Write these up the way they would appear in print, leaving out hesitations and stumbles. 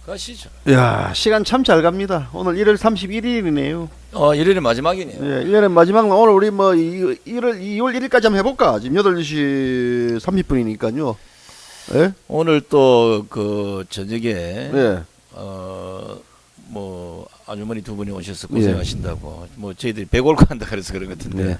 가시죠. 야, 시간 참 잘 갑니다. 오늘 1월 31일이네요. 1월의 마지막이네요. 예, 1년의 마지막 날 오늘 우리 뭐 2월 1일까지 한번 해볼까? 지금 8시 30분이니까요. 예? 오늘 또 그 저녁에 예. 뭐 아주머니 두 분이 오셔서 고생하신다고 뭐 저희들이 배골고 한다 그래서 그런 것 같은데 네.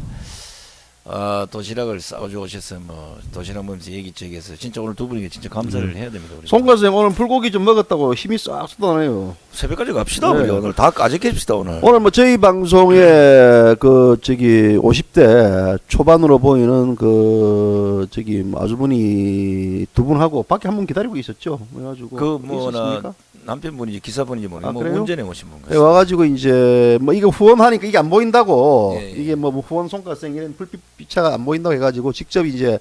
도시락을 싸가지고 오셔서 뭐 도시락 먹으면서 얘기저기해서 진짜 오늘 두 분에게 진짜 감사를 해야 됩니다. 우리가. 송가생 오늘 불고기 좀 먹었다고 힘이 싹 쏟아내요. 새벽까지 갑시다. 네. 우리 오늘 다 까짓겠습시다 오늘. 오늘 뭐 저희 방송에 그 저기 50대 초반으로 보이는 그 저기 뭐 아주머니 두 분하고 밖에 한 분 기다리고 있었죠. 그래가지고 그 뭐나 있었습니까? 남편분인지 기사분인지 모르겠는데 뭐 그래요? 운전해 오신 분 네, 같아요. 와가지고 이제 뭐 이거 후원하니까 이게 안 보인다고 예, 예. 이게 뭐 후원 손가락 이런 불빛 비차가 안 보인다고 해가지고 직접 이제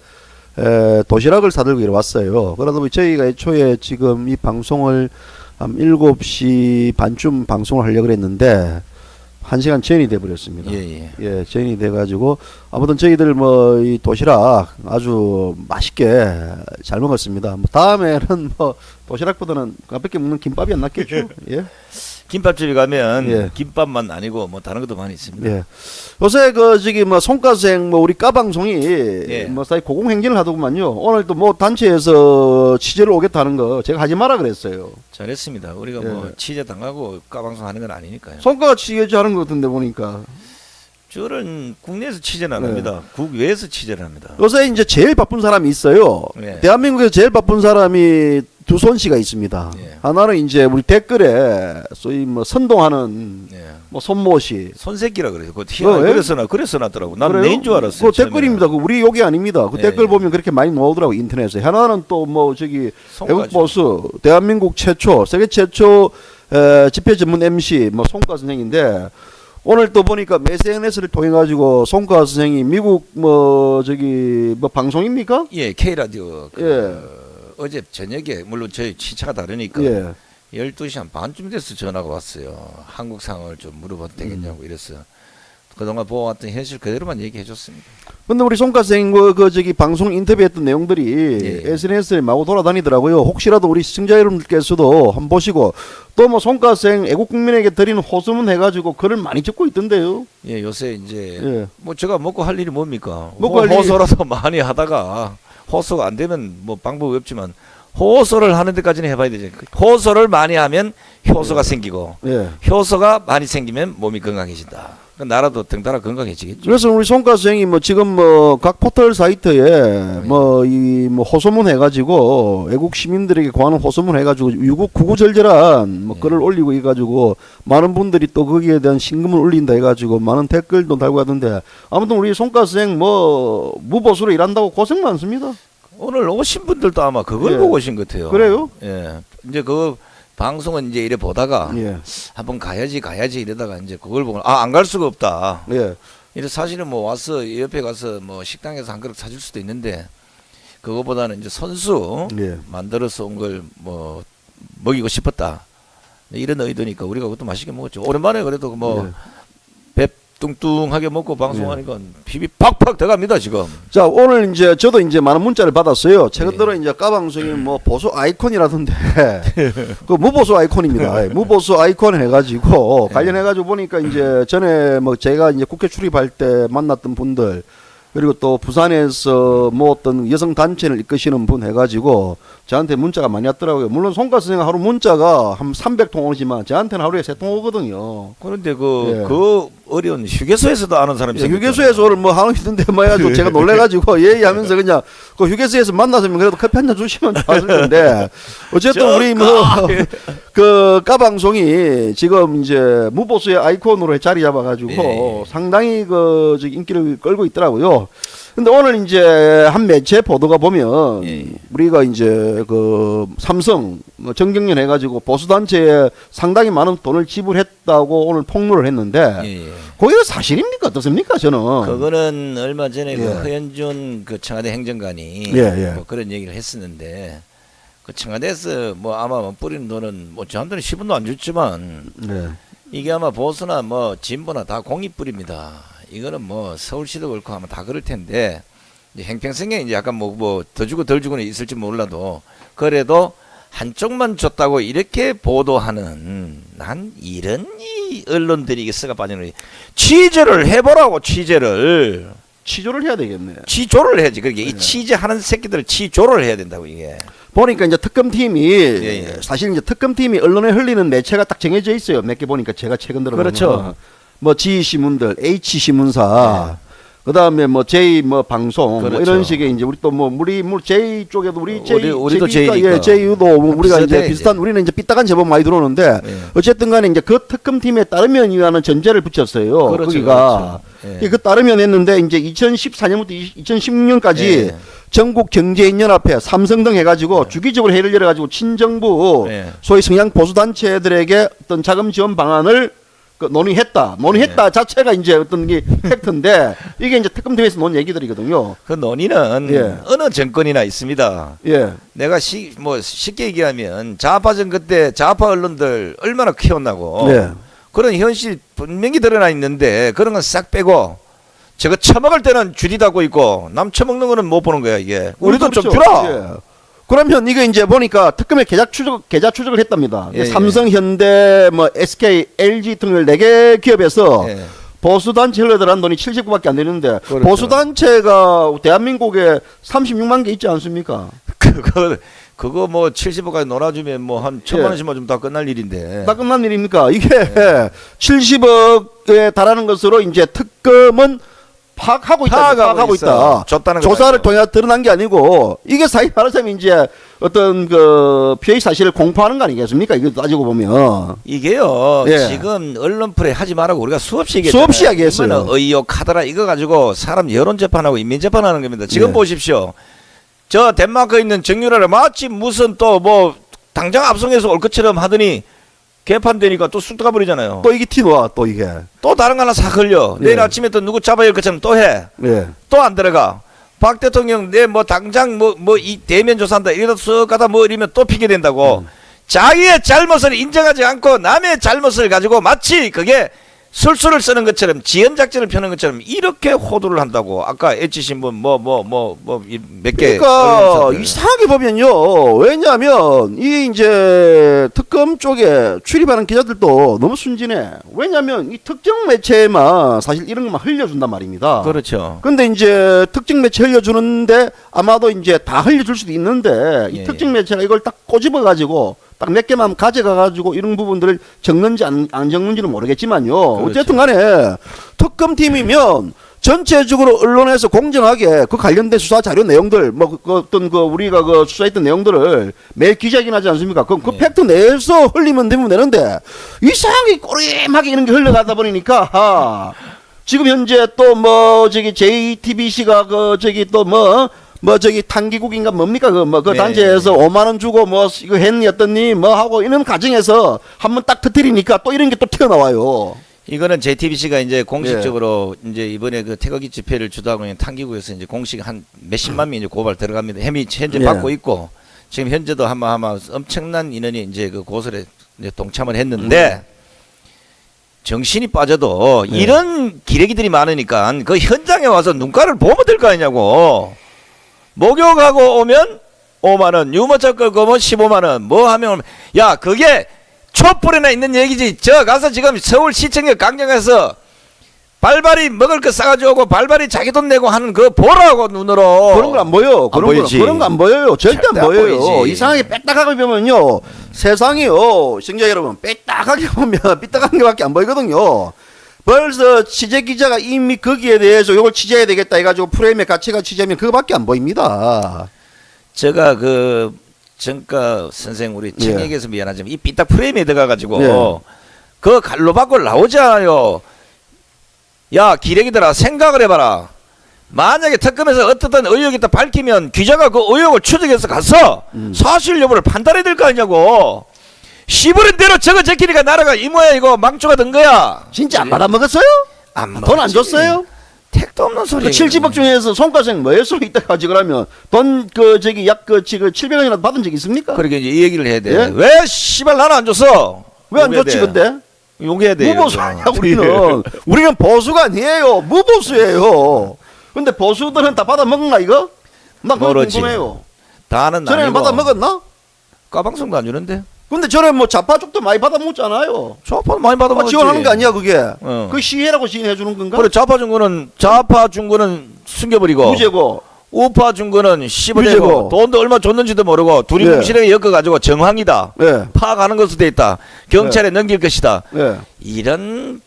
도시락을 사들고 이래 왔어요. 그러다 보니 저희가 애초에 지금 이 방송을 한 7시 반쯤 방송을 하려고 그랬는데 1시간 전이 돼버렸습니다. 예, 전이 돼가지고 아무튼 저희들 뭐 이 도시락 아주 맛있게 잘 먹었습니다. 뭐 다음에는 뭐 도시락보다는 가볍게 먹는 김밥이 안 낫겠죠. 예. 김밥집에 가면 예. 김밥만 아니고 뭐 다른 것도 많이 있습니다. 예. 요새 그 저기 뭐 손가생 뭐 우리 까방송이 예. 뭐 사이 고공행진을 하더구만요. 오늘 또 뭐 단체에서 취재를 오겠다는 거 제가 하지 마라 그랬어요. 잘했습니다. 우리가 예. 뭐 취재 당하고 까방송 하는 건 아니니까요. 손가락 취재하는 것 같은데 보니까 저는 국내에서 취재는 안 예. 합니다. 국외에서 취재를 합니다. 요새 이제 제일 바쁜 사람이 있어요. 예. 대한민국에서 제일 바쁜 사람이 두 손씨가 있습니다. 예. 하나는 이제 우리 댓글에 소위 뭐 선동하는 예. 뭐 손모씨. 손새끼라 그래요. 그 희한하게 예? 그래서 놨더라고. 난 그래요? 내인 줄 알았어요. 그 댓글입니다. 그 우리 욕이 아닙니다. 그 예, 댓글 예. 보면 그렇게 많이 나오더라고 인터넷에. 하나는 또 뭐 저기 손가죠. 외국 보수 대한민국 최초 세계 최초 집회 전문 MC 뭐 송가 선생인데 오늘 또 보니까 SNS를 통해 가지고 송가 선생이 미국 뭐 저기 뭐 방송입니까? 예, K 라디오 예. 어제 저녁에 물론 저희 시차가 다르니까 예. 12시 한 반쯤 돼서 전화가 왔어요. 한국 상황을 좀 물어봐도 되겠냐고 이랬어요. 그동안 보아왔던 현실 그대로만 얘기해 줬습니다. 근데 우리 송가 선생님 그 저기 방송 인터뷰했던 내용들이 예. SNS에 마구 돌아다니더라고요. 혹시라도 우리 시청자 여러분들께서도 한번 보시고 또 뭐 송가 선생 애국 국민에게 드리는 호소문 해가지고 글을 많이 적고 있던데요. 예, 요새 이제 예. 뭐 제가 먹고 할 일이 뭡니까? 먹고 할 일이- 호소라도 많이 하다가 호소가 안 되면 뭐 방법이 없지만 호소를 하는 데까지는 해봐야 되죠. 호소를 많이 하면 효소가 생기고 예. 효소가 많이 생기면 몸이 건강해진다. 그 나라도 등따라 건강해지겠죠. 그래서 우리 송가 선생이 뭐 지금 뭐 각 포털 사이트에 뭐 이 뭐 호소문 해가지고 애국 시민들에게 관한 호소문 해가지고 구구절절한 뭐 예. 글을 올리고 해가지고 많은 분들이 또 거기에 대한 신금을 올린다 해가지고 많은 댓글도 달고 하던데 아무튼 우리 송가 선생 뭐 무보수로 일한다고 고생 많습니다. 오늘 오신 분들도 아마 그걸 예. 보고 오신 것 같아요. 그래요? 예. 이제 그 방송은 이제 이래 보다가 예. 한번 가야지 이러다가 이제 그걸 보고 안 갈 수가 없다. 예. 이래 사실은 뭐 와서 옆에 가서 뭐 식당에서 한 그릇 사줄 수도 있는데 그거보다는 이제 선수 예. 만들어서 온 걸 뭐 먹이고 싶었다. 이런 의도니까 우리가 그것도 맛있게 먹었죠. 오랜만에 그래도 뭐 예. 배 뚱뚱하게 먹고 방송하니까 힘이 팍팍 들어갑니다 지금. 자 오늘 이제 저도 이제 많은 문자를 받았어요. 최근 예. 들어 이제 까방송이 뭐 보수 아이콘이라던데 그 무보수 아이콘입니다. 무보수 아이콘 해가지고 예. 관련해가지고 보니까 이제 전에 뭐 제가 이제 국회 출입할 때 만났던 분들 그리고 또 부산에서 뭐 어떤 여성 단체를 이끄시는 분 해가지고 저한테 문자가 많이 왔더라고요. 물론 송가 선생 하루 문자가 한 300통 오지만 저한테는 하루에 3통 오거든요. 그런데 예. 그 어려운 휴게소에서도 아는 사람이 예, 생겼잖아요. 휴게소에서 오늘 뭐 하는 있던데 뭐 해가지고 제가 놀래가지고 예의하면서 그냥 그 휴게소에서 만났으면 그래도 커피 한 잔 주시면 좋았을 텐데 어쨌든 우리 뭐 그 까방송이 지금 이제 무보수의 아이콘으로 자리 잡아가지고 예. 상당히 그 저기 인기를 끌고 있더라고요. 근데 오늘 이제 한 매체 보도가 보면 예. 우리가 이제 그 삼성 뭐 정경련 해가지고 보수 단체에 상당히 많은 돈을 지불했다고 오늘 폭로를 했는데 예. 거기가 사실입니까 어떻습니까 저는? 그거는 얼마 전에 그 예. 허현준 그 청와대 행정관이 예, 예. 뭐 그런 얘기를 했었는데 그 청와대에서 뭐 아마 뭐 뿌리는 돈은 뭐 저한테는 10원도 안 줬지만 네. 이게 아마 보수나 뭐 진보나 다 공익뿌리입니다. 이거는 뭐 서울시도 그렇고 하면 다 그럴 텐데 이제 행평성에 이제 약간 뭐 더 주고 덜 주고는 있을지 몰라도 그래도 한쪽만 줬다고 이렇게 보도하는 난 이런 이 언론들이 이게 썩어 빠지는 거지. 취재를 해보라고 취재를. 취조를 해야 되겠네. 취조를 해야지. 그게 이 취재하는 새끼들을 취조를 해야 된다고 이게. 보니까 이제 특검팀이 예. 사실 이제 특검팀이 언론에 흘리는 매체가 딱 정해져 있어요. 몇 개 보니까 제가 최근 들어 그렇죠. 뭐 G 신문들, H 신문사, 그다음에 뭐 J 뭐 방송 뭐 그렇죠. 이런 식의 이제 우리 또 뭐 우리 뭐 J 쪽에도 우리 J 우리도 J니까, J니까. 예, J도 뭐 우리가 이제 비슷해, 비슷한 우리는 이제 삐딱한 제법 많이 들어오는데 예. 어쨌든간에 이제 그 특검팀에 따르면이라는 전제를 붙였어요. 그렇죠, 거기가 그렇죠. 예. 그 따르면 했는데 이제 2014년부터 2016년까지 예. 전국 경제인연합회, 삼성 등 해가지고 주기적으로 회의를 열어가지고 친정부 예. 소위 성향 보수 단체들에게 어떤 자금 지원 방안을 논의했다 예. 자체가 이제 어떤 게 팩트인데 이게 이제 특검팀에서 논 얘기들이거든요. 그 논의는 예. 어느 정권이나 있습니다. 예, 내가 뭐 쉽게 얘기하면 좌파전 그때 좌파 언론들 얼마나 키웠나고. 예. 그런 현실 분명히 드러나 있는데 그런 건 싹 빼고 저거 처먹을 때는 줄이다고 있고 남 처먹는 거는 못 보는 거야 이게. 우리도 좀 그렇죠. 주라. 예. 그러면 이게 이제 보니까 특검에 계좌 추적을 했답니다. 예, 삼성, 현대, 뭐 SK, LG 등을 4개 기업에서 예. 보수단체 흘러들어간 돈이 79밖에 안 되는데 그렇죠. 보수단체가 대한민국에 36만 개 있지 않습니까? 그거 뭐 70억까지 놀아주면 뭐 한 1,000만 원씩만 좀 다 끝날 일인데. 다 끝난 일입니까? 이게 70억에 달하는 것으로 이제 특검은 파악하고 있다. 줬다는 조사를 거죠. 통해 드러난 게 아니고 이게 사실 말하자면 이제 어떤 그 피해 사실을 공포하는 거 아니겠습니까? 이거 따지고 보면 이게요. 예. 지금 언론 풀에 하지 말라고 우리가 수없이 얘기했잖아요. 수없이 이야기했어요. 이거는 의혹하더라 이거 가지고 사람 여론 재판하고 인민 재판하는 겁니다. 지금 예. 보십시오. 저 덴마크에 있는 정유라를 마치 무슨 또 뭐 당장 압송해서 올 것처럼 하더니 개판되니까 또 쑥 들어가버리잖아요. 또 이게 티놓아 또 이게 또 다른 거 하나 싹 흘려. 예. 내일 아침에 또 누구 잡아야 할 것처럼 또 해. 예. 또 안 들어가. 박 대통령 내 뭐 당장 뭐 이 대면 조사한다 이러다 쓱 가다 뭐 이러면 또 피게 된다고. 자기의 잘못을 인정하지 않고 남의 잘못을 가지고 마치 그게 술수를 쓰는 것처럼 지연 작전을 펴는 것처럼 이렇게 호도를 한다고. 아까 엣지 신문 뭐 몇 개. 그러니까 이상하게 보면요. 왜냐하면 이 이제 특검 쪽에 출입하는 기자들도 너무 순진해. 왜냐하면 이 특정 매체에만 사실 이런 것만 흘려준단 말입니다. 그렇죠. 근데 이제 특정 매체 흘려주는데 아마도 이제 다 흘려줄 수도 있는데 이 예, 특정 매체가 이걸 딱 꼬집어 가지고 딱 몇 개만 가져가 가지고 이런 부분들을 적는지 안 적는지는 모르겠지만요. 그렇죠. 어쨌든 간에 특검팀이면 전체적으로 언론에서 공정하게 그 관련된 수사 자료 내용들 뭐 그 어떤 그 우리가 그 수사했던 내용들을 매일 기자회견하지 않습니까? 그럼 그 네. 팩트 내에서 흘리면 되는데 이상하게 꼬리하게 이런 게 흘러가다 보니까 지금 현재 또 뭐 저기 JTBC가 그 저기 또 뭐 저기 탄기국인가 뭡니까 그 네. 단체에서 5만 원 주고 뭐 이거 했니 어떻니 뭐 하고 이런 과정에서 한번 딱 터뜨리니까 또 이런 게 또 튀어나와요. 이거는 JTBC가 이제 공식적으로 이제 이번에 그 태극기 집회를 주도하고 있는 탄기구에서 이제 공식 한 몇십만 명 이제 고발 들어갑니다. 혐의 현재 예. 받고 있고 지금 현재도 아마 엄청난 인원이 이제 그 고소에 이제 동참을 했는데 정신이 빠져도 예. 이런 기레기들이 많으니까 그 현장에 와서 눈가를 보면 될 거 아니냐고. 목욕하고 오면 5만 원, 유모차 끌고 오면 15만 원, 뭐 하면 야 그게 촛불에나 있는 얘기지. 저 가서 지금 서울시청역 강정에서 발발이 먹을 거 싸가지고 오고 발발이 자기 돈 내고 하는 거 보라고 눈으로. 그런 거 안 보여. 그런 거 안 보여요. 절대 안 절대 안 보여요. 보이지. 이상하게 빽딱하게 보면요. 세상이요. 시청자 여러분 빽딱하게 보면 삐딱한 게밖에 안 보이거든요. 벌써 취재 기자가 이미 거기에 대해서 이걸 취재해야 되겠다 해가지고 프레임에 같이가 취재하면 그거밖에 안 보입니다. 제가 그 정가 선생 우리 예. 청약에서 미안하지만 이 삐딱 프레임에 들어가가지고 예. 그 갈로 밖으로 나오지 않아요. 야 기레기들아 생각을 해봐라. 만약에 특검에서 어떻든 의혹이 있다 밝히면 기자가 그 의혹을 추적해서 가서 사실 여부를 판단해야 될 거 아니냐고. 시부른 대로 적어 제끼니까 나라가 이 모양 이거 망조가 된 거야. 진짜 안 받아먹었어요? 돈 안 줬어요? 택도 없는 소리. 그 70억 중에서 손가락 뭐 했어 이따 가지 그러면 돈 그 저기 약 그 지금 700원이라도 받은 적 있습니까? 그러게 이제 이 얘기를 해야 돼. 예? 왜 씨발 나는 안 줬어? 왜 안 용해야 줬지 돼. 근데? 용해야 돼. 무보수 아니야 우리는 보수가 아니에요. 무보수예요. 근데 보수들은 다 받아먹나 이거? 나 그거 모르지. 궁금해요. 다는 전에는 아니고. 받아먹었나? 까방송도 안 주는데. 근데 전에 뭐 좌파 쪽도 많이 받아먹잖아요. 좌파 많이 받아먹었지. 지원하는 거 아니야 그게? 어. 그 시혜라고 지원해 주는 건가? 그래 좌파 중고는 숨겨버리고 무죄고. 우파 중고는 씹어대고 유죄고. 돈도 얼마 줬는지도 모르고 둘이 예. 공실에 엮어가지고 정황이다. 예. 파악하는 것으로 돼 있다. 경찰에 넘길 것이다. 예. 이런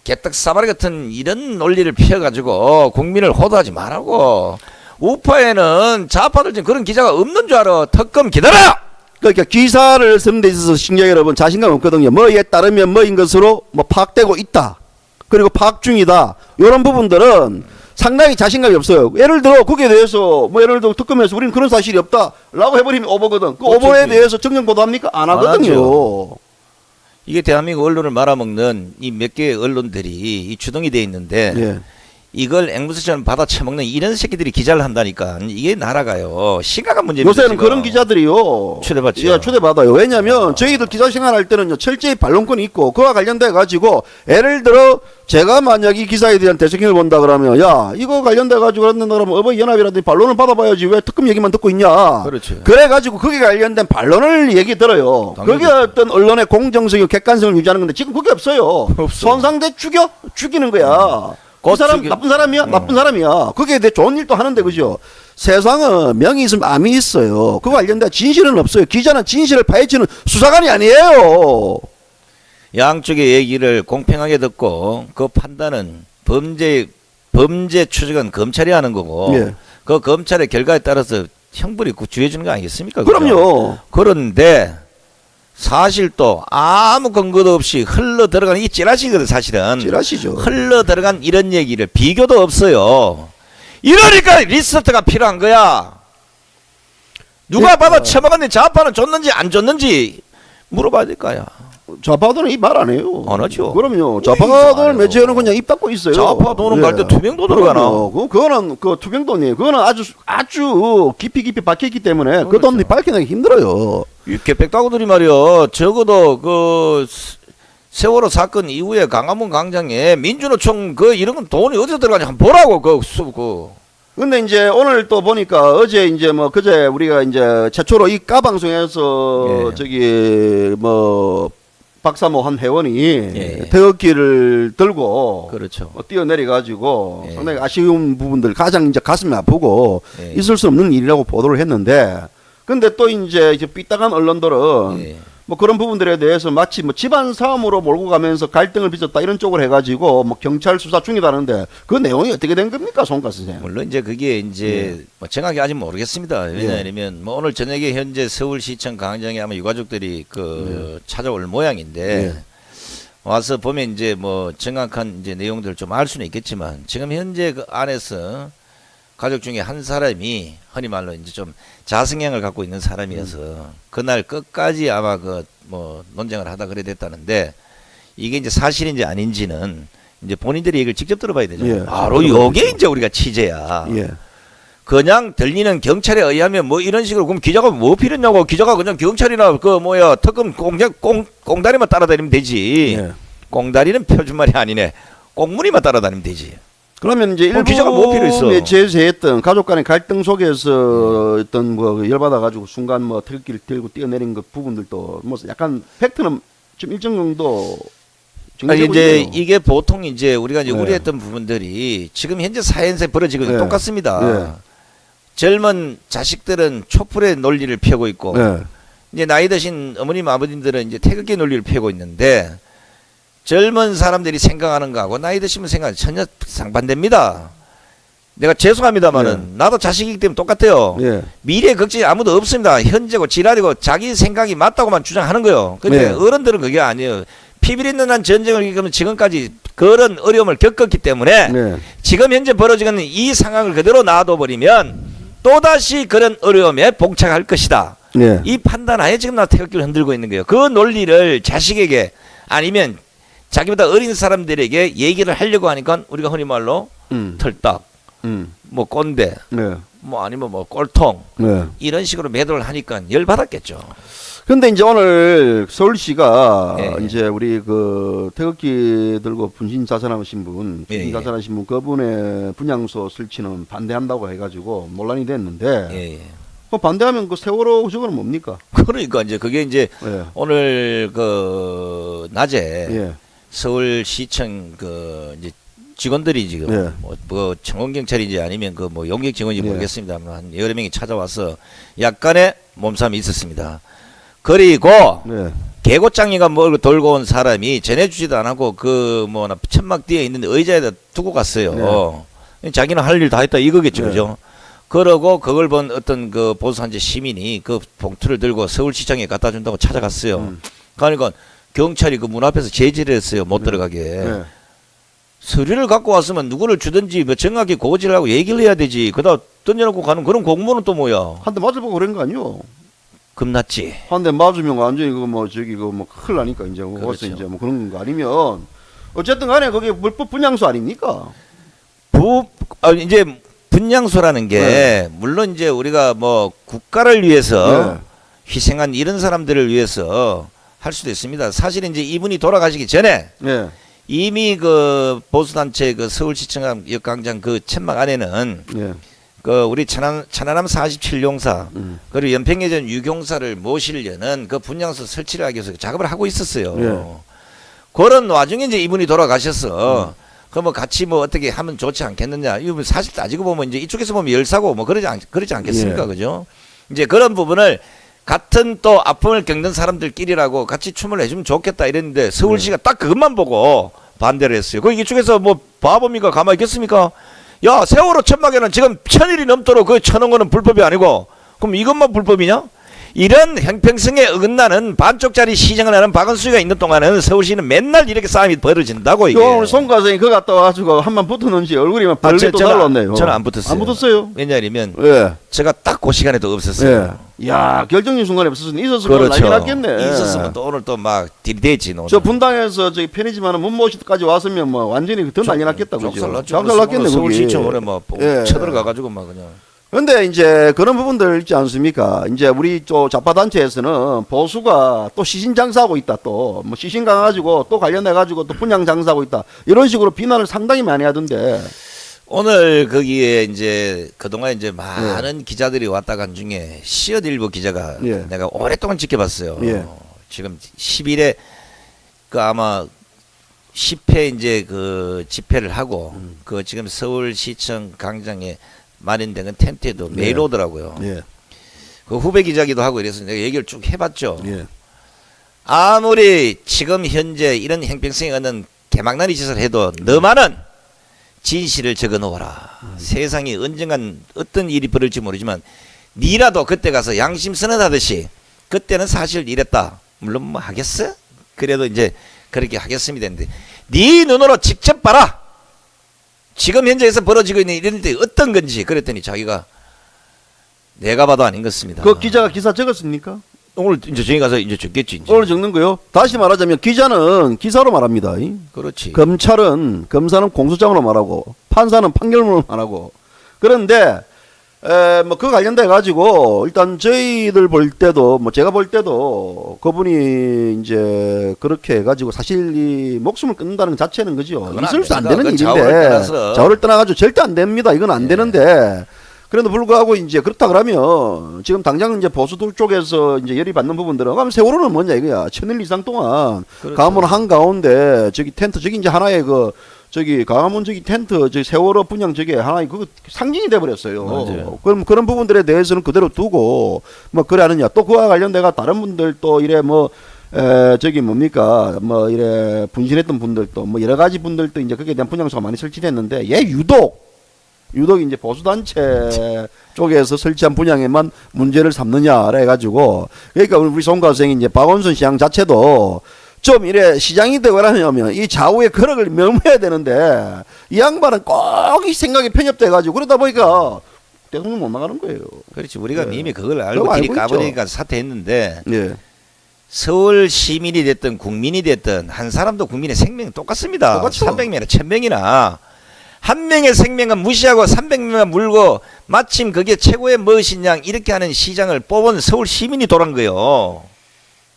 개떡 사바리 같은 이런 논리를 피워가지고 국민을 호도하지 말라고. 우파에는 좌파들 지금 그런 기자가 없는 줄 알아. 특검 기다려. 그러니까 기사를 쓰는 데 있어서 시청자 여러분 자신감 없거든요. 뭐에 따르면 뭐인 것으로 뭐 파악되고 있다. 그리고 파악 중이다. 이런 부분들은 상당히 자신감이 없어요. 예를 들어 거기에 대해서 뭐 예를 들어 특검에서 우리는 그런 사실이 없다라고 해버리면 오버거든. 그 오버에 어쩌지. 대해서 정정 보도합니까? 안 하거든요. 이게 대한민국 언론을 말아먹는 이 몇 개의 언론들이 이 주동이 돼 있는데 예. 이걸 앵무새처럼 받아 처먹는 이런 새끼들이 기자를 한다니까 이게 나라가요 심각한 문제입니다. 요새는 지금. 그런 기자들이요. 초대받죠. 예, 초대받아요. 왜냐하면 저희들 기자 생활할 때는요 철저히 반론권이 있고 그와 관련돼 가지고 예를 들어 제가 만약 이 기사에 대한 대책행을 본다 그러면 야 이거 관련돼 가지고 그런다 그러면 어버이 연합이라든지 반론을 받아봐야지 왜 특검 얘기만 듣고 있냐. 그렇죠. 그래 가지고 거기에 관련된 반론을 얘기 들어요. 당연히 그게 어떤 언론의 공정성이고 객관성을 유지하는 건데 지금 그게 없어요. 없어. 손상돼 죽이는 거야. 그 사람 나쁜 사람이야? 나쁜 사람이야. 거기에 대해 좋은 일도 하는데 그죠? 세상은 명이 있으면 암이 있어요. 그거 관련된 진실은 없어요. 기자는 진실을 파헤치는 수사관이 아니에요. 양쪽의 얘기를 공평하게 듣고 그 판단은 범죄 추적은 검찰이 하는 거고 예. 그 검찰의 결과에 따라서 형벌이 주어지는 주는 거 아니겠습니까? 그럼요. 그런데 사실 또 아무 근거도 없이 흘러 들어가는 이 찌라시거든 사실은. 찌라시죠. 흘러 들어간 이런 얘기를 비교도 없어요. 이러니까 리스트가 필요한 거야. 누가 예, 받아 처먹었는지 좌파는 줬는지 안 줬는지 물어봐야 될 거야. 좌파들은 이 말 안 해요. 안 하죠. 그럼요. 안 좌파들 해요. 매체는 그냥 입 닫고 있어요. 좌파 돈은 갈 때 투명도 들어가나? 그거는 그 투명돈이에요. 그거는 아주 깊이 박혀있기 때문에 그 그렇죠. 돈이 밝혀내기 힘들어요. 이 개백다구들이 말이야. 적어도 그 세월호 사건 이후에 강화문 광장에 민주노총 그 이런 건 돈이 어디서 들어가는지 한번 보라고 근데 이제 오늘 또 보니까 어제 이제 뭐 그제 우리가 이제 최초로 이 까방송에서 예. 저기 뭐 박사모 한 회원이 예. 태극기를 들고 그렇죠. 뛰어내려 가지고 예. 상당히 아쉬운 부분들 가장 이제 가슴이 아프고 예. 있을 수 없는 일이라고 보도를 했는데 근데 또 이제 삐딱한 언론들은 예. 뭐 그런 부분들에 대해서 마치 뭐 집안 싸움으로 몰고 가면서 갈등을 빚었다 이런 쪽으로 해가지고 뭐 경찰 수사 중이다는데 그 내용이 어떻게 된 겁니까, 송가스 선생님? 물론 이제 그게 이제 뭐 정확히 아직 모르겠습니다. 왜냐하면 뭐 오늘 저녁에 현재 서울시청 광장에 아마 유가족들이 그 찾아올 모양인데 와서 보면 이제 뭐 정확한 이제 내용들을 좀 알 수는 있겠지만 지금 현재 그 안에서 가족 중에 한 사람이 흔히 말로 이제 좀 자성향을 갖고 있는 사람이어서 그날 끝까지 아마 그 뭐 논쟁을 하다 그래 됐다는데 이게 이제 사실인지 아닌지는 이제 본인들이 얘기를 직접 들어봐야 되죠. 예, 바로 요게 이제 우리가 취재야. 예. 그냥 들리는 경찰에 의하면 뭐 이런 식으로 그럼 기자가 뭐 필요했냐고 기자가 그냥 경찰이나 그 뭐야 특검 꽁다리만 따라다니면 되지. 예. 꽁다리는 표준말이 아니네. 꽁무니만 따라다니면 되지. 그러면 이제 그럼 일부 기자가 뭐 필요 있어? 매체에서 했던 가족 간의 갈등 속에서 어떤 뭐 열받아 가지고 순간 뭐 태극기를 들고 뛰어내린 그 부분들도 뭐 약간 팩트는 좀 일정 정도 아니 정리되고 이제 있네요. 이게 보통 이제 우리가 이제 네. 우려했던 부분들이 지금 현재 사회에서 벌어지고 네. 똑같습니다. 네. 젊은 자식들은 촛불의 논리를 펴고 있고 네. 이제 나이 드신 어머님 아버님들은 이제 태극기 논리를 펴고 있는데 젊은 사람들이 생각하는 거하고 나이 드시면 생각하는 전혀 상반됩니다. 내가 죄송합니다만은 나도 자식이기 때문에 똑같아요. 예. 미래 걱정이 아무도 없습니다. 현재고 지랄이고 자기 생각이 맞다고만 주장하는 거예요. 근데 네. 어른들은 그게 아니에요. 피비리 있는 한 전쟁을 겪으면 지금까지 그런 어려움을 겪었기 때문에 네. 지금 현재 벌어지는 이 상황을 그대로 놔둬버리면 또다시 그런 어려움에 봉착할 것이다. 네. 이 판단하에 지금 나 태극기를 흔들고 있는 거예요. 그 논리를 자식에게 아니면 자기보다 어린 사람들에게 얘기를 하려고 하니까 우리가 흔히 말로 털딱, 뭐 꼰대, 네. 뭐 아니면 뭐 꼴통 네. 이런 식으로 매도를 하니까 열받았겠죠. 근데 이제 오늘 서울시가 예. 이제 우리 그 태극기 들고 분신 자살하신 분, 예, 예. 분신 자살하신 분 그분의 분향소 설치는 반대한다고 해가지고 논란이 됐는데 예, 예. 그 반대하면 그 세월호 저거는 뭡니까? 그러니까 이제 그게 이제 예. 오늘 그 낮에 예. 서울시청 그 이제 직원들이 지금 예. 뭐 청원경찰인지 아니면 그 뭐 용역 직원인지 예. 모르겠습니다만 한 여러 명이 찾아와서 약간의 몸싸움이 있었습니다. 그리고 네. 개고장이가 뭘 돌고 온 사람이 전해주지도 않고 그 뭐나 천막 뒤에 있는 의자에다 두고 갔어요. 자기는 할 일 다 했다 이거겠죠, 네. 그죠? 그러고 그걸 본 어떤 그 보수단체 시민이 그 봉투를 들고 서울시청에 갖다 준다고 찾아갔어요. 그러니까 경찰이 그 문 앞에서 제지를 했어요. 못 들어가게. 네. 서류를 갖고 왔으면 누구를 주든지 뭐 정확히 고지를 하고 얘기를 해야 되지. 그다 던져놓고 가는 그런 공무원은 또 뭐야? 한 대 맞아보고 그런 거 아니요? 겁났지. 한 대 맞으면 완전히 그거 뭐 저기 그거 뭐 큰일 나니까 이제 뭐 그렇죠. 이제 뭐 그런 거 아니면 어쨌든 간에 그게 불법 분향소 아닙니까? 이제 분향소라는 게 네. 물론 이제 우리가 뭐 국가를 위해서 네. 희생한 이런 사람들을 위해서 할 수도 있습니다. 사실 이제 이분이 돌아가시기 전에 네. 이미 그 보수단체 그 서울시청 역광장 그 천막 안에는 네. 그 우리 천안함 47용사 음. 그리고 연평해전 유경사를 모시려는 그 분향소 설치를 하기 위해서 작업을 하고 있었어요. 네. 그런 와중에 이제 이분이 돌아가셔서 그럼 뭐 같이 뭐 어떻게 하면 좋지 않겠느냐. 이거 사실 따지고 보면 이제 이쪽에서 보면 열사고 뭐 그러지 않겠습니까? 예. 그죠? 이제 그런 부분을 같은 또 아픔을 겪는 사람들끼리라고 같이 춤을 해주면 좋겠다 이랬는데 서울시가 딱 그것만 보고 반대를 했어요. 그 이쪽에서 뭐 바보입니까? 가만히 있겠습니까? 야, 세월호 천막에는 지금 1000일이 넘도록 그 쳐놓은 거는 불법이 아니고 그럼 이것만 불법이냐? 이런 형평성에 어긋나는 반쪽짜리 시정을 하는 박은수가 있는 동안은 서울시는 맨날 이렇게 싸움이 벌어진다고 이게. 오늘 송 과장이 그거 갔다 와가지고 한번 붙었는지 얼굴이 막 벌레 또 달랐네요. 저는 안 붙었어요. 안 붙었어요? 왜냐하면 예. 제가 딱 그 시간에도 없었어요. 예. 야, 결정적인 순간에 없었으니 있었으면 그렇죠. 난리 났겠네. 있었으면 또 오늘 또 막 들이대지. 저 분당에서 저기 편의점 하는 문모시까지 왔으면 뭐 완전히 더 난리 났겠다 그죠? 작살 났겠네 거기. 서울시청 오래 뭐 예. 쳐들어가가지고 막 그냥. 근데 이제 그런 부분들 있지 않습니까? 이제 우리 또 좌파 단체에서는 보수가 또 시신 장사하고 있다, 또 뭐 시신 가가지고 또 관련해 가지고 또 분양 장사하고 있다 이런 식으로 비난을 상당히 많이 하던데. 오늘 거기에 이제 그동안 이제 많은 기자들이 왔다 간 중에 시어일보 기자가 예. 내가 오랫동안 지켜봤어요. 예. 지금 10일에 그 아마 10회 이제 그 집회를 하고 그 지금 서울시청 광장에 마련된 건 텐트에도 매일 예. 오더라고요. 예. 그 후배 기자기도 하고 이래서 내가 얘기를 쭉 해봤죠. 예. 아무리 지금 현재 이런 형평성이 없는 개망나니 짓을 해도 너만은 진실을 적어 놓아라. 세상에 언젠간 어떤 일이 벌어질지 모르지만 니라도 그때 가서 양심 선언하듯이 그때는 사실 이랬다. 물론 뭐 하겠어? 그래도 이제 그렇게 하겠습니다 했는데 네 눈으로 직접 봐라. 지금 현재에서 벌어지고 있는 이런 일이 어떤 건지 그랬더니 자기가 내가 봐도 아닌 것입니다. 그 기자가 기사 적었습니까? 오늘 이제 저희 가서 이제 적겠지. 이제. 오늘 적는 거요? 다시 말하자면 기자는 기사로 말합니다. 그렇지. 검사는 공소장으로 말하고 판사는 판결문으로 말하고. 그런데 뭐 그 관련돼 가지고 일단 저희들 볼 때도 뭐 제가 볼 때도 그분이 이제 그렇게 해 가지고 사실 이 목숨을 끊는다는 자체는 그죠. 있을 수 안 되는 일인데 자오를 떠나 가지고 절대 안 됩니다. 이건 안 되는데 그래도 불구하고 이제 그렇다 그러면 지금 당장 이제 보수들 쪽에서 이제 열이 받는 부분들은 그럼 세월호는 뭐냐 이거야. 1000일 이상 동안 그렇죠. 강화문 한가운데 저기 텐트 저기 이제 하나의 그 저기 강화문 저기 텐트 저기 세월호 분양 저게 하나의 그 상징이 돼 버렸어요. 맞아요. 그럼 그런 부분들에 대해서는 그대로 두고 뭐 그래 하느냐. 또 그와 관련돼가 다른 분들 또 이래 뭐 저기 뭡니까 뭐 이래 분신했던 분들도 뭐 여러 가지 분들도 이제 거기에 대한 분향소가 많이 설치됐는데 얘 유독 이제 보수단체 쪽에서 설치한 분양에만 문제를 삼느냐라 해가지고 그러니까 우리 송 과생이 이제 박원순 시장 자체도 좀 이래 시장이 되고라면 이 좌우의 거력을 면해야 되는데 이 양반은 꼭 이 생각이 편협돼가지고 그러다 보니까 대통령 못 나가는 거예요. 그렇지. 우리가 예. 이미 그걸 그거 알고 알고 길이 까버리니까 사퇴했는데 예. 서울 시민이 됐든 국민이 됐든 한 사람도 국민의 생명이 똑같습니다. 똑같죠. 300명이나 1000명이나 한 명의 생명은 무시하고 300명만 물고 마침 그게 최고의 무엇이냐 이렇게 하는 시장을 뽑은 서울 시민이 돌아간 거예요.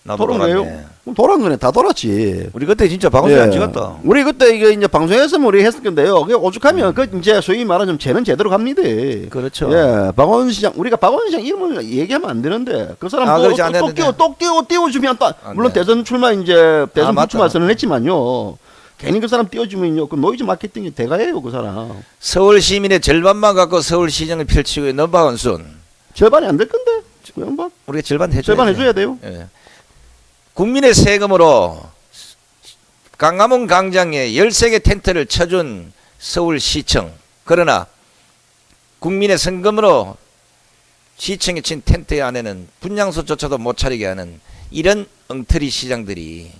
나도 돌은 거예요? 돌았네. 그럼 돌은 거네. 다 돌았지. 우리 그때 진짜 박원순 안 찍었다. 우리 그때 이게 이제 방송에서 우리 했을 건데요. 그게 오죽하면 그 이제 소위 말하자면 죄는 제대로 갑니다. 그렇죠. 예, 박원순 시장 우리가 박원순 시장 이름을 얘기하면 안 되는데 그 사람 그렇지, 안 되는데. 띄워주면 또 안 물론 돼. 대선 출마 이제 대선 맞다. 불출마 선언했지만요. 괜히 그 사람 띄워주면요. 그 노이즈 마케팅이 대가예요, 그 사람. 서울 시민의 절반만 갖고 서울시장을 펼치고 있는 박원순. 절반이 안 될 건데. 그 양반 우리가 절반 해줘야 절반 해줘야 돼요. 예. 국민의 세금으로 강화문 광장에 13개 텐트를 쳐준 서울시청. 그러나 국민의 성금으로 시청에 친 텐트 안에는 분향소조차도 못 차리게 하는 이런 엉터리 시장들이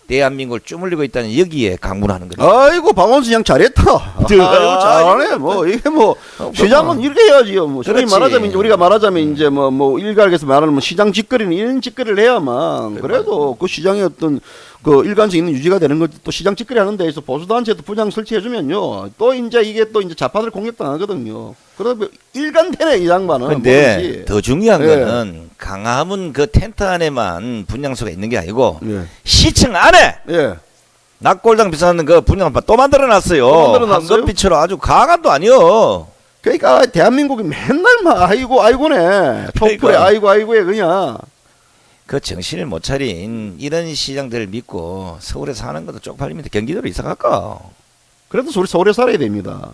대한민국을 쪼물리고 있다는 여기에 강문하는 거죠. 아이고 박원순 시장 잘했다. 아이고 잘하네. 뭐 이게 뭐 시장은 이렇게 해야지요. 뭐 소위 그렇지. 말하자면 이제 우리가 말하자면 이제 뭐 일각에서 말하는 뭐 시장 짓거리는 이런 짓거리를 해야만 그래도 그 시장의 어떤 그 일관성 있는 유지가 되는 거지. 또 시장 짓거리 하는 데에서 보수단체도 분양 설치해주면요. 또 이제 이게 또 이제 좌파들 공격당하거든요. 그러면 일관되네 이 양반은. 근데 뭐든지. 더 중요한 예. 거는 강화문 그 텐트 안에만 분향소가 있는 게 아니고 예. 시청 안에 예. 낙골당 비싸는 그 분양판 또 만들어놨어요. 또 만들어놨어요? 황금빛으로 아주 가관도 아니요. 그러니까 대한민국이 맨날 막 아이고네. 촛불에 그러니까. 아이고에 그냥. 그 정신을 못 차린 이런 시장들을 믿고 서울에 사는 것도 쪽팔립니다. 경기도로 이사 갈까? 그래도 우리 서울에 살아야 됩니다.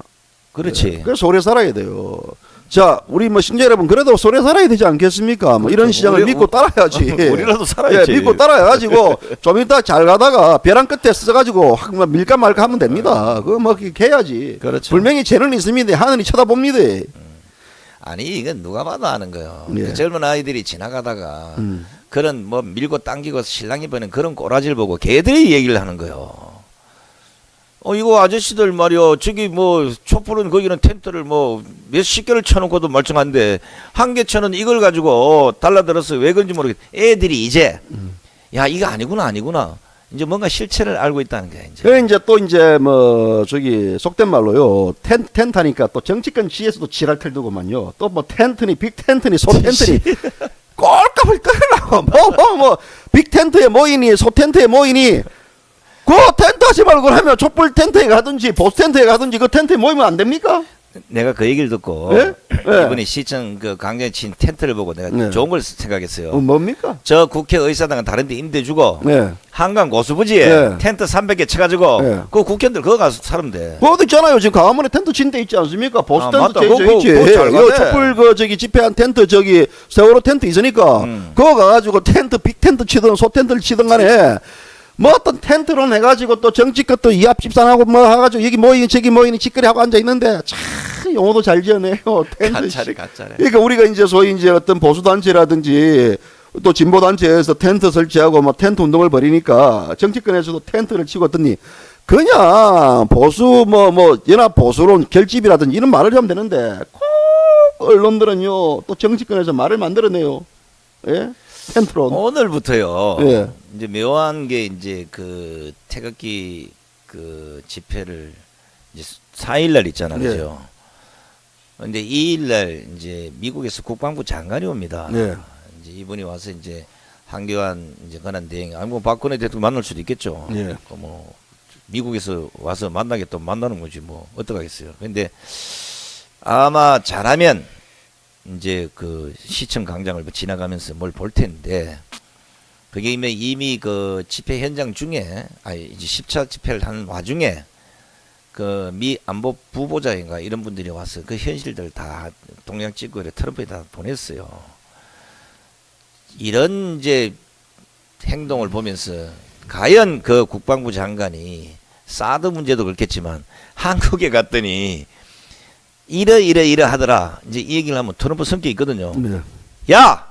그렇지. 그래서 서울에 살아야 돼요. 자, 우리 뭐 시청자 여러분 그래도 서울에 살아야 되지 않겠습니까? 뭐 이런 그렇죠. 시장을 믿고 따라야지. 우리라도 살아야지. 예, 믿고 따라야가지고 좀 이따 잘 가다가 벼랑 끝에 써가지고 뭐 밀까 말까 하면 됩니다. 그거 뭐 그렇게 해야지. 그렇죠. 분명히 죄는 있습니다. 하늘이 쳐다봅니다. 아니 이건 누가 봐도 아는 거예요. 예. 그 젊은 아이들이 지나가다가 음. 그런 뭐 밀고 당기고 신랑이 버는 그런 꼬라지를 보고 걔들이 얘기를 하는 거예요. 이거 아저씨들 말이요. 저기 뭐 촛불은 거기는 텐트를 뭐 몇십 개를 쳐놓고도 멀쩡한데 한 개 쳐는 이걸 가지고 달라들어서 왜 그런지 모르겠. 애들이 이제 야 이거 아니구나. 이제 뭔가 실체를 알고 있다는 거야 이제. 그래 이제 또 이제 뭐 저기 속된 말로요. 텐트 하니까 또 정치권 지에서도 지랄 털더구만요. 또 뭐 텐트니 빅 텐트니 소 텐트니 꼴값을 떨으려고 뭐 빅 텐트에 모이니 소 텐트에 모이니 그 텐트 하지 말고 그러면 촛불 텐트에 가든지 보수 텐트에 가든지 그 텐트에 모이면 안 됩니까? 내가 그 얘기를 듣고 예? 예. 이번에 시청 그 광장에 친 텐트를 보고 내가 네. 좋은 걸 생각했어요. 뭡니까? 저 국회의사당은 다른 데 임대 주고 네. 한강 고수부지에 네. 텐트 300개 쳐가지고 네. 그 국회의원들 그거 가서 살면 돼. 그것도 있잖아요. 지금 강화문에 텐트 친 데 있지 않습니까? 보수 아, 텐트 맞다. 저 그거 있지. 잘 요 가네. 촛불 그 저기 집회한 텐트 저기 세월호 텐트 있으니까 그거 가가지고 텐트 빅 텐트 치든 소 텐트를 치든 간에 뭐 어떤 텐트로 해가지고 또 정치껏 또 이합 집산하고 뭐 해가지고 여기 모이니 저기 모이니 짓거리 하고 앉아 있는데 참 용어도 잘 지어내요. 텐트. 가짜래. 그러니까 우리가 이제 소위 이제 어떤 보수 단체라든지 또 진보 단체에서 텐트 설치하고 뭐 텐트 운동을 벌이니까 정치권에서도 텐트를 치고 어떠니 그냥 보수 뭐 연합 보수론 결집이라든지 이런 말을 하면 되는데 꼭 언론들은요 또 정치권에서 말을 만들어내요. 예? 텐트론. 오늘부터요. 예. 이제 묘한 게 이제 그 태극기 그 집회를 이제 4일날 있잖아, 예. 그죠? 근데 2일날 이제 미국에서 국방부 장관이 옵니다. 예. 이제 이분이 와서 이제 한교안 이제 권한 대행, 뭐 박근혜 대통령 만날 수도 있겠죠. 예. 뭐 미국에서 와서 만나게 또 만나는 거지 뭐 어떡하겠어요. 근데 아마 잘하면 이제 그 시청 광장을 지나가면서 뭘 볼 텐데 그게 이미 그 집회 현장 중에 이제 10차 집회를 하는 와중에 그 미 안보 부보자인가 이런 분들이 와서 그 현실들 다 동양 찍고 트럼프에 다 보냈어요. 이런 이제 행동을 보면서 과연 그 국방부 장관이 사드 문제도 그렇겠지만 한국에 갔더니 이러 하더라. 이제 이 얘기를 하면 트럼프 성격이 있거든요. 네. 야!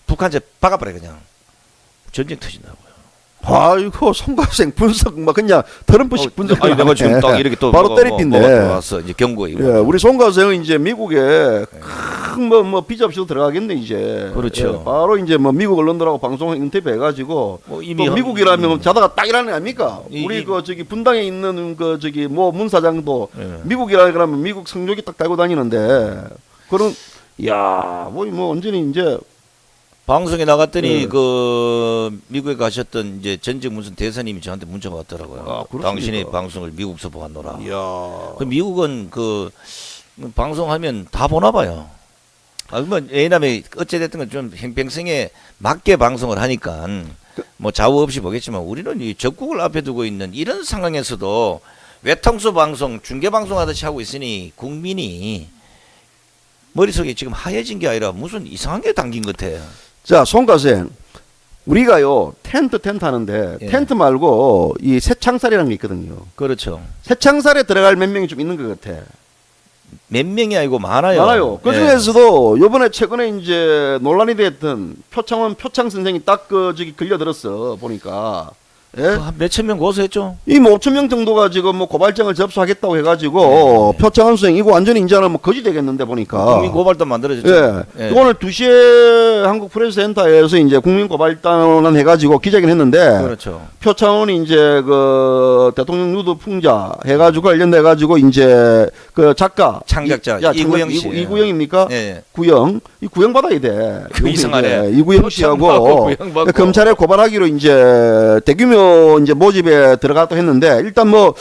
북한 이제 박아버려 그냥. 전쟁 터진다고요. 아이고 송가생 분석 뭐 그냥 트럼프식 분석. 아니 내가 지금 딱 이렇게 또 바로 때리핀데. 들어와서 이제 경고에. 예, 우리 송가생은 이제 미국에 큰 뭐 비접시도 들어가겠네 이제. 그렇죠. 예, 바로 이제 뭐 미국 언론들하고 방송 인터뷰해가지고 뭐 이미 또 미국이라면 자다가 딱 일하는 거 아닙니까? 이- 우리 그 저기 분당에 있는 그 저기 뭐 문사장도 예. 미국이라 그러면 미국 성적이 딱 달고 다니는데 그런 야, 뭐 완전히 이제 방송에 나갔더니 예. 그 미국에 가셨던 이제 전직 무슨 대사님이 저한테 문자가 왔더라고요. 아, 그렇습니까? 당신이 방송을 미국서 보았노라. 이야. 그 미국은 그 방송하면 다 보나 봐요. 뭐 왜냐면 어찌됐든 좀 형평성에 맞게 방송을 하니까 뭐 좌우 없이 보겠지만 우리는 이 적국을 앞에 두고 있는 이런 상황에서도 외통수 방송, 중계 방송 하듯이 하고 있으니 국민이 머릿속에 지금 하얘진 게 아니라 무슨 이상한 게 담긴 것 같아요. 자, 송가생. 우리가요, 텐트 하는데, 예. 텐트 말고, 이 새창살이라는 게 있거든요. 그렇죠. 새창살에 들어갈 몇 명이 좀 있는 것 같아. 몇 명이 아니고 많아요. 많아요. 그 예. 중에서도, 요번에 최근에 이제 논란이 됐던 표창 선생이 딱 걸려들었어, 보니까. 예? 한 몇천 명 고소했죠. 이 5,000명 정도가 지금 뭐 고발장을 접수하겠다고 해가지고, 표창원 선생, 이거 완전히 이제는 뭐 거지 되겠는데, 보니까. 국민 고발단 만들어졌죠. 예. 오늘 2시에 한국 프레스센터에서 이제 국민 고발단 해가지고 기자회견 했는데, 그렇죠. 표창원이 이제 그 대통령 누드 풍자 해가지고 관련돼가지고 이제 그 작가 창작자 이구영 씨. 이구영입니까? 예. 구영 이 구형 받아야 돼. 그 이상하네. 이구영 표창 씨하고 받고 구형 받고. 검찰에 고발하기로 이제 대규모 이제 모집에 들어갔다 했는데 일단 뭐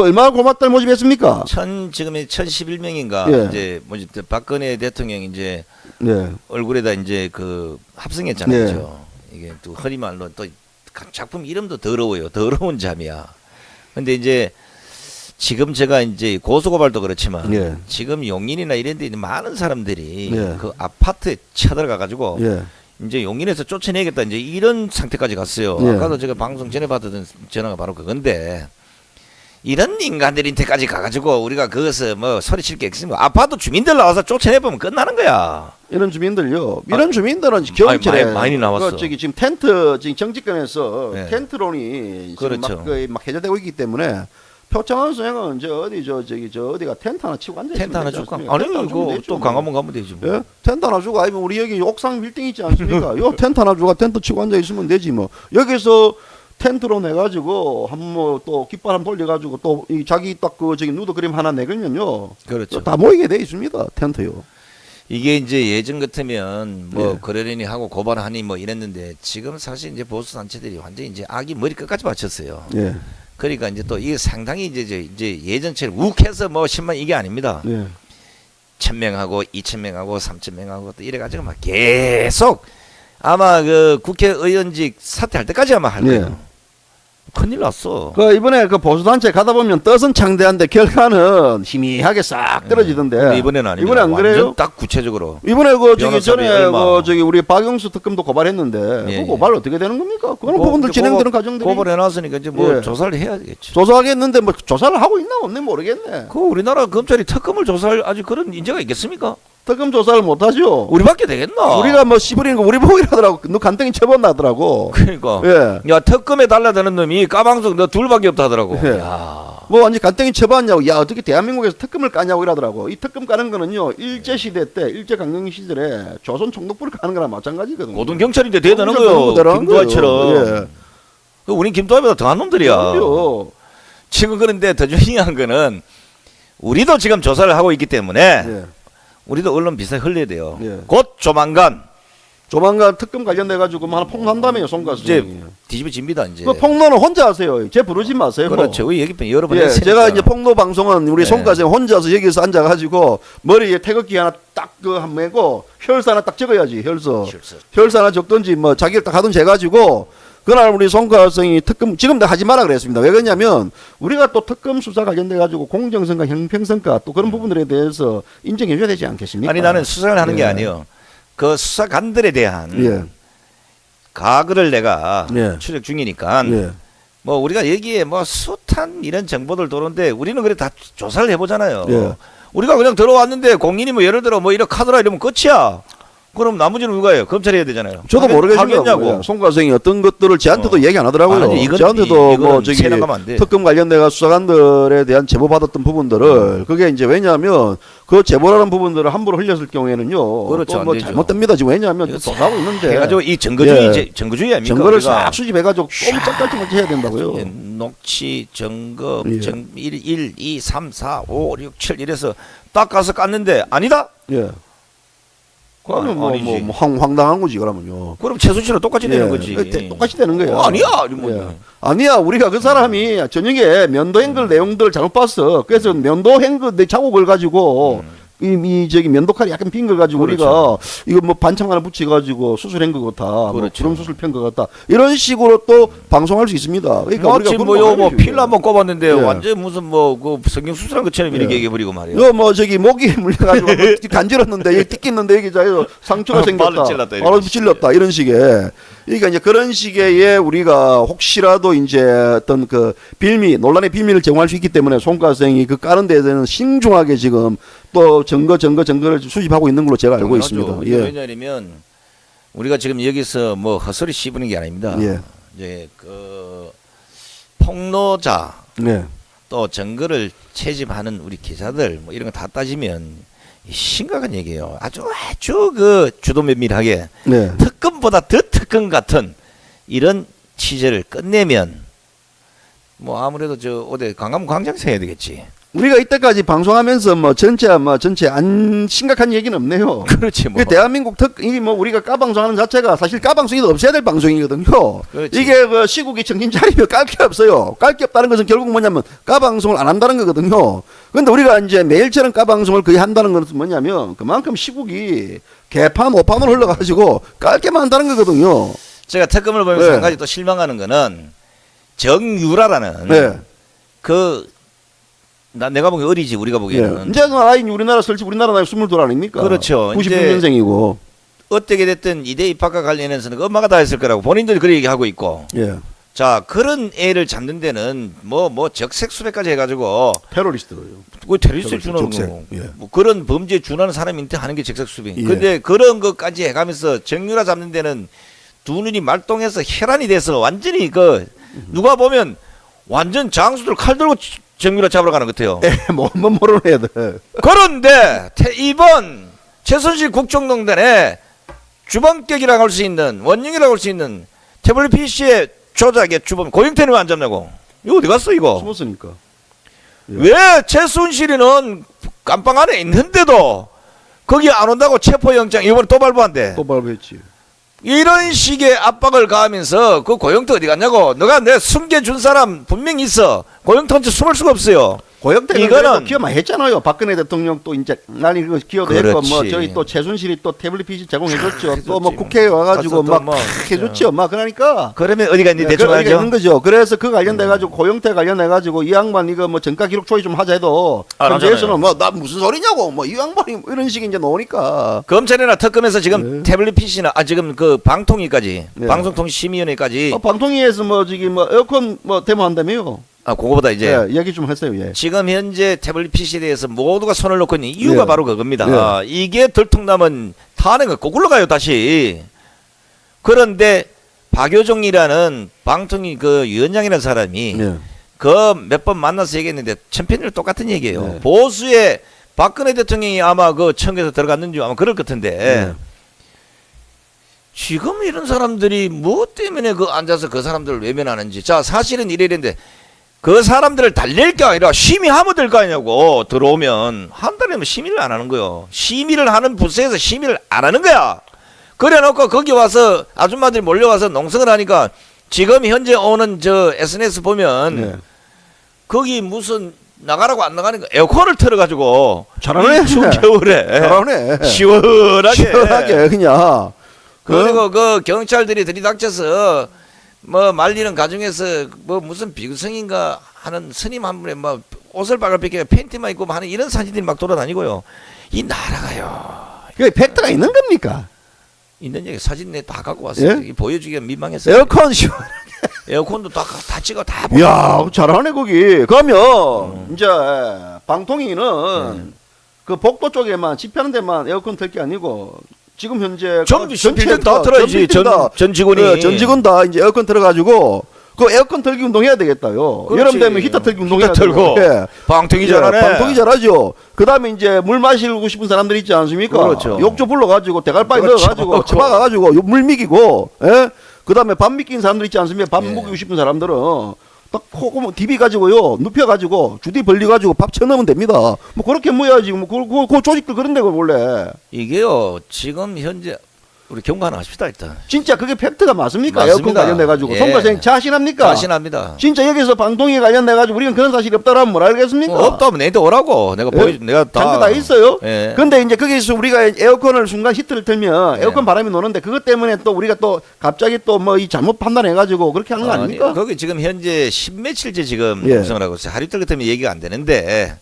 얼마나 고맙다 모집했습니까? 지금에 1011명인가 예. 이제 뭐지 박근혜 대통령 이제 네. 얼굴에다 이제 그 합성했잖아요. 네. 그죠? 이게 또 허리말로 또 작품 이름도 더러워요. 더러운 잠이야. 근데 이제 지금 제가 이제 고소고발도 그렇지만 예. 지금 용인이나 이런 데 있는 많은 사람들이 예. 그 아파트에 쳐들어가 가지고 예. 이제 용인에서 쫓아내겠다 이제 이런 상태까지 갔어요. 예. 아까도 제가 방송 전에 받았던 전화가 바로 그건데 이런 인간들한테까지 가가지고 우리가 거기서 뭐 소리칠 게 있으면 아파트 주민들 나와서 쫓아내보면 끝나는 거야. 이런 주민들요. 이런 주민들은 겨울철에 많이 나왔어. 저기 지금 텐트 지금 정치권에서 네. 텐트론이 그렇죠. 지금 막 해제되고 있기 때문에 표창원 선생은 저 어디가 텐트 하나 치고 앉아 있으면 텐트 하나 되지 줄까? 않습니까? 아니 텐트 하나 주면 이거 되죠, 또 뭐. 강화문 가면 되지 뭐. 예? 텐트 하나 주고 아니면 우리 여기 옥상 빌딩 있지 않습니까? 요 텐트 하나 주고 텐트 치고 앉아 있으면 되지 뭐. 여기서 텐트로 내가지고 한번 또 깃발 한번 돌려가지고 또 이 자기 딱 그 저기 누드 그림 하나 내걸면요. 그렇죠. 다 모이게 돼 있습니다. 텐트요. 이게 이제 예전 같으면 뭐 예. 그러려니 하고 고발하니 뭐 이랬는데 지금 사실 이제 보수 단체들이 완전히 이제 악이 머리 끝까지 받쳤어요. 예. 그러니까 이제 또 이게 상당히 이제 예전처럼 욱해서 뭐 10만 이게 아닙니다. 예. 1,000명하고 2,000명하고 3,000명하고 또 이래가지고 막 계속 아마 그 국회의원직 사퇴할 때까지 아마 할 거예요. 예. 큰일 났어. 그 이번에 그 보수단체 가다 보면 뜻은 창대한데 결과는 희미하게 싹 떨어지던데. 근데 이번에는 아닙니다. 이번에 안 그래요? 완전 딱 구체적으로. 이번에 그 저기 변호사비 전에 얼마. 그 저기 우리 박영수 특검도 고발했는데 예, 그 고발 어떻게 되는 겁니까? 그런 고- 부분들 이제 진행되는 과정들이 고발해놨으니까 이제 뭐 예. 조사를 해야겠죠. 조사하겠는데 뭐 조사를 하고 있나 없나 모르겠네. 그 우리나라 검찰이 특검을 조사할 아주 그런 인재가 있겠습니까? 특검 조사를 못 하죠. 우리밖에 되겠나? 우리가 뭐 씨부리는 거 우리 보고 이러더라고. 너 간땡이 쳐본다더라고. 그러니까 예. 야 특검에 달라드는 놈이 까방송 너 둘밖에 없다 하더라고. 예. 야. 뭐 완전 간땡이 쳐봤냐고. 야 어떻게 대한민국에서 특검을 까냐고 이러더라고. 이 특검 까는 거는요 일제 시대 때 일제 강점 시절에 조선 총독부를 까는 거랑 마찬가지거든요. 고등 경찰인데 대단한 고등 거요. 대단한 김두하처럼. 거예요. 예. 그 우린 김두하보다 더한 놈들이야. 그럼요. 지금 그런데 더 중요한 거는 우리도 지금 조사를 하고 있기 때문에 예. 우리도 언론 비싸게 흘려야 돼요. 예. 곧 조만간 조만간 특검 관련돼 가지고 뭐 하나 폭로한다며요, 송가수. 이제 뒤집어집니다 이제. 그 폭로는 혼자 하세요. 제 부르지 마세요. 그렇죠. 우리 여기 여러 번 예, 했으니까. 제가 이제 폭로 방송은 우리 네. 송가수 혼자서 여기서 앉아 가지고 머리에 태극기 하나 딱 그 한 메고 혈서 하나 딱 적어야지. 혈서 하나 적든지 뭐 자기를 딱 하든지 해가지고 그날 우리 송가성이 특검 지금 다 하지 마라 그랬습니다. 왜 그러냐면 우리가 또 특검 수사 관련돼 가지고 공정성과 형평성과 또 그런 부분들에 대해서 인정해 줘야 되지 않겠습니까? 아니 나는 수사를 하는 게 예. 아니에요. 그 수사관들에 대한 예. 가글을 내가 예. 추적 중이니까 예. 뭐 우리가 여기에 뭐 숱한 이런 정보들 도는데 우리는 그래 다 조사를 해보잖아요. 예. 우리가 그냥 들어왔는데 공인이 뭐 예를 들어 뭐 이렇게 카드라 이러면 끝이야. 그럼 나머지는 누가 해요? 검찰이 해야 되잖아요. 저도 모르겠냐고. 하겠냐고. 송가성이 어떤 것들을 저한테도 얘기 안 하더라고요. 아니, 이건- 저한테도 뭐 이거는 저기 세나 가면 안 돼. 특검 관련돼가 수사관들에 대한 제보 받았던 부분들을 그게 이제 왜냐하면 그 제보라는 부분들을 함부로 흘렸을 경우에는요. 그렇죠, 또 안 뭐 되죠. 잘못됩니다. 지금 왜냐하면 이거 조사하고 있는데 해가지고 이 증거주의 예. 증거주의 아닙니까? 증거를 우리가 싹 수집해가지고 꼼짝달싹 해야 된다고요. 예, 녹취, 점검, 예. 1, 2, 3, 4, 5, 6, 7 이래서 딱 가서 깠는데 아니다? 예. 그러면 뭐 아니지. 황당한 거지 그러면요. 그럼 최순실은 똑같이 되는 거지. 똑같이 되는 거예요. 아니야. 뭐. 예. 아니야, 우리가 그 사람이 저녁에 면도행글 내용들을 잘못 봤어. 그래서 면도행글 내 자국을 가지고 이 저기 면도칼이 약간 빈 걸 가지고 그렇죠. 우리가 이거 뭐 반창 하나 붙여가지고 수술한 것 같다. 뭐 그렇죠. 그런 수술 편 것 같다. 이런 식으로 또 방송할 수 있습니다. 그러니까 마치 우리가 뭐 필 한번 꼽았는데 예. 완전 무슨 뭐 그 성경 수술한 것처럼 이렇게 예. 얘기해버리고 말이야. 이거 뭐 저기 목이 물려가지고 뭐 간질렀는데 여기 뜯겼는데 여기 저 상처가 생겼다. 발을 찔렀다, 이런 발을 찔렀다 이런 식의. 그러니까 이제 그런 식의 우리가 혹시라도 이제 어떤 그 빌미 논란의 빌미를 제공할 수 있기 때문에 송가생이 그 까는 데에 대해서는 신중하게 지금 또 증거를 수집하고 있는 걸로 제가 알고 있습니다. 이게 예. 왜냐하면 우리가 지금 여기서 뭐 헛소리 씹는 게 아닙니다. 예. 이제 그 폭로자 네. 또 증거를 채집하는 우리 기자들 뭐 이런 거 다 따지면 심각한 얘기예요. 아주 그 주도 면밀하게 네. 특검보다 더 특검 같은 이런 취재를 끝내면 뭐 아무래도 저 어디 강남 광장에서 해야 되겠지. 우리가 이때까지 방송하면서 뭐 전체 안 심각한 얘기는 없네요. 그렇지 뭐. 그 대한민국 이게 뭐 우리가 까방송하는 자체가 사실 까방송이 없어야 될 방송이거든요. 그렇지. 이게 그 시국이 정신 차리면 깔 게 없어요. 깔 게 없다는 것은 결국 뭐냐면 까방송을 안 한다는 거거든요. 그런데 우리가 이제 매일처럼 까방송을 거의 한다는 것은 뭐냐면 그만큼 시국이 개판 오판으로 흘러가지고 깔 게만 한다는 거거든요. 제가 특검을 보면서 네. 한 가지 또 실망하는 거는 정유라라는 네. 내가 보기엔 어리지 우리가 예. 보기에는 이제 그 나이 우리나라 설치 우리나라 나이 22 아닙니까? 그렇죠. 96년생이고. 어떻게 됐든 이대 입학과 관련해서는 그 엄마가 다 했을 거라고 본인들이 그렇게 얘기하고 있고 예. 자 그런 애를 잡는 데는 뭐 적색수배까지 해가지고 테러리스트로요. 그 테러리스트 적색, 주는 적색. 거. 예. 뭐 그런 범죄에 준하는 사람인데 하는 게 적색수배. 예. 근데 그런 것까지 해가면서 정유라 잡는 데는 두 눈이 말똥해서 혈안이 돼서 완전히 그 누가 보면 완전 장수들 칼 들고 정유라 잡으러 가는 것 같아요. 뭐 모르는 애들. 그런데 이번 최순실 국정농단의 주범격이라고 할 수 있는 원흉이라고 할 수 있는 태블릿 PC의 조작의 주범 고영태는 왜 안 잡냐고. 이거 어디 갔어 이거. 숨었으니까. 예. 왜 최순실이는 깜빵 안에 있는데도 거기 안 온다고 체포영장 이번에 또 발부한대. 또 발부했지. 이런 식의 압박을 가하면서 그 고영태 어디 갔냐고. 너가 내 숨겨준 사람 분명히 있어. 고영태 혼자 숨을 수가 없어요. 고영태는 이거는 기여 많이 했잖아요. 박근혜 대통령 또 이제 난이 그 기여도 했고 뭐 그렇지. 저희 또 최순실이 또 태블릿 PC 제공해줬죠. 해줬지. 또 뭐 국회에 와가지고 가서 또 막 뭐 해줬죠. 막 그러니까. 그러면 어디가 있니 대충 그런 알죠? 있는 거죠. 그래서 그 관련돼 가지고 고영태 관련해 가지고 이 양반 이거 뭐 정가 기록 초의 좀 하자 해도 안 현재에서는 하잖아요. 뭐 나 무슨 소리냐고 뭐 이 양반이 뭐 이런 식이 이제 나오니까. 검찰이나 특검에서 지금 네. 태블릿 PC나 지금 그 방통위까지 네. 방송통신심의위원회까지 방통위에서 뭐 저기 뭐 에어컨 뭐 데모한다며요. 그거보다 이제 예, 얘기 좀 했어요. 예. 지금 현재 태블릿 PC에 대해서 모두가 손을 놓고 있는 이유가 네. 바로 그겁니다. 네. 이게 들통나면 탄핵을 거꾸로 가요 다시. 그런데 박효종이라는 방통위 그 위원장이라는 사람이 예. 그 몇 번 만나서 얘기했는데 천편일 똑같은 얘기예요. 네. 보수의 박근혜 대통령이 아마 그 청에서 들어갔는지 아마 그럴 것 같은데 네. 지금 이런 사람들이 뭐 때문에 그 앉아서 그 사람들을 외면하는지. 자 사실은 이랬는데 그 사람들을 달랠 게 아니라 심의하면 될 거 아니냐고. 들어오면 한 달이면 심의를 안 하는 거요. 심의를 하는 부서에서 심의를 안 하는 거야. 그래 놓고 거기 와서 아줌마들이 몰려와서 농성을 하니까 지금 현재 오는 저 SNS 보면 네. 거기 무슨 나가라고 안 나가는 거 에어컨을 틀어가지고 잘하네. 추운 겨울에 잘하네. 시원하게 시원하게 그냥. 그리고 그 경찰들이 들이닥쳐서 뭐 말리는 가정에서 뭐 무슨 비구성인가 하는 스님 한 분에 뭐 옷을 빨갛게 팬티만 입고 하는 이런 사진들이 막 돌아다니고요. 이 나라가요. 그게 팩트가 있는 겁니까? 있는 얘기 사진 내 다 갖고 왔어요. 예? 보여주기가 민망했어요. 에어컨 시원. 에어컨도 다 찍어 다. 이야 잘하네 거기. 그러면 이제 방통위는 그 복도 쪽에만 집회하는 데만 에어컨 틀 게 아니고 지금 현재 전부 전체 빌딩 다 틀어야지. 전 직원이. 네, 전 직원 다 이제 에어컨 틀어가지고 그 에어컨 틀기 운동 해야 되겠다요. 그렇지. 여름 되면 히터 틀기 운동 해야 히터 틀고. 예. 방통위 예, 잘하네. 방통위 잘하죠. 그 다음에 이제 물 마시고 싶은 사람들 있지 않습니까? 그렇죠. 욕조 불러가지고 대갈바위 그렇죠. 넣어가지고 처박아가지고 물 미기고, 예? 그 다음에 밥 미끼는 사람들 있지 않습니까? 밥 예. 먹이고 싶은 사람들은 딱 코 DB 가지고요 눕혀 가지고 주디 벌리 가지고 밥 쳐넣으면 됩니다. 뭐 그렇게 모여야지 뭐 그 조직들 그런 데가 원래 이게요 지금 현재 우리 경고 하나 합시다 일단. 진짜 그게 팩트가 맞습니까? 맞습니다. 에어컨 관련돼 가지고 예. 송과생 자신합니까? 자신합니다. 진짜 여기서 방통위 관련돼 가지고 우리는 그런 사실이 없다라면 뭘 알겠습니까? 없다면 내한테 오라고 내가 예? 보여 내가 장도 다 있어요. 예. 근데 이제 거기서 우리가 에어컨을 순간 히트를 틀면 예. 에어컨 바람이 노는데 그것 때문에 또 우리가 또 갑자기 또 뭐 이 잘못 판단해 가지고 그렇게 하는 거 아닙니까? 거기 지금 현재 10며칠째 지금 예. 농성을 하고 있어요. 하루 이틀 때문에 얘기가 안 되는데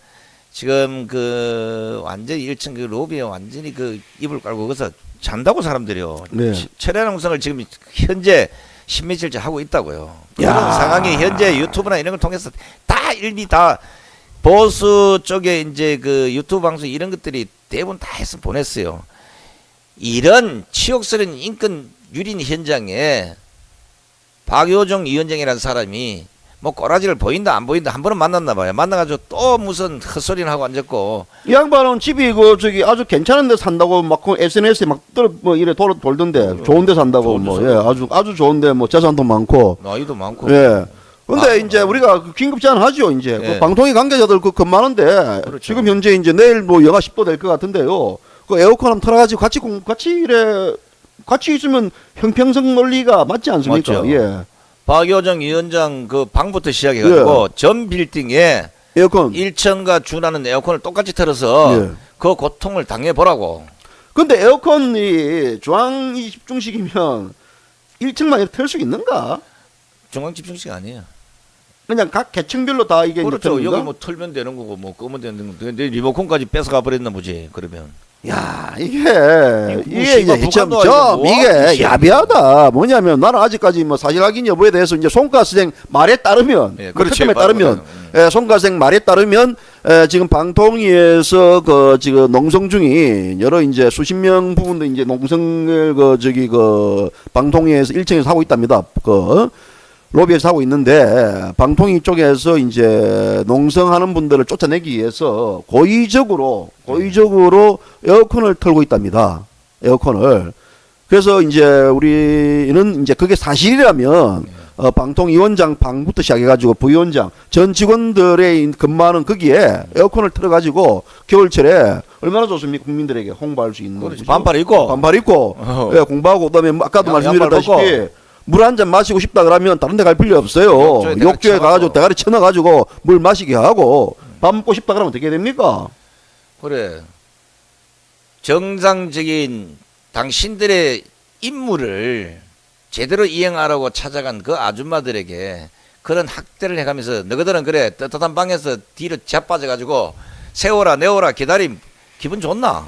지금 그 완전히 1층 그 로비에 완전히 그 이불 깔고 거기서 잔다고 사람들이요. 네. 철야 농성을 지금 현재 10며칠째 하고 있다고요. 그런 야. 상황이 현재 유튜브나 이런 걸 통해서 다 일미 다 보수 쪽에 이제 그 유튜브 방송 이런 것들이 대부분 다 해서 보냈어요. 이런 치욕스러운 인권 유린 현장에 박효정 위원장이라는 사람이 뭐 꼬라지를 보인다 안 보인다 한 번은 만났나 봐요. 만나가지고 또 무슨 헛소리나 하고 앉았고. 이 양반은 집이 그 저기 아주 괜찮은 데 산다고 막 그 SNS에 뭐 이래 돌던데 좋은 데 산다고 좋은 데 뭐 예, 아주 좋은데 뭐 재산도 많고 나이도 많고. 예. 근데 이제 우리가 그 긴급 제안하죠 이제 예. 그 방통위 관계자들 그 많은데 그렇죠. 지금 현재 이제 내일 뭐 영하 10도 될 것 같은데요. 그 에어컨 한번 틀어가지고 같이 있으면 형평성 논리가 맞지 않습니까? 맞죠. 예. 박효정 위원장 그 방부터 시작해가지고 전 빌딩에 에어컨. 1층과 준하는 에어컨을 똑같이 틀어서 예. 그 고통을 당해보라고. 근데 에어컨이 중앙이 집중식이면 1층만 이렇게 틀 수 있는가? 중앙 집중식 아니에요. 그냥 각 계층별로 다 이게 그렇죠. 이제 여기 뭐 틀면 되는 거고 뭐 끄면 되는 거고. 근데 리모컨까지 뺏어가 버렸나 보지. 그러면. 야 이게 씨발, 이제 참 북한도 좀 아니고 뭐 하는 이게 짓이야. 야비하다. 뭐냐면 나는 아직까지 뭐 사실 확인 여부에 대해서 이제 송가생 말에 따르면 예, 그 그렇지. 특검에 따르면 맞아요. 송가생 말에 따르면 지금 방통위에서 그 지금 농성 중이 여러 이제 수십 명 부분도 이제 농성을 그 저기 그 방통위에서 1층에서 하고 있답니다. 그 로비에서 하고 있는데 방통위 쪽에서 이제 농성하는 분들을 쫓아내기 위해서 고의적으로 에어컨을 틀고 있답니다. 에어컨을. 그래서 이제 우리는 이제 그게 사실이라면 방통위원장 방부터 시작해가지고 부위원장 전 직원들의 근무하는 거기에 에어컨을 틀어가지고 겨울철에 얼마나 좋습니까? 국민들에게 홍보할 수 있는 그렇지. 거죠. 반팔 입고. 반팔 입고 예, 공부하고 그다음에 뭐 아까도 양말 말씀드렸다시피 물 한 잔 마시고 싶다 그러면 다른 데 갈 필요 없어요. 욕조에 대가리 욕조에 쳐가지고. 가가지고 대가리 쳐넣어가지고 물 마시게 하고 밥 먹고 싶다 그러면 어떻게 됩니까? 그래. 정상적인 당신들의 임무를 제대로 이행하라고 찾아간 그 아줌마들에게 그런 학대를 해가면서 너희들은 그래 떳떳한 방에서 뒤로 자빠져가지고 세워라 내워라 기다림 기분 좋나?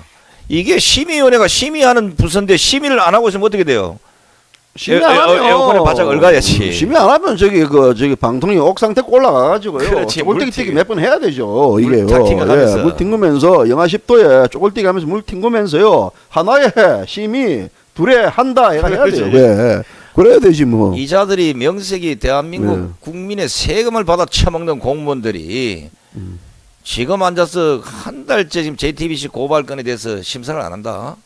이게 심의위원회가 심의하는 부서인데 심의를 안 하고 있으면 어떻게 돼요? 심의 안 하면 에어컨에 바짝 얽어야지. 심의 안 하면 저기 방통위 옥상 데리고 올라가가지고요. 그렇지, 쪼글뛰기 물튀기. 몇 번 해야 되죠. 이게요. 물 팅팅하면서. 물 튕기면서 영하 10도에 쪼글뛰기 하면서 물 튕기면서요. 하나에 심의 둘에 한다 해가 해야 그렇지. 돼요. 예. 그래야 되지 뭐. 이자들이 명색이 대한민국 네. 국민의 세금을 받아 처먹는 공무원들이 지금 앉아서 한 달째 지금 JTBC 고발 건에 대해서 심사를 안 한다.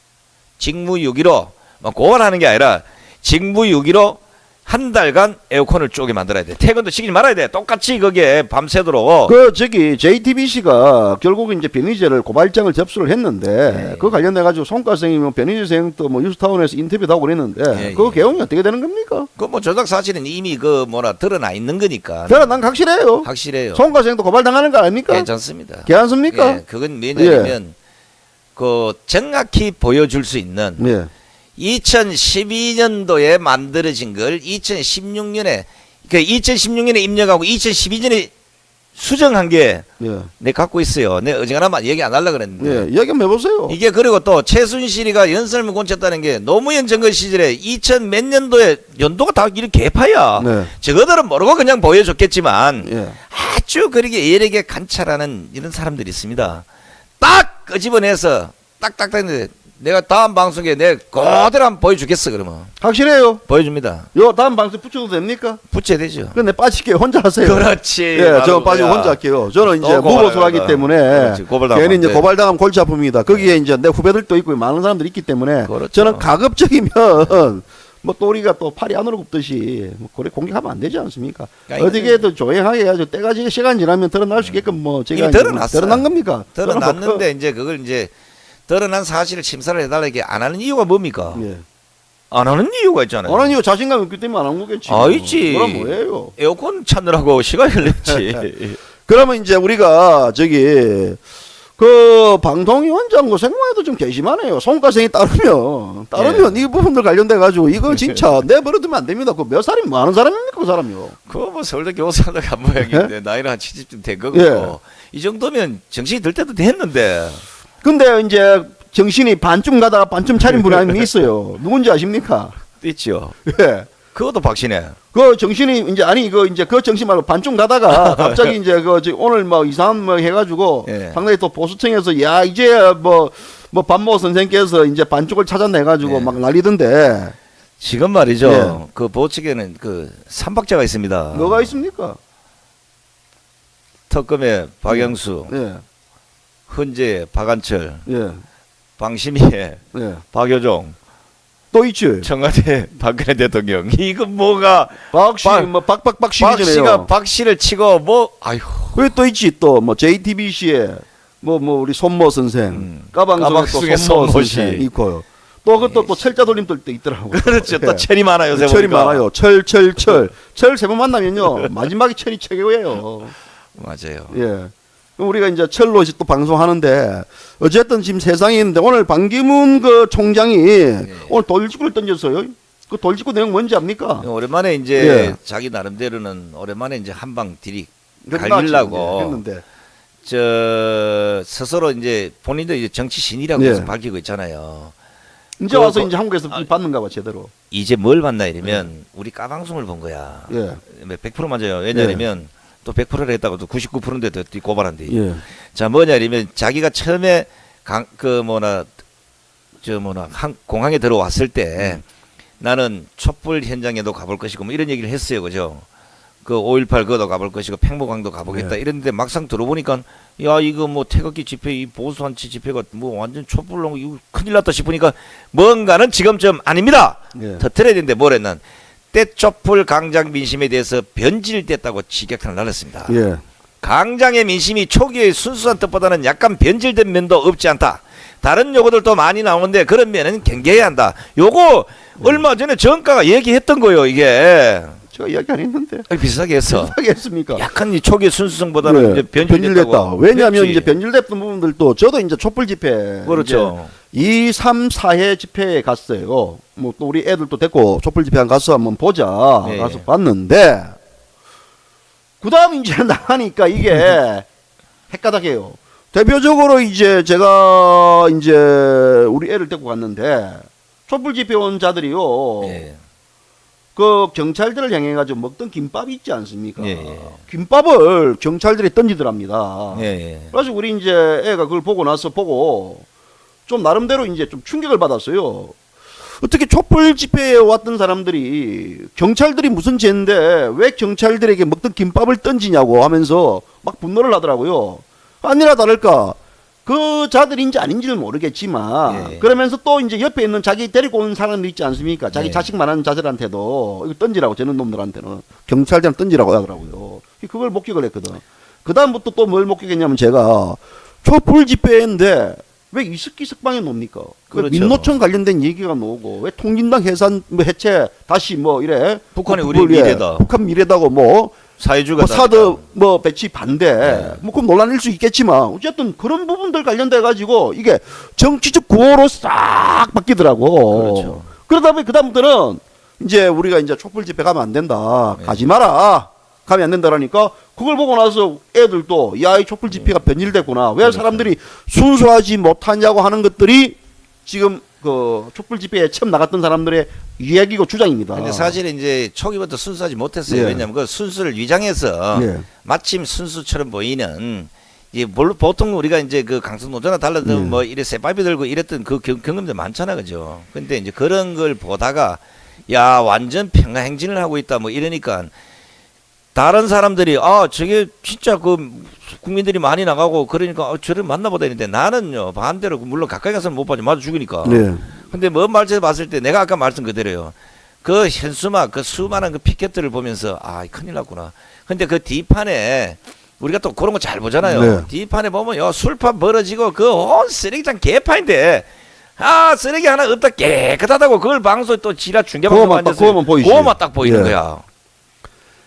직무유기로 뭐 고발하는 게 아니라 직무유기로 한 달간 에어컨을 쪼개 만들어야 돼. 퇴근도 시키지 말아야 돼. 똑같이 거기에 밤새도록. 그 저기 JTBC가 결국 이제 변희재를 고발장을 접수를 했는데 예. 그 관련해 가지고 송가생이 뭐 변희재 생또 뭐 뉴스타운에서 인터뷰도 하고 그랬는데 예, 그 예. 개헌이 어떻게 되는 겁니까? 그 뭐 조작 사실은 이미 그 뭐라 드러나 있는 거니까. 그래 난 확실해요. 확실해요. 송가생도 고발당하는 거 아닙니까? 괜찮습니다. 괜찮습니까? 예, 그건 왜냐면 그 정확히 보여줄 수 있는 예. 2012년도에 만들어진 걸 2016년에 그 2016년에 입력하고 2012년에 수정한 게 예. 내 갖고 있어요. 내 어지간하면 얘기 안 하려고 그랬는데. 예. 이야기 한번 해보세요. 이게 그리고 또 최순실이가 연설문 곤쳤다는 게 노무현 정권 시절에 2000 몇 년도에 연도가 다 이렇게 개파야. 네. 저거들은 모르고 그냥 보여줬겠지만 예. 아주 그렇게 예리하게 관찰하는 이런 사람들이 있습니다. 딱 끄집어내서 딱딱딱 했는데 내가 다음 방송에 내 그대로 한번 보여주겠어. 그러면 확실해요. 보여줍니다. 요 다음 방송 붙여도 됩니까? 붙여야 되죠. 근데 빠질게요. 혼자 하세요. 그렇지. 예, 바로 저 빠지고 그거야. 혼자 할게요. 저는 이제 또 고발을 무보수하기 하다가. 때문에 그렇지, 고발당하면 괜히 이제 안 돼. 고발당하면 골치 아픕니다. 거기에 이제 내 후배들도 있고 많은 사람들이 있기 때문에 그렇죠. 저는 가급적이면 뭐 또리가 또 팔이 안으로 굽듯이 뭐 그래 공격하면 안 되지 않습니까? 그러니까 어떻게든 조용하게 해야죠. 때가 지금 시간 지나면 드러날 수 있게끔 뭐 제가 이미 이제 드러났어요. 드러난 겁니까? 드러났는데 이제 그걸 이제 드러난 사실을 심사를 해달라 이게 안 하는 이유가 뭡니까? 예. 안 하는 이유가 있잖아요. 아니요, 자신감이 없기 때문에 안 한 거겠지. 아, 있지. 그럼 뭐예요? 에어컨 찾느라고 시간이 걸렸지. 그러면 이제 우리가 저기 그 방통위원장 생각해도 좀 괘씸하네요. 손가락이 따르면 이 부분들 관련돼 가지고 이거 진짜 내버려두면 안 됩니다. 그 몇 살이 뭐 하는 사람입니까, 그 사람이요? 그거 뭐 서울대 교사가 모양인데 나이는 한 70쯤 된 거고 예. 이 정도면 정신이 들 때도 됐는데 근데 이제 정신이 반쯤 가다가 반쯤 차린 분이 한 명 있어요. 누군지 아십니까? 있죠. 예. 그것도 박신혜. 그 정신이 이제 아니 이거 이제 그 정신 말고 반쯤 가다가 갑자기 이제 그 오늘 뭐 이상한 뭐 해가지고 예. 상당히 또 보수청에서 야 이제 뭐 반모 선생께서 이제 반쪽을 찾아내가지고 예. 막 난리던데 지금 말이죠. 예. 그 보측에는 그 삼박자가 있습니다. 뭐가 있습니까? 특검의 박영수, 예, 헌재 박한철, 예, 방심위의 예. 박효종, 또 있죠. 청와대 박근혜 대통령. 이거 뭐가 박씨 박- 뭐 박박 박 씨가 박씨잖아요. 박 씨를 치고 뭐 아휴. 왜 또 있지 또 뭐 JTBC에 뭐 우리 손모 선생, 까방송에 또 까방송의 손모 손모 씨. 선생 있고요. 또 그것도 또 철자 돌림도 또 있더라고. 그렇죠. 또 예. 철이 많아요. 요새 철이 보니까. 많아요. 철 세 번 만나면요 마지막에 철이 최고예요. 맞아요. 예. 그럼 우리가 이제 철로 또 방송하는데 어쨌든 지금 세상에 있는데 오늘 반기문 그 총장이 오늘 돌직구를 던졌어요. 그 돌직구 내용 뭔지 압니까? 오랜만에 이제 예. 자기 나름대로는 오랜만에 이제 한방 딜이 끝났지, 갈리려고 이제 했는데. 저 스스로 이제 본인도 이제 정치 신이라고 예. 계속 밝히고 있잖아요. 이제 그- 와서 그- 이제 한국에서 받는가 봐 제대로. 이제 뭘 봤나 이러면 우리 까방송을 본 거야. 예. 100% 맞아요. 왜냐면 또 100%를 했다고 또 99%인데도 고발한대. 예. 자 뭐냐 이러면 자기가 처음에 공항에 들어왔을 때 나는 촛불 현장에도 가볼 것이고 뭐 이런 얘기를 했어요. 그죠? 그 5.18 그것도 가볼 것이고 팽목항도 가보겠다 이랬는데 막상 들어보니까 야 이거 뭐 태극기 집회 이 보수한치 집회가 뭐 완전 촛불로 이거 큰일 났다 싶으니까 뭔가는 지금 좀 아닙니다. 예. 터트려야 되는데 뭘 했난 떼촛불 강장 민심에 대해서 변질됐다고 직격탄을 날렸습니다. 예. 강장의 민심이 초기의 순수한 뜻보다는 약간 변질된 면도 없지 않다. 다른 요구들도 많이 나오는데 그런 면은 경계해야 한다. 요거 얼마 전에 정가가 얘기했던 거예요. 이게 제가 이야기 안 했는데. 비슷하게 했어. 하겠습니까? 약간 이 초기의 순수성보다는 이제 변질됐다고. 왜냐하면 그랬지. 이제 변질됐던 부분들도 저도 이제 촛불 집회 그렇죠. 2, 3, 4회 집회에 갔어요. 뭐 또 우리 애들도 데리고 촛불 집회 가서 한번 보자. 예. 가서 봤는데 그다음 이제 나가니까 이게 헷가닥해요. 대표적으로 이제 제가 이제 우리 애를 데리고 갔는데 촛불 집회 온 자들이요. 예. 그 경찰들을 향해 가지고 먹던 김밥 있지 않습니까? 예, 예. 김밥을 경찰들이 던지더랍니다. 예, 예. 그래서 우리 이제 애가 그걸 보고 나서 보고 좀 나름대로 이제 좀 충격을 받았어요. 어떻게 촛불 집회에 왔던 사람들이 경찰들이 무슨 죄인데 왜 경찰들에게 먹던 김밥을 던지냐고 하면서 막 분노를 하더라고요. 아니나 다를까 그 자들인지 아닌지는 모르겠지만 예. 그러면서 또 이제 옆에 있는 자기 데리고 온 사람들 있지 않습니까? 자기 예. 자식만한 자들한테도 이거 던지라고 저런 놈들한테는 경찰들한테 던지라고 하더라고요. 그걸 목격을 했거든. 그 다음부터 또 뭘 목격했냐면 제가 촛불 집회인데 왜 이석기 석방에 놉니까? 그렇죠. 민노총 관련된 얘기가 나오고 왜 통진당 해산 뭐 해체 다시 뭐 이래 북한이 그 우리 북을, 예, 미래다. 북한 미래다고 뭐 사회주의가 뭐 사드 뭐 배치 반대 네. 뭐 그럼 논란일 수 있겠지만 어쨌든 그런 부분들 관련돼 가지고 이게 정치적 구호로 싹 바뀌더라고. 그렇죠. 그러다 보니 그다음부터는 이제 우리가 이제 촛불 집회 가면 안 된다. 네. 가지 마라. 가면 안 된다라니까 그걸 보고 나서 애들도 야 이 촛불 집회가 변질됐구나. 왜 그렇죠. 사람들이 순수하지 못하냐고 하는 것들이 지금 그 촛불 집회에 처음 나갔던 사람들의 이야기고 주장입니다. 근데 사실은 이제 초기부터 순수하지 못했어요. 예. 왜냐하면 그 순수를 위장해서 예. 마침 순수처럼 보이는 이제 물론 보통 우리가 이제 그 강성노조나 달라도 뭐 이래 새바비 들고 이랬던 그 경험들 많잖아, 그죠? 근데 이제 그런 걸 보다가 야 완전 평화 행진을 하고 있다 뭐 이러니까 다른 사람들이 아 저게 진짜 그 국민들이 많이 나가고 그러니까 저를 만나보다 했는데 나는요 반대로 물론 가까이 가서는 못 봐죠 맞아 죽으니까. 네. 근데 먼 말에서 봤을 때 내가 아까 말씀 그대로요. 그 현수막 그 수많은 그 피켓들을 보면서 아 큰일 났구나. 근데 그 뒷판에 우리가 또 그런 거 잘 보잖아요. 네. 뒷판에 보면 요 술판 벌어지고 그 온 쓰레기장 개판인데 아 쓰레기 하나 없다 깨끗하다고 그걸 방송에 또 지라 중계방송 그거만 보이지. 그거만 딱 보이는 예. 거야.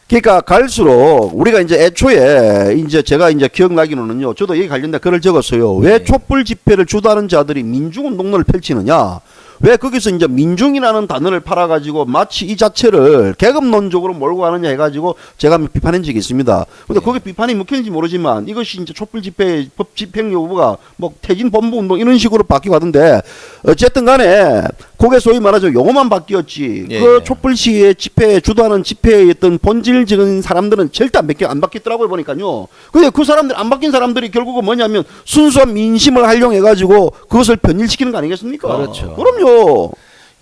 그러니까 갈수록 우리가 이제 애초에 이제 제가 이제 기억나기로는요. 저도 여기 관련된 글을 적었어요. 왜 네. 촛불 집회를 주도하는 자들이 민중운동론을 펼치느냐? 왜 거기서 이제 민중이라는 단어를 팔아가지고 마치 이 자체를 계급론적으로 몰고 가느냐 해가지고 제가 비판한 적이 있습니다. 근데 네. 거기 비판이 묵혔는지 모르지만 이것이 이제 촛불 집회 법 집행 여부가 뭐 퇴진 본부 운동 이런 식으로 바뀌고 하던데 어쨌든 간에 그게 소위 말하죠 용어만 바뀌었지 예, 그 예. 촛불 시위에 집회 주도하는 집회에 어떤 본질적인 사람들은 절대 안 바뀌더라고요 보니까요. 근데 그 사람들 안 바뀐 사람들이 결국은 뭐냐면 순수한 민심을 활용해가지고 그것을 변질시키는 거 아니겠습니까? 그렇죠. 그럼요.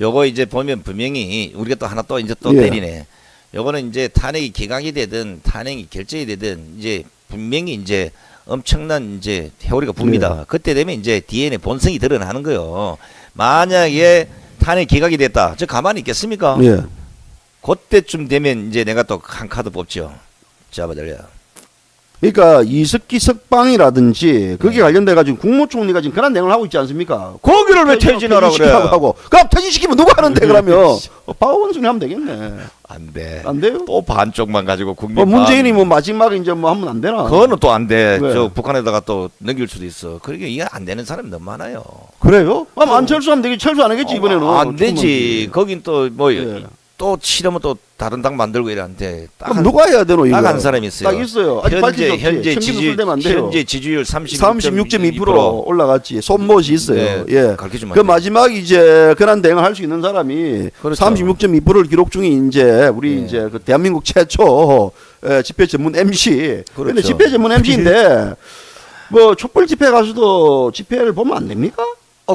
요거 이제 보면 분명히 우리가 또 하나 또 이제 또 예. 때리네. 요거는 이제 탄핵이 기각이 되든 탄핵이 결정이 되든 이제 분명히 이제 엄청난 이제 회오리가 붑니다. 그때 되면 이제 DNA 본성이 드러나는 거요. 만약에 탄핵 기각이 됐다. 저 가만히 있겠습니까? 예. 그때쯤 되면 이제 내가 또 한 카드 뽑죠. 잡아들려. 그러니까 이석기 석방이라든지 거기에 관련돼 가지고 국무총리가 지금 그런 내용을 하고 있지 않습니까? 거기를 왜 퇴진하라 그래? 퇴진시키라고 하고. 그럼 퇴진시키면 누가 하는데 그러면 박원순이 하면 되겠네. 안 돼. 안 돼요? 또 반쪽만 가지고 국민 뭐 문재인이 뭐 마지막에 이제 뭐 하면 안 되나? 그거는 또 안 돼. 왜? 저 북한에다가 또 넘길 수도 있어. 그러니까 이게 안 되는 사람이 너무 많아요. 그래요? 그럼 안철수 하면 되겠지. 철수 안 하겠지 이번에는. 안 되지. 거긴 또 뭐 또 예. 치려면 또 다른 당 만들고 이래한테 그럼 누가 해야 되노 이거? 딱 한 사람이 있어요. 딱 있어요. 아직 현재 지지율 현재 지지율 36.2% 올라갔지. 손못이 있어요. 네, 예. 가르쳐주면 그 안 돼. 마지막 이제 그런 대응을 할 수 있는 사람이 그렇죠. 36.2%를 기록 중인 이제 우리 네. 이제 그 대한민국 최초 집회 전문 MC. 근데 그렇죠. 집회 전문 MC인데 뭐 촛불 집회 가서도 집회를 보면 안 됩니까?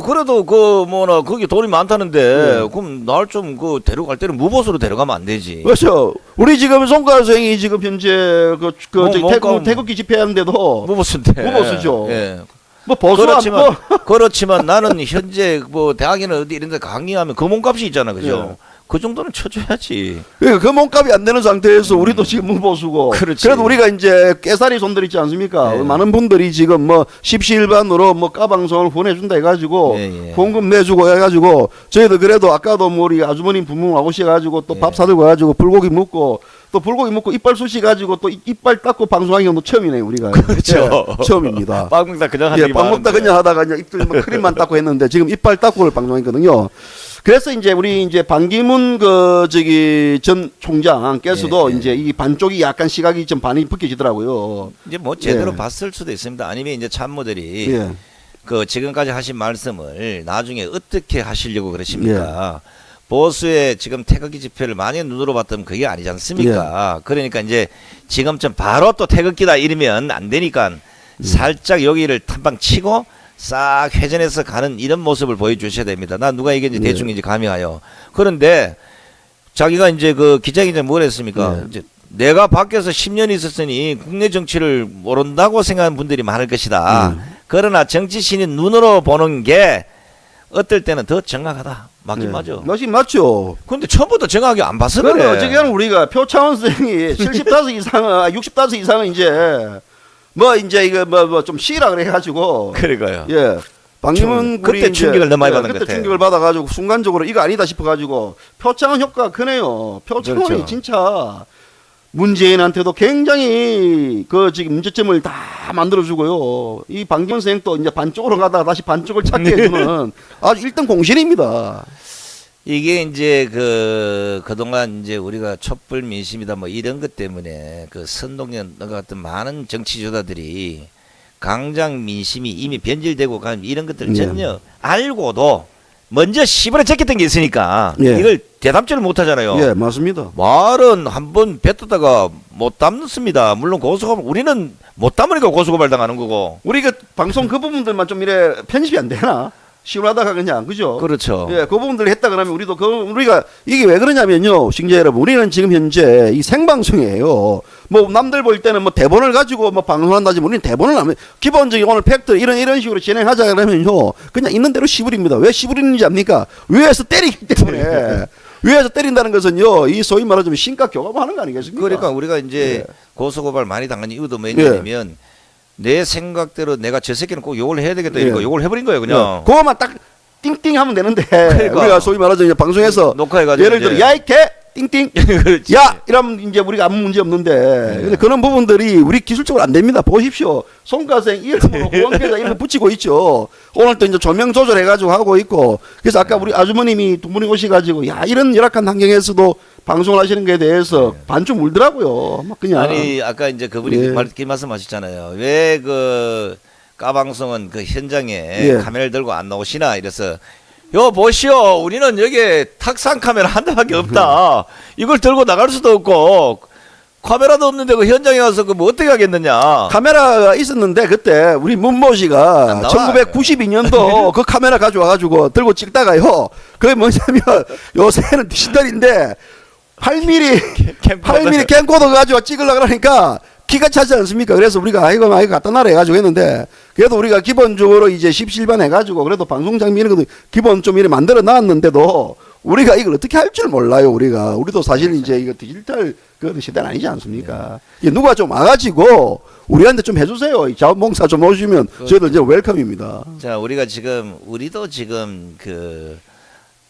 그래도 그 뭐나 거기 돈이 많다는데 네. 그럼 날 좀 그 데려갈 때는 무보수로 데려가면 안 되지. 그렇죠. 우리 지금 송가생이 지금 현재 뭔가- 태극기 집회하는데도 무보수인데. 무보수죠. 예. 뭐 보수 그렇지만 그렇지만 나는 현재 뭐 대학이나 어디 이런 데 강의하면 그 몸값이 있잖아. 그죠? 예. 그 정도는 쳐줘야지. 그 몸값이 안 되는 상태에서 우리도 지금 무보수고 그렇지. 그래도 우리가 이제 깨살이 손들 있지 않습니까? 예. 많은 분들이 지금 뭐 십시일반으로 뭐 까방송을 보내준다 해가지고 예, 예. 공급 내주고 해가지고 저희도 그래도 아까도 뭐 우리 아주머니 부모 아오셔가지고 또 밥 예. 사들고 가지고 불고기 먹고 또 불고기 먹고 이빨 쑤시 가지고 또 이빨 닦고 방송하는 경우도 처음이네요 우리가. 그렇죠. 예, 처음입니다. 빵 먹다 그냥 예, 하는 밥 먹다 그냥 하다가 그냥 입들 뭐 크림만 닦고 했는데 지금 이빨 닦고를 방송했거든요. 그래서 이제 우리 이제 반기문 그 저기 전 총장께서도 예, 예. 이제 이 반쪽이 약간 시각이 좀 반이 벗겨지더라고요. 이제 뭐 제대로 예. 봤을 수도 있습니다. 아니면 이제 참모들이 예. 그 지금까지 하신 말씀을 나중에 어떻게 하시려고 그러십니까? 보수의 지금 태극기 집회를 많이 눈으로 봤다면 그게 아니지 않습니까? 그러니까 이제 지금쯤 바로 또 태극기다 이러면 안 되니까 살짝 여기를 탐방 치고 싹 회전해서 가는 이런 모습을 보여주셔야 됩니다. 나 누가 얘기했는지 네. 대충 이제 감이 와요. 그런데 자기가 이제 그 기자회견에 뭘 했습니까? 네. 이제 내가 밖에서 10년 있었으니 국내 정치를 모른다고 생각하는 분들이 많을 것이다. 그러나 정치신이 눈으로 보는 게 어떨 때는 더 정확하다. 맞긴 맞아. 맞긴 맞죠. 근데 처음부터 정확하게 안 봐서 그러면 그래. 어떻게 하면 우리가 표창원 선생이 70다수 이상은 60다수 이상은 이제 뭐 이제 이거 뭐 좀 시라 그래 가지고 그러니까요. 예. 방금은 그때 우리 충격을 너무 많이 받은 것 그때 같아. 충격을 받아가지고 순간적으로 이거 아니다 싶어가지고 표창원 효과가 크네요. 표창원이 그렇죠. 진짜 문재인한테도 굉장히 그 지금 문제점을 다 만들어주고요. 이 방기문 선생도 이제 반쪽으로 가다가 다시 반쪽을 찾게 해주는 아주 1등 공신입니다. 이게 이제 그동안 이제 우리가 촛불 민심이다 뭐 이런 것 때문에 그 선동연 같은 많은 정치주자들이 강장 민심이 이미 변질되고 간 이런 것들을 예. 전혀 알고도 먼저 씹어라 제꼈던 게 있으니까 예. 이걸 대답지를 못 하잖아요. 예, 맞습니다. 말은 한번 뱉었다가 못 담습니다. 물론 고소고발 우리는 못 담으니까 고소고발 당하는 거고. 우리 그 방송 그 부분들만 좀 이래 편집이 안 되나? 시원하다가 그냥 그죠? 그렇죠. 예, 그 부분들 했다 그러면 우리도 우리가 이게 왜 그러냐면요, 시청자 여러분, 우리는 지금 현재 이 생방송이에요. 뭐 남들 볼 때는 뭐 대본을 가지고 뭐 방송한다지만 우리는 대본을 안 기본적인 오늘 팩트 이런 식으로 진행하자 그러면요, 그냥 있는 대로 시부립니다. 왜 시부리는지 압니까? 위에서 때리기 때문에. 위에서 때린다는 것은요, 이 소위 말하자면 신가 교감하는 거 아니겠습니까? 그러니까 우리가 이제 예. 고소고발 많이 당한 이유도 뭐냐면 내 생각대로 내가 저 새끼는 꼭 욕을 해야 되겠다 이거 예. 욕을 해버린 거예요 그냥. 그거만 딱 띵띵 하면 되는데 그러니까. 우리가 소위 말하자면 방송에서 녹화해가지고 예를 들어 이제. 야 이 개 띵띵 그렇지. 야 이러면 이제 우리가 아무 문제 없는데 근데 그런 부분들이 우리 기술적으로 안 됩니다. 보십시오. 송가생 이름으로 후원계좌 이렇게 붙이고 있죠. 오늘 또 이제 조명 조절해가지고 하고 있고 그래서 아까 우리 아주머님이 두 분이 오셔가지고 야 이런 열악한 환경에서도 방송을 하시는 거에 대해서 반쯤 울더라고요. 막 그냥 아니 아까 이제 그분이 예. 길 말씀하셨잖아요. 왜 그 까방송은 그 현장에 예. 카메라를 들고 안 나오시나 이래서 요 보시오 우리는 여기 탁상 카메라 한 대밖에 없다. 이걸 들고 나갈 수도 없고 카메라도 없는데 그 현장에 와서 그 뭐 어떻게 하겠느냐. 카메라가 있었는데 그때 우리 문모 안 씨가 나와. 1992년도 그 카메라 가져와가지고 들고 찍다가요. 그게 뭐냐면 요새는 디지털인데 8mm 캠코더 가지고 찍으려고 그러니까 키가 차지 않습니까? 그래서 우리가 이거 갖다 놔라 해가지고 했는데 그래도 우리가 기본적으로 이제 17반 해가지고 그래도 방송 장비 이런 것도 기본 좀 이렇게 만들어 놨는데도 우리가 이걸 어떻게 할 줄 몰라요. 우리도 사실 이제 이거 디지털 그 시대는 아니지 않습니까? 이게 누가 좀 와가지고 우리한테 좀 해주세요. 이 자원봉사 좀 오시면 저희들 이제 웰컴입니다. 자 우리가 지금 우리도 지금 그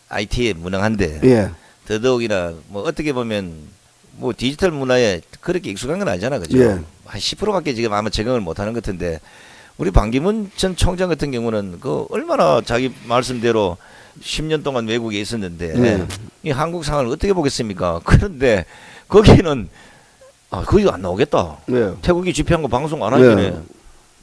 IT에 무능한데 예. 더더욱이나 뭐 어떻게 보면 뭐 디지털 문화에 그렇게 익숙한 건 아니잖아, 그죠? 예. 한 10%밖에 지금 아마 적응을 못하는 것 같은데 우리 반기문 전 총장 같은 경우는 그 얼마나 자기 말씀대로 10년 동안 외국에 있었는데 예. 이 한국 상황을 어떻게 보겠습니까? 그런데 거기는 거기 안 나오겠다. 예. 태국이 집회한 거 방송 안 하기네. 예.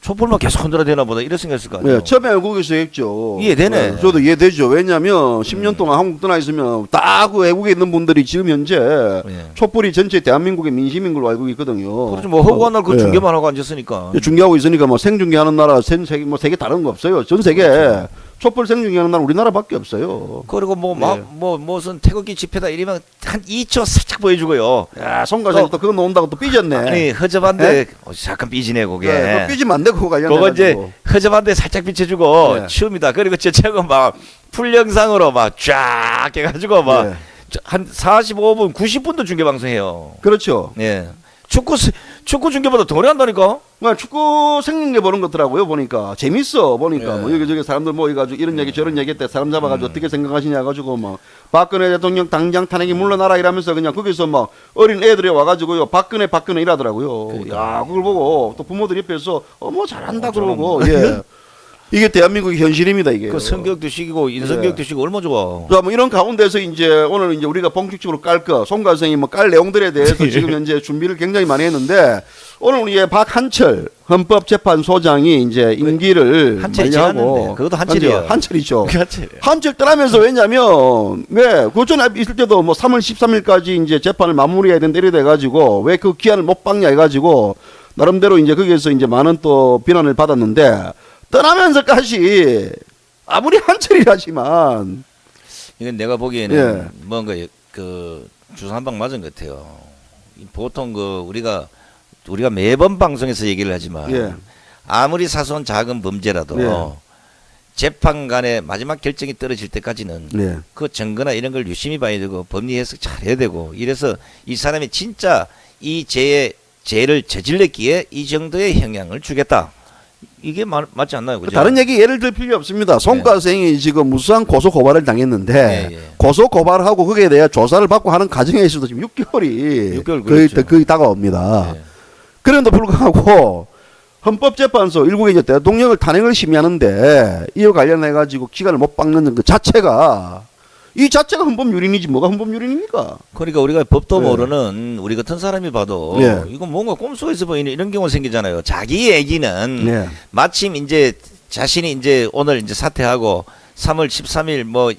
촛불만 계속 흔들어야 되나 보다 이런 생각했을 거 아니에요. 네, 처음에 외국에서 했죠. 이해되네. 네, 저도 이해되죠. 왜냐하면 10년 동안 한국 떠나 있으면 딱 그 외국에 있는 분들이 지금 현재 예. 촛불이 전체 대한민국의 민심인 걸로 알고 있거든요. 그렇죠. 뭐 허구한 날 그 예. 중계만 하고 앉았으니까. 중계하고 있으니까 뭐 생중계하는 나라 세계 뭐 세계 다른 거 없어요. 전 세계 그렇죠. 촛불 생중계하는 나라 우리나라밖에 없어요. 그리고 네. 무슨 태극기 집회다 이러면 한 2초 살짝 보여주고요. 야, 송가생 또 그거 놓는다고 또 삐졌네. 아니 허접한데 잠깐 삐지네 그게. 네, 또 삐지면 안 되고 관련해 그거 이제 가지고. 허접한데 살짝 비춰주고 네. 추움이다. 그리고 저 최고 막 풀영상으로 막 쫙 해가지고 막 네. 한 45분, 90분도 중계 방송해요. 그렇죠. 예. 축구 중계보다 더 오래 한다니까. 뭐 축구 생중계 보는 것더라고요. 보니까 재밌어 보니까 예. 뭐 여기저기 사람들 모여가지고 이런 얘기 저런 얘기 때 사람 잡아가지고 어떻게 생각하시냐 가지고 막 박근혜 대통령 당장 탄핵이 물러나라 이러면서 그냥 거기서 막 어린 애들이 와가지고요 박근혜 이라더라고요. 그러니까. 야 그걸 보고 또 부모들 옆에서 어머 잘한다 잘한다. 그러고 예 이게 대한민국의 현실입니다 이게. 그 성격도 시키고 인성교육도 시키고 얼마 좋아. 자, 뭐 이런 가운데서 이제 오늘 이제 우리가 본격적으로 깔 거, 송가생이 뭐 깔 내용들에 대해서 지금 현재 준비를 굉장히 많이 했는데 오늘 우리 박한철 헌법재판소장이 이제 임기를 한철이 만료하고 지났는데 그것도 한철이에요. 한철이죠. 그렇지. 한철 떠나면서 왜냐면 그 전에 있을 때도 뭐 3월 13일까지 이제 재판을 마무리해야 된다 이래 가지고 왜 그 기한을 못 박냐 해 가지고 나름대로 이제 거기에서 이제 많은 또 비난을 받았는데 떠나면서까지 아무리 한철이라지만 이건 내가 보기에는 예. 뭔가 그 주사 한 방 맞은 것 같아요. 보통 그 우리가 매번 방송에서 얘기를 하지만 예. 아무리 사소한 작은 범죄라도 예. 재판관의 마지막 결정이 떨어질 때까지는 네. 그 증거나 이런 걸 유심히 봐야 되고 법리 해석 잘 해야 되고 이래서 이 사람이 진짜 이 죄를 저질렀기에 이 정도의 형량을 주겠다. 이게 맞지 않나요? 그죠? 다른 얘기 예를 들 필요 없습니다. 송가생이 지금 무수한 고소 고발을 당했는데 예, 예. 고소 고발하고 거기에 대해 조사를 받고 하는 과정에서도 지금 6개월이 6개월 거의 그렇죠. 거의 다가옵니다. 예. 그런데도 불구하고 헌법재판소 일국의 이제 대통령을 탄핵을 심의하는데 이와 관련해 가지고 기간을 못 박는 그 자체가 이 자체가 헌법유린이지 뭐가 헌법유린입니까? 그러니까 우리가 법도 예. 모르는 우리 같은 사람이 봐도 예. 이건 뭔가 꼼수에서 보이는 이런 경우 생기잖아요. 자기 얘기는 네. 마침 이제 자신이 이제 오늘 이제 사퇴하고 3월 13일 뭐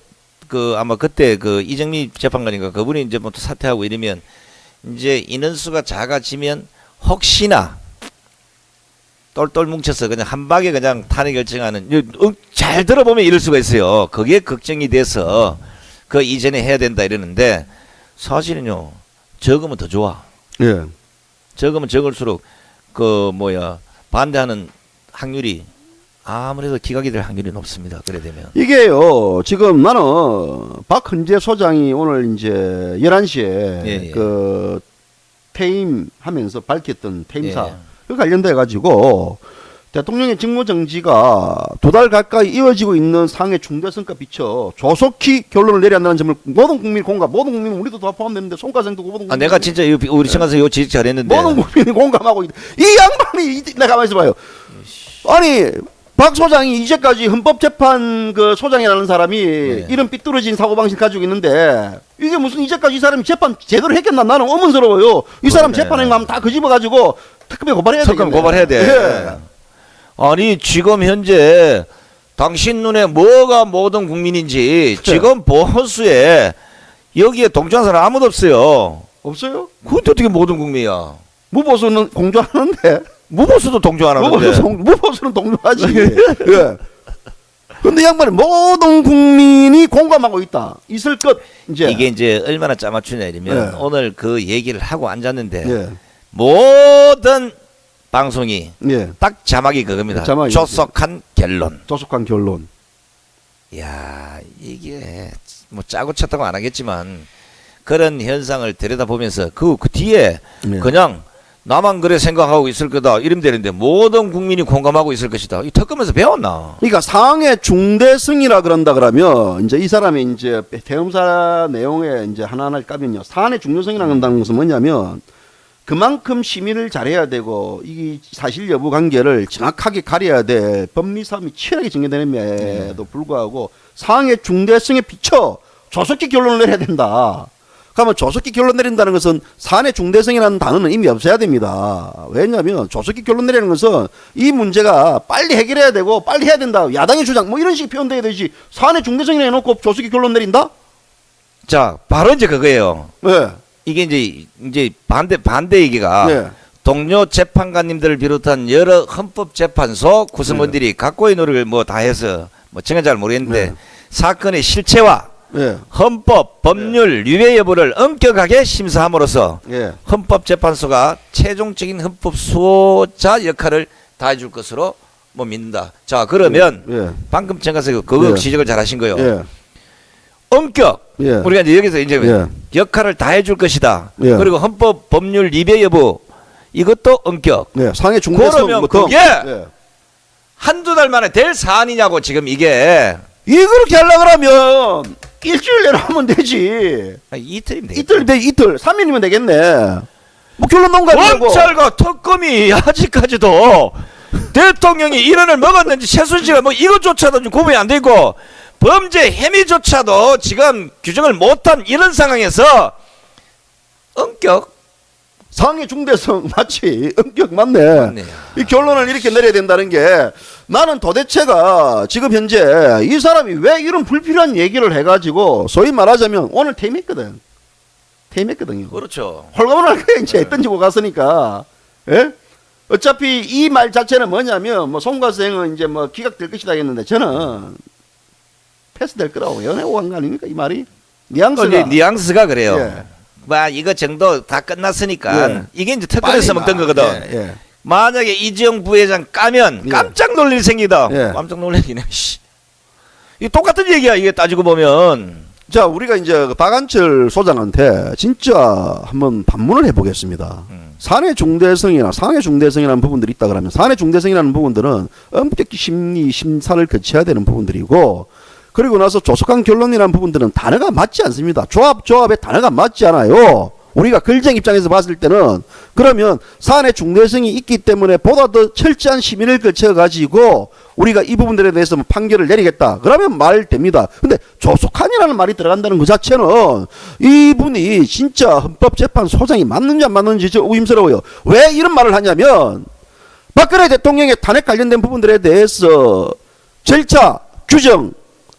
그 아마 그때 그 이정미 재판관인가 그분이 이제 뭐 또 사퇴하고 이러면 이제 인원수가 작아지면 혹시나 똘똘 뭉쳐서 그냥 한 방에 그냥 탄핵 결정하는 잘 들어보면 이럴 수가 있어요. 그게 걱정이 돼서 그 이전에 해야 된다 이러는데 사실은요 적으면 더 좋아. 아무래도 기각이 될 확률이 높습니다. 그래 되면. 이게요, 지금 나는 박헌재 소장이 오늘 이제 11시에 예. 그 퇴임하면서 밝혔던 퇴임사 예. 그 관련돼 가지고 대통령의 직무정지가 2달 가까이 이어지고 있는 상해 중대성과 비춰 조속히 결론을 내려야 한다는 점을 모든 국민이 공감, 모든 국민은 우리도 다 포함되는데 송가생도 모든 국민. 내가 진짜 우리 청가서 이거 지적 잘했는데. 모든 국민이 공감하고 있다. 이 양반이 내가 가만히 있어봐요. 아니 박 소장이 이제까지 헌법재판 그 소장이라는 사람이 이런 삐뚤어진 사고방식 가지고 있는데 이게 무슨 이제까지 이 사람이 재판 제대로 했겠나 나는 의문스러워요. 이 사람 재판에 가면 다 거집어가지고 특검에 고발해야 되겠네. 특검 고발해야 돼. 예. 아니 지금 현재 당신 눈에 뭐가 모든 국민인지 지금 보호수에 여기에 동조한 사람 아무도 없어요. 없어요? 그것도 어떻게 모든 국민이야? 무보수는 공조하는데. 무보수도 동조 안 하는데. 무보수는 동조하지. 예. 근데 양반이 모든 국민이 공감하고 있다. 있을 것 이제. 이게 이제 얼마나 짜맞추냐 이러면 예. 오늘 그 얘기를 하고 앉았는데 예. 모든 방송이 예. 딱 자막이 그겁니다. 자막이 조속한 결론. 조속한 결론. 야 이게 뭐 짜고 쳤다고 안 하겠지만 그런 현상을 들여다보면서 그 뒤에 예. 그냥 나만 그래 생각하고 있을 거다 이러면 되는데 모든 국민이 공감하고 있을 것이다. 이 특검에서 배웠나? 그러니까 상해 중대승이라 그런다 그러면 이제 이 사람이 이제 대검사 내용에 이제 하나하나 까면요. 상해 중대승이라는 것은 뭐냐면 그만큼 심의를 잘해야 되고 이 사실 여부 관계를 정확하게 가려야 돼. 법리 싸움이 치열하게 전개되는데도 불구하고 상해 중대승에 비춰 조속히 결론을 내려야 된다. 그러면 조속히 결론 내린다는 것은 사안의 중대성이라는 단어는 이미 없어야 됩니다. 왜냐하면 조속히 결론 내리는 것은 이 문제가 빨리 해결해야 되고 빨리 해야 된다. 야당의 주장 뭐 이런 식이 표현돼야 되지. 사안의 중대성이라 해놓고 조속히 결론 내린다? 자 바로 이제 그거예요. 네. 이게 이제 반대 얘기가 네. 동료 재판관님들을 비롯한 여러 헌법재판소 구성원들이 각고의 노력을 뭐 다 해서 뭐 정말 잘 모르겠는데 네. 사건의 실체와 네. 헌법, 법률, 유죄 여부를 엄격하게 심사함으로써 네. 헌법재판소가 최종적인 헌법 수호자 역할을 다해줄 것으로 뭐 믿는다. 자 그러면 네. 방금 청가서 그거 네. 지적을 잘 하신 거예요. 네. 엄격. 네. 우리가 이제 여기서 이제 네. 역할을 다해줄 것이다. 네. 그리고 헌법, 법률, 위배 여부 이것도 엄격. 네. 상해 중대성 그러면 뭐 그게 네. 한두 달 만에 될 사안이냐고 지금 이게. 이 그렇게 하려고 하면 일주일 내로 하면 되지. 이틀이면 되겠다. 이틀 돼 이틀 3일이면 되겠네. 뭐 결론 논가하고 검찰과 특검이 아직까지도 대통령이 일원을 먹었는지 최순실은 뭐 이것조차도 좀 구분이 안 되고 범죄 혐의조차도 지금 규정을 못한 이런 상황에서 엄격 상해 중대성 맞지? 엄격 맞네. 맞네요. 이 결론을 이렇게 내려야 된다는 게 나는 도대체가 지금 현재 이 사람이 왜 이런 불필요한 얘기를 해가지고 소위 말하자면 오늘 퇴임했거든. 퇴임했거든요. 그렇죠. 홀가분할 거야 이제 던지고 갔으니까. 예? 어차피 이 말 자체는 뭐냐면 뭐 송과생은 이제 뭐 기각될 것이다 했는데 저는 패스될 거라고 연애고 한 거 아닙니까 이 말이? 뉘앙스가. 뉘앙스가 그래요. 예. 뭐 이거 정도 다 끝났으니까 예. 이게 이제 특검에서 빨리 먹던 가. 거거든. 예, 예. 만약에 이재용 부회장 까면 예. 깜짝 놀랄 일이 생기다. 예. 깜짝 놀라기네. 이 똑같은 얘기야. 이게 따지고 보면. 자, 우리가 이제 그 박한철 소장한테 진짜 한번 반문을 해보겠습니다. 사내 중대성이나 상해 중대성이라는 부분들이 있다 그러면 사내 중대성이라는 부분들은 엄격히 심리 심사를 거쳐야 되는 부분들이고 그리고 나서 조속한 결론이라는 부분들은 단어가 맞지 않습니다. 조합의 단어가 맞지 않아요. 우리가 글쟁 입장에서 봤을 때는 그러면 사안의 중대성이 있기 때문에 보다 더 철저한 심의를 거쳐가지고 우리가 이 부분들에 대해서 판결을 내리겠다. 그러면 말 됩니다. 근데 조속한이라는 말이 들어간다는 그 자체는 이분이 진짜 헌법재판소장이 맞는지 안 맞는지 저 의심스러워요. 왜 이런 말을 하냐면 박근혜 대통령의 탄핵 관련된 부분들에 대해서 절차, 규정,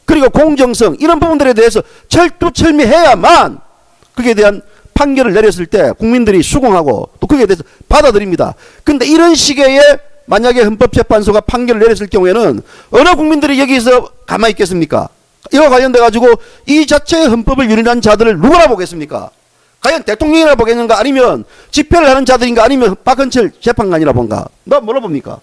그리고 공정성 이런 부분들에 대해서 철두철미해야만 거기에 대한 판결을 내렸을 때 국민들이 수긍하고 또 거기에 대해서 받아들입니다. 근데 이런 시기에 만약에 헌법재판소가 판결을 내렸을 경우에는 어느 국민들이 여기서 가만히 있겠습니까? 이와 관련돼 가지고 이 자체의 헌법을 유린한 자들을 누구나 보겠습니까? 과연 대통령이라 보겠는가 아니면 집회를 하는 자들인가 아니면 박헌철 재판관이라 본가? 나 뭐라 봅니까?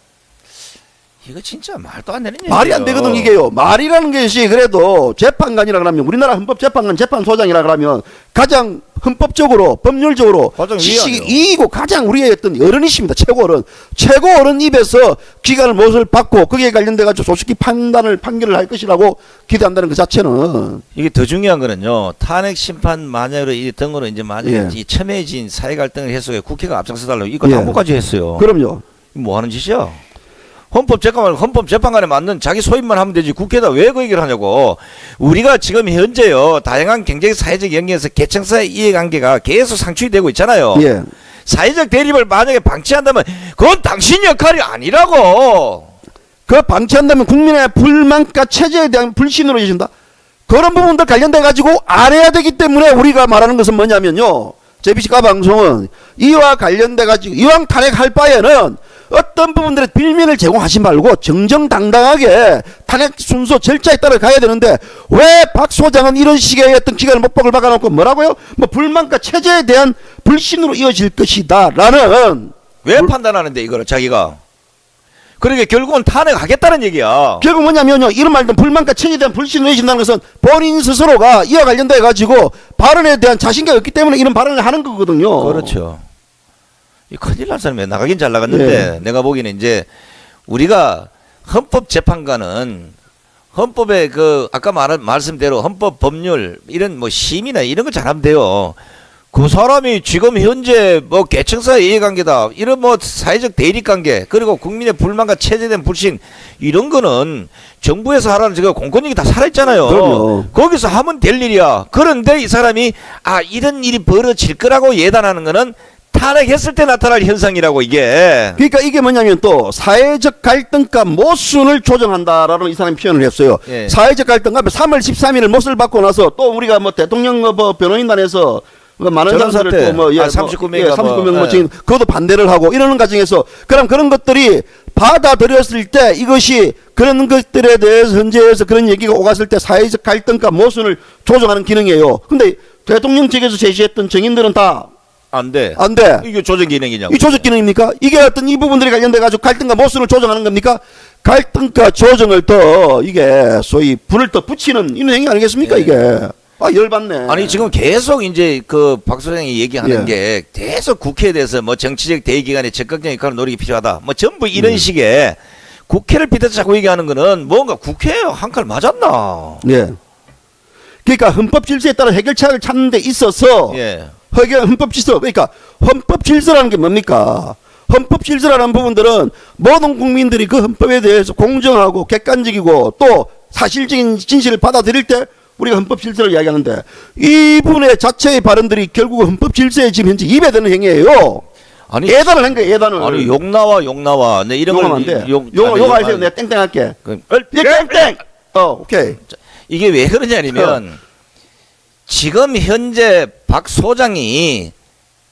이거 진짜 말도 안 되는 얘기예요. 말이 안 되거든 이게요. 말이라는 것이 그래도 재판관이라 그러면 우리나라 헌법재판관 재판소장이라 그러면 가장 헌법적으로 법률적으로 가장 지식이 위안이요. 이기고 가장 우리의 어떤 어른이십니다. 최고 어른. 최고 어른 입에서 기관을 무엇을 받고 거기에 관련돼 가지고 솔직히 판결을 할 것이라고 기대한다는 그 자체는 이게 더 중요한 거는요. 탄핵 심판 만약으로 이 등으로 이제 만약에 예. 이 첨예해진 사회 갈등을 해소해 국회가 앞장서 달라고 이거 예. 당부까지 했어요. 그럼요. 뭐 하는 짓이야? 헌법재판관에 맞는 자기 소임만 하면 되지 국회에다 왜 그 얘기를 하냐고. 우리가 지금 현재요 다양한 경제 사회적 영역에서 계층사회 이해관계가 계속 상충이 되고 있잖아요. 예. 사회적 대립을 만약에 방치한다면 그건 당신 역할이 아니라고. 그 방치한다면 국민의 불만과 체제에 대한 불신으로 이어진다. 그런 부분들 관련돼 가지고 알아야 되기 때문에 우리가 말하는 것은 뭐냐면요. JBC가 방송은 이와 관련돼 가지고 이왕 탄핵할 바에는 어떤 부분들의 빌면을 제공하지 말고 정정당당하게 탄핵 순서 절차에 따라 가야 되는데 왜 박 소장은 이런 식의 어떤 기간을 못박을 박아놓고 뭐라고요? 뭐 불만과 체제에 대한 불신으로 이어질 것이다 라는 왜 판단하는데 이거를 자기가. 그러니까 결국은 탄핵하겠다는 얘기야. 결국 뭐냐면요 이런 말들 불만과 체제에 대한 불신을 내신다는 것은 본인 스스로가 이와 관련돼 가지고 발언에 대한 자신감이 없기 때문에 이런 발언을 하는 거거든요. 그렇죠. 이 큰일 날 사람이 나가긴 잘 나갔는데 내가 보기에는 이제 우리가 헌법재판관은 헌법의 그 아까 말씀대로 헌법 법률 이런 뭐 심의나 이런 거 잘하면 돼요. 그 사람이 지금 현재 뭐 계층사회 이해관계다 이런 뭐 사회적 대립관계 그리고 국민의 불만과 체제된 불신 이런 거는 정부에서 하라는 제가 공권력이 다 살아있잖아요. 그럼요. 거기서 하면 될 일이야. 그런데 이 사람이 이런 일이 벌어질 거라고 예단하는 거는 탄핵했을 때 나타날 현상이라고 이게. 그러니까 이게 뭐냐면 또 사회적 갈등과 모순을 조정한다라는 이 사람이 표현을 했어요. 예. 사회적 갈등과 3월 13일 못을 받고 나서 또 우리가 뭐 대통령 뭐 변호인단에서 많은 장사를 때. 또 뭐 39명인가 39명 뭐 예. 지금 그것도 반대를 하고 이러는 과정에서 그런 것들이 받아들였을 때 이것이 그런 것들에 대해서 현재에서 그런 얘기가 오갔을 때 사회적 갈등과 모순을 조정하는 기능이에요. 근데 대통령 측에서 제시했던 정인들은 다 안 돼. 안 돼. 이게 조정 기능이냐고. 이 조정 기능입니까? 이게 어떤 이 부분들이 관련돼 가지고 갈등과 모순을 조정하는 겁니까? 갈등과 조정을 더 이게 소위 불을 더 붙이는 이런 행위 아니겠습니까? 예. 이게 열받네. 아니 지금 계속 이제 그 박 소장이 얘기하는 예. 게 계속 국회에 대해서 뭐 정치적 대의 기관의 적극적인 역할을 노력이 필요하다. 뭐 전부 이런 식의 국회를 비롯해서 자꾸 얘기하는 거는 뭔가 국회에 한 칼 맞았나? 예. 그러니까 헌법 질서에 따라 해결책을 찾는 데 있어서 예. 헌법 질서 그러니까 헌법 질서라는 게 뭡니까? 헌법 질서라는 부분들은 모든 국민들이 그 헌법에 대해서 공정하고 객관적이고 또 사실적인 진실을 받아들일 때 우리가 헌법 질서를 이야기하는데 이분의 자체의 발언들이 결국 헌법 질서에 지금 현재 입에드는 행위예요. 아니 예단을 한 거예요. 예단을. 아니 욕 나와. 내 이런 욕하면 안 돼. 욕 하세요. 내가 땡땡 할게. 땡땡. 오케이. 이게 왜 그러냐면 지금 현재 박 소장이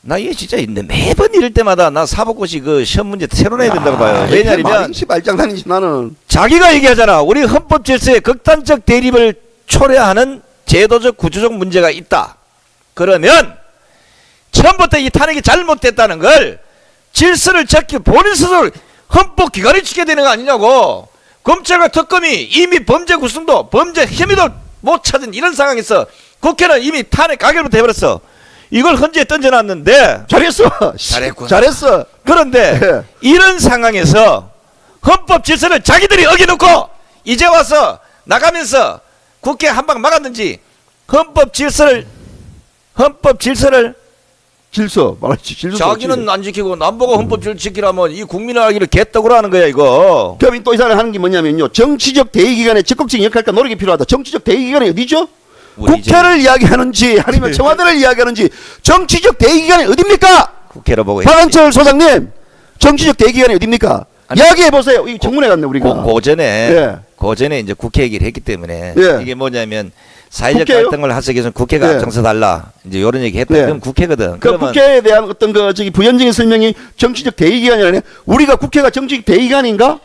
나 이게 진짜 있는데 매번 이럴 때마다 나 사법고시 그 시험 문제 새로 내야 된다고 봐요. 왜냐하면 말장난이지 나는. 자기가 얘기하잖아. 우리 헌법 질서에 극단적 대립을 초래하는 제도적 구조적 문제가 있다. 그러면 처음부터 이 탄핵이 잘못됐다는 걸 질서를 지키 본인 스스로 헌법기관이 지켜야 되는 거 아니냐고. 검찰과 특검이 이미 범죄 구성도 범죄 혐의도 못 찾은 이런 상황에서 국회는 이미 탄핵 가결부터 해버렸어. 이걸 헌재에 던져놨는데 잘했어. 잘했구나. 잘했어. 그런데 예. 이런 상황에서 헌법 질서를 자기들이 어겨놓고 이제 와서 나가면서 국회 한 방 막았는지 헌법 질서 말하지 질서. 자기는 안 지키고 남보고 헌법 질서 지키라면 이 국민을 알기를 개떡으로 하는 거야 이거. 그럼 또 이 사람이 하는 게 뭐냐면요. 정치적 대의기관의 적극적인 역할과 노력이 필요하다. 정치적 대의기관이 어디죠? 국회를 이야기하는지 아니면 청와대를 이야기하는지 정치적 대의기관이 어딥니까? 국회로 보고 박한철 소장님 정치적 대의기관이 어딥니까? 아니, 이야기해보세요. 이 정문에 갔네 우리가. 고전에 이제 국회 얘기를 했기 때문에 예. 이게 뭐냐면 사회적 국회요? 갈등을 하기 위해서 국회가 예. 앞장서 달라 이제 이런 얘기 했다. 예. 그럼 국회거든. 그 그러면 국회에 대한 어떤 그 저기 부연적인 설명이 정치적 대의기관이라네. 우리가 국회가 정치적 대의기관인가?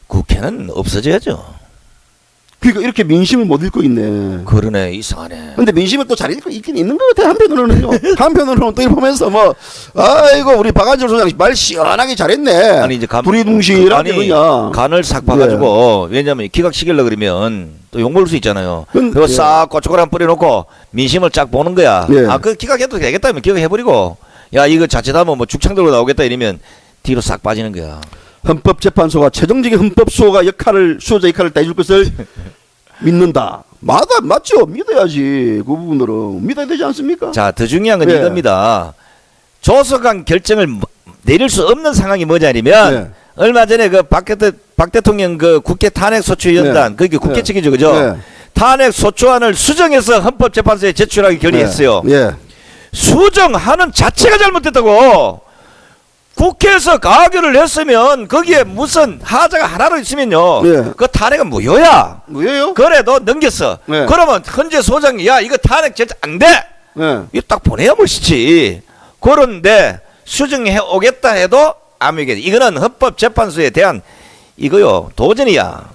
국회는 없어져야죠. 그러니까 이렇게 민심을 못 읽고 있네. 그러네, 이상하네. 근데 민심을 또 잘 읽고 있긴 있는 것 같아. 한편으로는요. 한편으로는 또 이렇게 보면서 뭐 아이고 우리 박한철 소장 말 시원하게 잘했네. 아니 이제 두리뭉실하게 아니, 그냥 간을 싹 봐가지고 왜냐면 기각시키려 그러면 또 욕먹을 수 있잖아요. 그거 예. 싹 고춧가루 뿌려놓고 민심을 쫙 보는 거야. 예. 아, 그 기각해도 되겠다면 기각해버리고 야 이거 자칫하면 뭐 죽창 들고 나오겠다 이러면 뒤로 싹 빠지는 거야. 헌법재판소가 최종적인 헌법수호가 수호자 역할을 다 해줄 것을 믿는다. 맞죠. 믿어야지. 그 부분들은 믿어야 되지 않습니까? 자, 더 중요한 건 예. 이겁니다. 조속한 결정을 내릴 수 없는 상황이 뭐냐면 예. 얼마 전에 그 박 대통령 그 국회 탄핵소추위원단 그게 국회 예. 측이죠, 그죠? 예. 탄핵소추안을 수정해서 헌법재판소에 제출하기 결의했어요. 예. 수정하는 자체가 잘못됐다고. 국회에서 가결을 했으면 거기에 무슨 하자가 하나로 있으면요. 예. 그 탄핵은 무효야. 뭐예요? 그래도 넘겼어. 네. 그러면 헌재 소장이 야 이거 탄핵 절대 안 돼. 예. 이거 딱 보내야 멋이지. 그런데 수정해 오겠다 해도 안 되겠다. 이거는 헌법재판소에 대한 이거요 도전이야.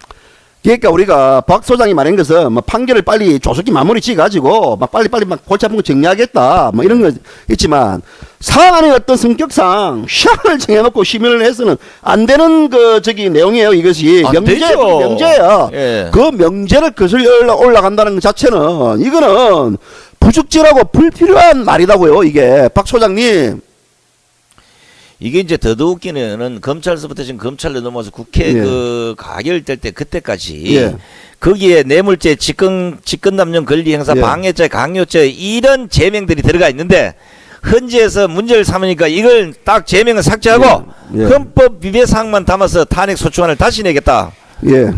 그러니까 우리가 박 소장이 말한 것은 뭐 판결을 빨리 조속히 마무리 지어가지고 막 빨리빨리 막 골치 아픈 거 정리하겠다 뭐 이런 거 있지만 사안의 어떤 성격상 시한을 정해놓고 심의를 해서는 안 되는 그 저기 내용이에요. 이것이 안 되죠. 명제야. 예. 그 명제를 거슬러 올라간다는 것 자체는 이거는 부적절하고 불필요한 말이라고요. 이게 박 소장님. 이게 이제 더더욱기는 검찰서부터 지금 검찰로 넘어서 국회 예. 그 가결될 때 그때까지 예. 거기에 뇌물죄, 직권남용 권리행사, 예. 방해죄, 강요죄 이런 제명들이 들어가 있는데 헌재에서 문제를 삼으니까 이걸 딱 제명을 삭제하고 예. 예. 헌법 위배사항만 담아서 탄핵소추안을 다시 내겠다. 예.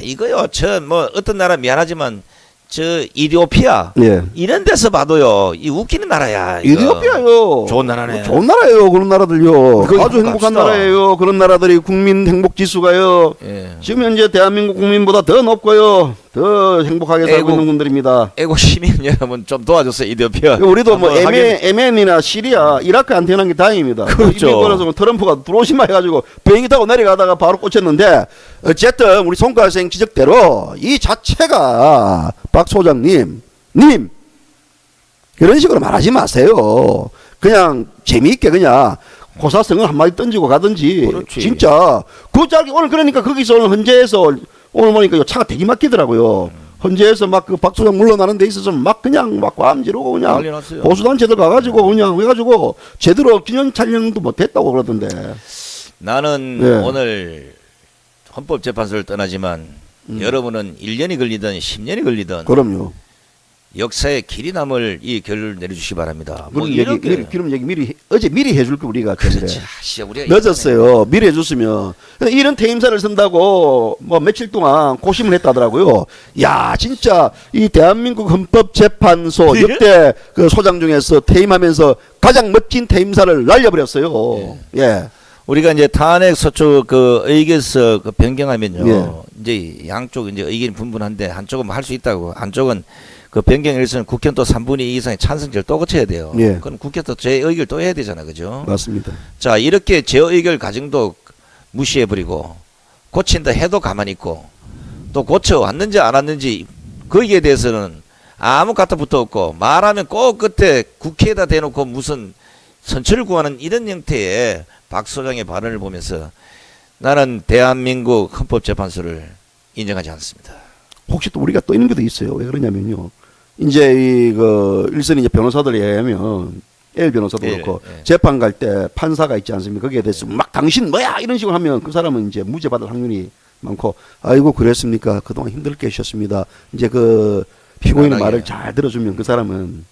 이거요, 뭐 어떤 나라 미안하지만 저 이디오피아 예. 이런 데서 봐도요 이 웃기는 나라야. 이거. 이디오피아요. 좋은 나라네. 좋은 나라예요. 그런 나라들요. 그거 아주 행복한 갑시다. 나라예요. 그런 나라들이 국민 행복 지수가요. 예. 지금 현재 대한민국 국민보다 더 높고요. 더 행복하게 살고 애국. 있는 분들입니다. 애국 시민 여러분 좀 도와줬어요 이디오피아. 우리도 뭐 한번 하긴- 예멘이나 시리아, 이라크 안 태어난 게 다행입니다. 그렇죠. 미국에서 트럼프가 들어오시마 해가지고 비행기 타고 내려가다가 바로 꽂혔는데 어쨌든 우리 송가생 지적대로 이 자체가 박 소장님 그런 식으로 말하지 마세요. 그냥 재미있게 그냥 고사성을 한마디 던지고 가든지. 그렇지. 진짜 그 자기 오늘 그러니까 거기서 오늘 헌재에서 오늘 보니까 차가 되게 막히더라고요. 헌재에서 막 그 박 소장 물러나는 데 있어서 막 그냥 막 꽈음지르고 그냥 난리 났어요. 보수단체들 가가지고 그냥 해가지고 제대로 기념 촬영도 못했다고 그러던데. 나는 네. 오늘 헌법재판소를 떠나지만 여러분은 1년이 걸리든 10년이 걸리든 그럼요. 역사에 길이 남을 이 결론을 내려주시기 바랍니다. 뭐 그런 얘기, 그런 얘기 미리 해줄 거 우리가 그렇지. 같은데. 아씨, 우리가 늦었어요. 미리 해줬으면. 이런 퇴임사를 쓴다고 뭐 며칠 동안 고심을 했다더라고요. 야, 진짜 이 대한민국 헌법재판소 예? 역대 그 소장 중에서 퇴임하면서 가장 멋진 퇴임사를 날려버렸어요. 예. 우리가 이제 탄핵소추 그 의결서 그 변경하면요. 예. 이제 양쪽 이제 의견이 분분한데 한쪽은 할 수 있다고 한쪽은 그 변경에 있어서는 국회는 또 3분의 2 이상의 찬성제를 또 거쳐야 돼요. 예. 그럼 국회도 재의결 또 해야 되잖아, 그죠? 맞습니다. 자, 이렇게 재의결 과정도 무시해버리고 고친다 해도 가만히 있고 또 고쳐왔는지 안 왔는지 거기에 대해서는 아무 까딱부터 없고 말하면 꼭 끝에 국회에다 대놓고 무슨 선처를 구하는 이런 형태의 박 소장의 발언을 보면서 나는 대한민국 헌법재판소를 인정하지 않습니다. 혹시 또 우리가 또 이런 것도 있어요. 왜 그러냐면요. 이제 그 일선 이제 변호사들에 의하면 L 변호사도 예, 그렇고 예. 재판 갈 때 판사가 있지 않습니까? 거기에 대해서 막 당신 뭐야 이런 식으로 하면 그 사람은 이제 무죄 받을 확률이 많고 아이고 그랬습니까? 그동안 힘들게 하셨습니다. 이제 그 피고인의 편안하게. 말을 잘 들어주면 그 사람은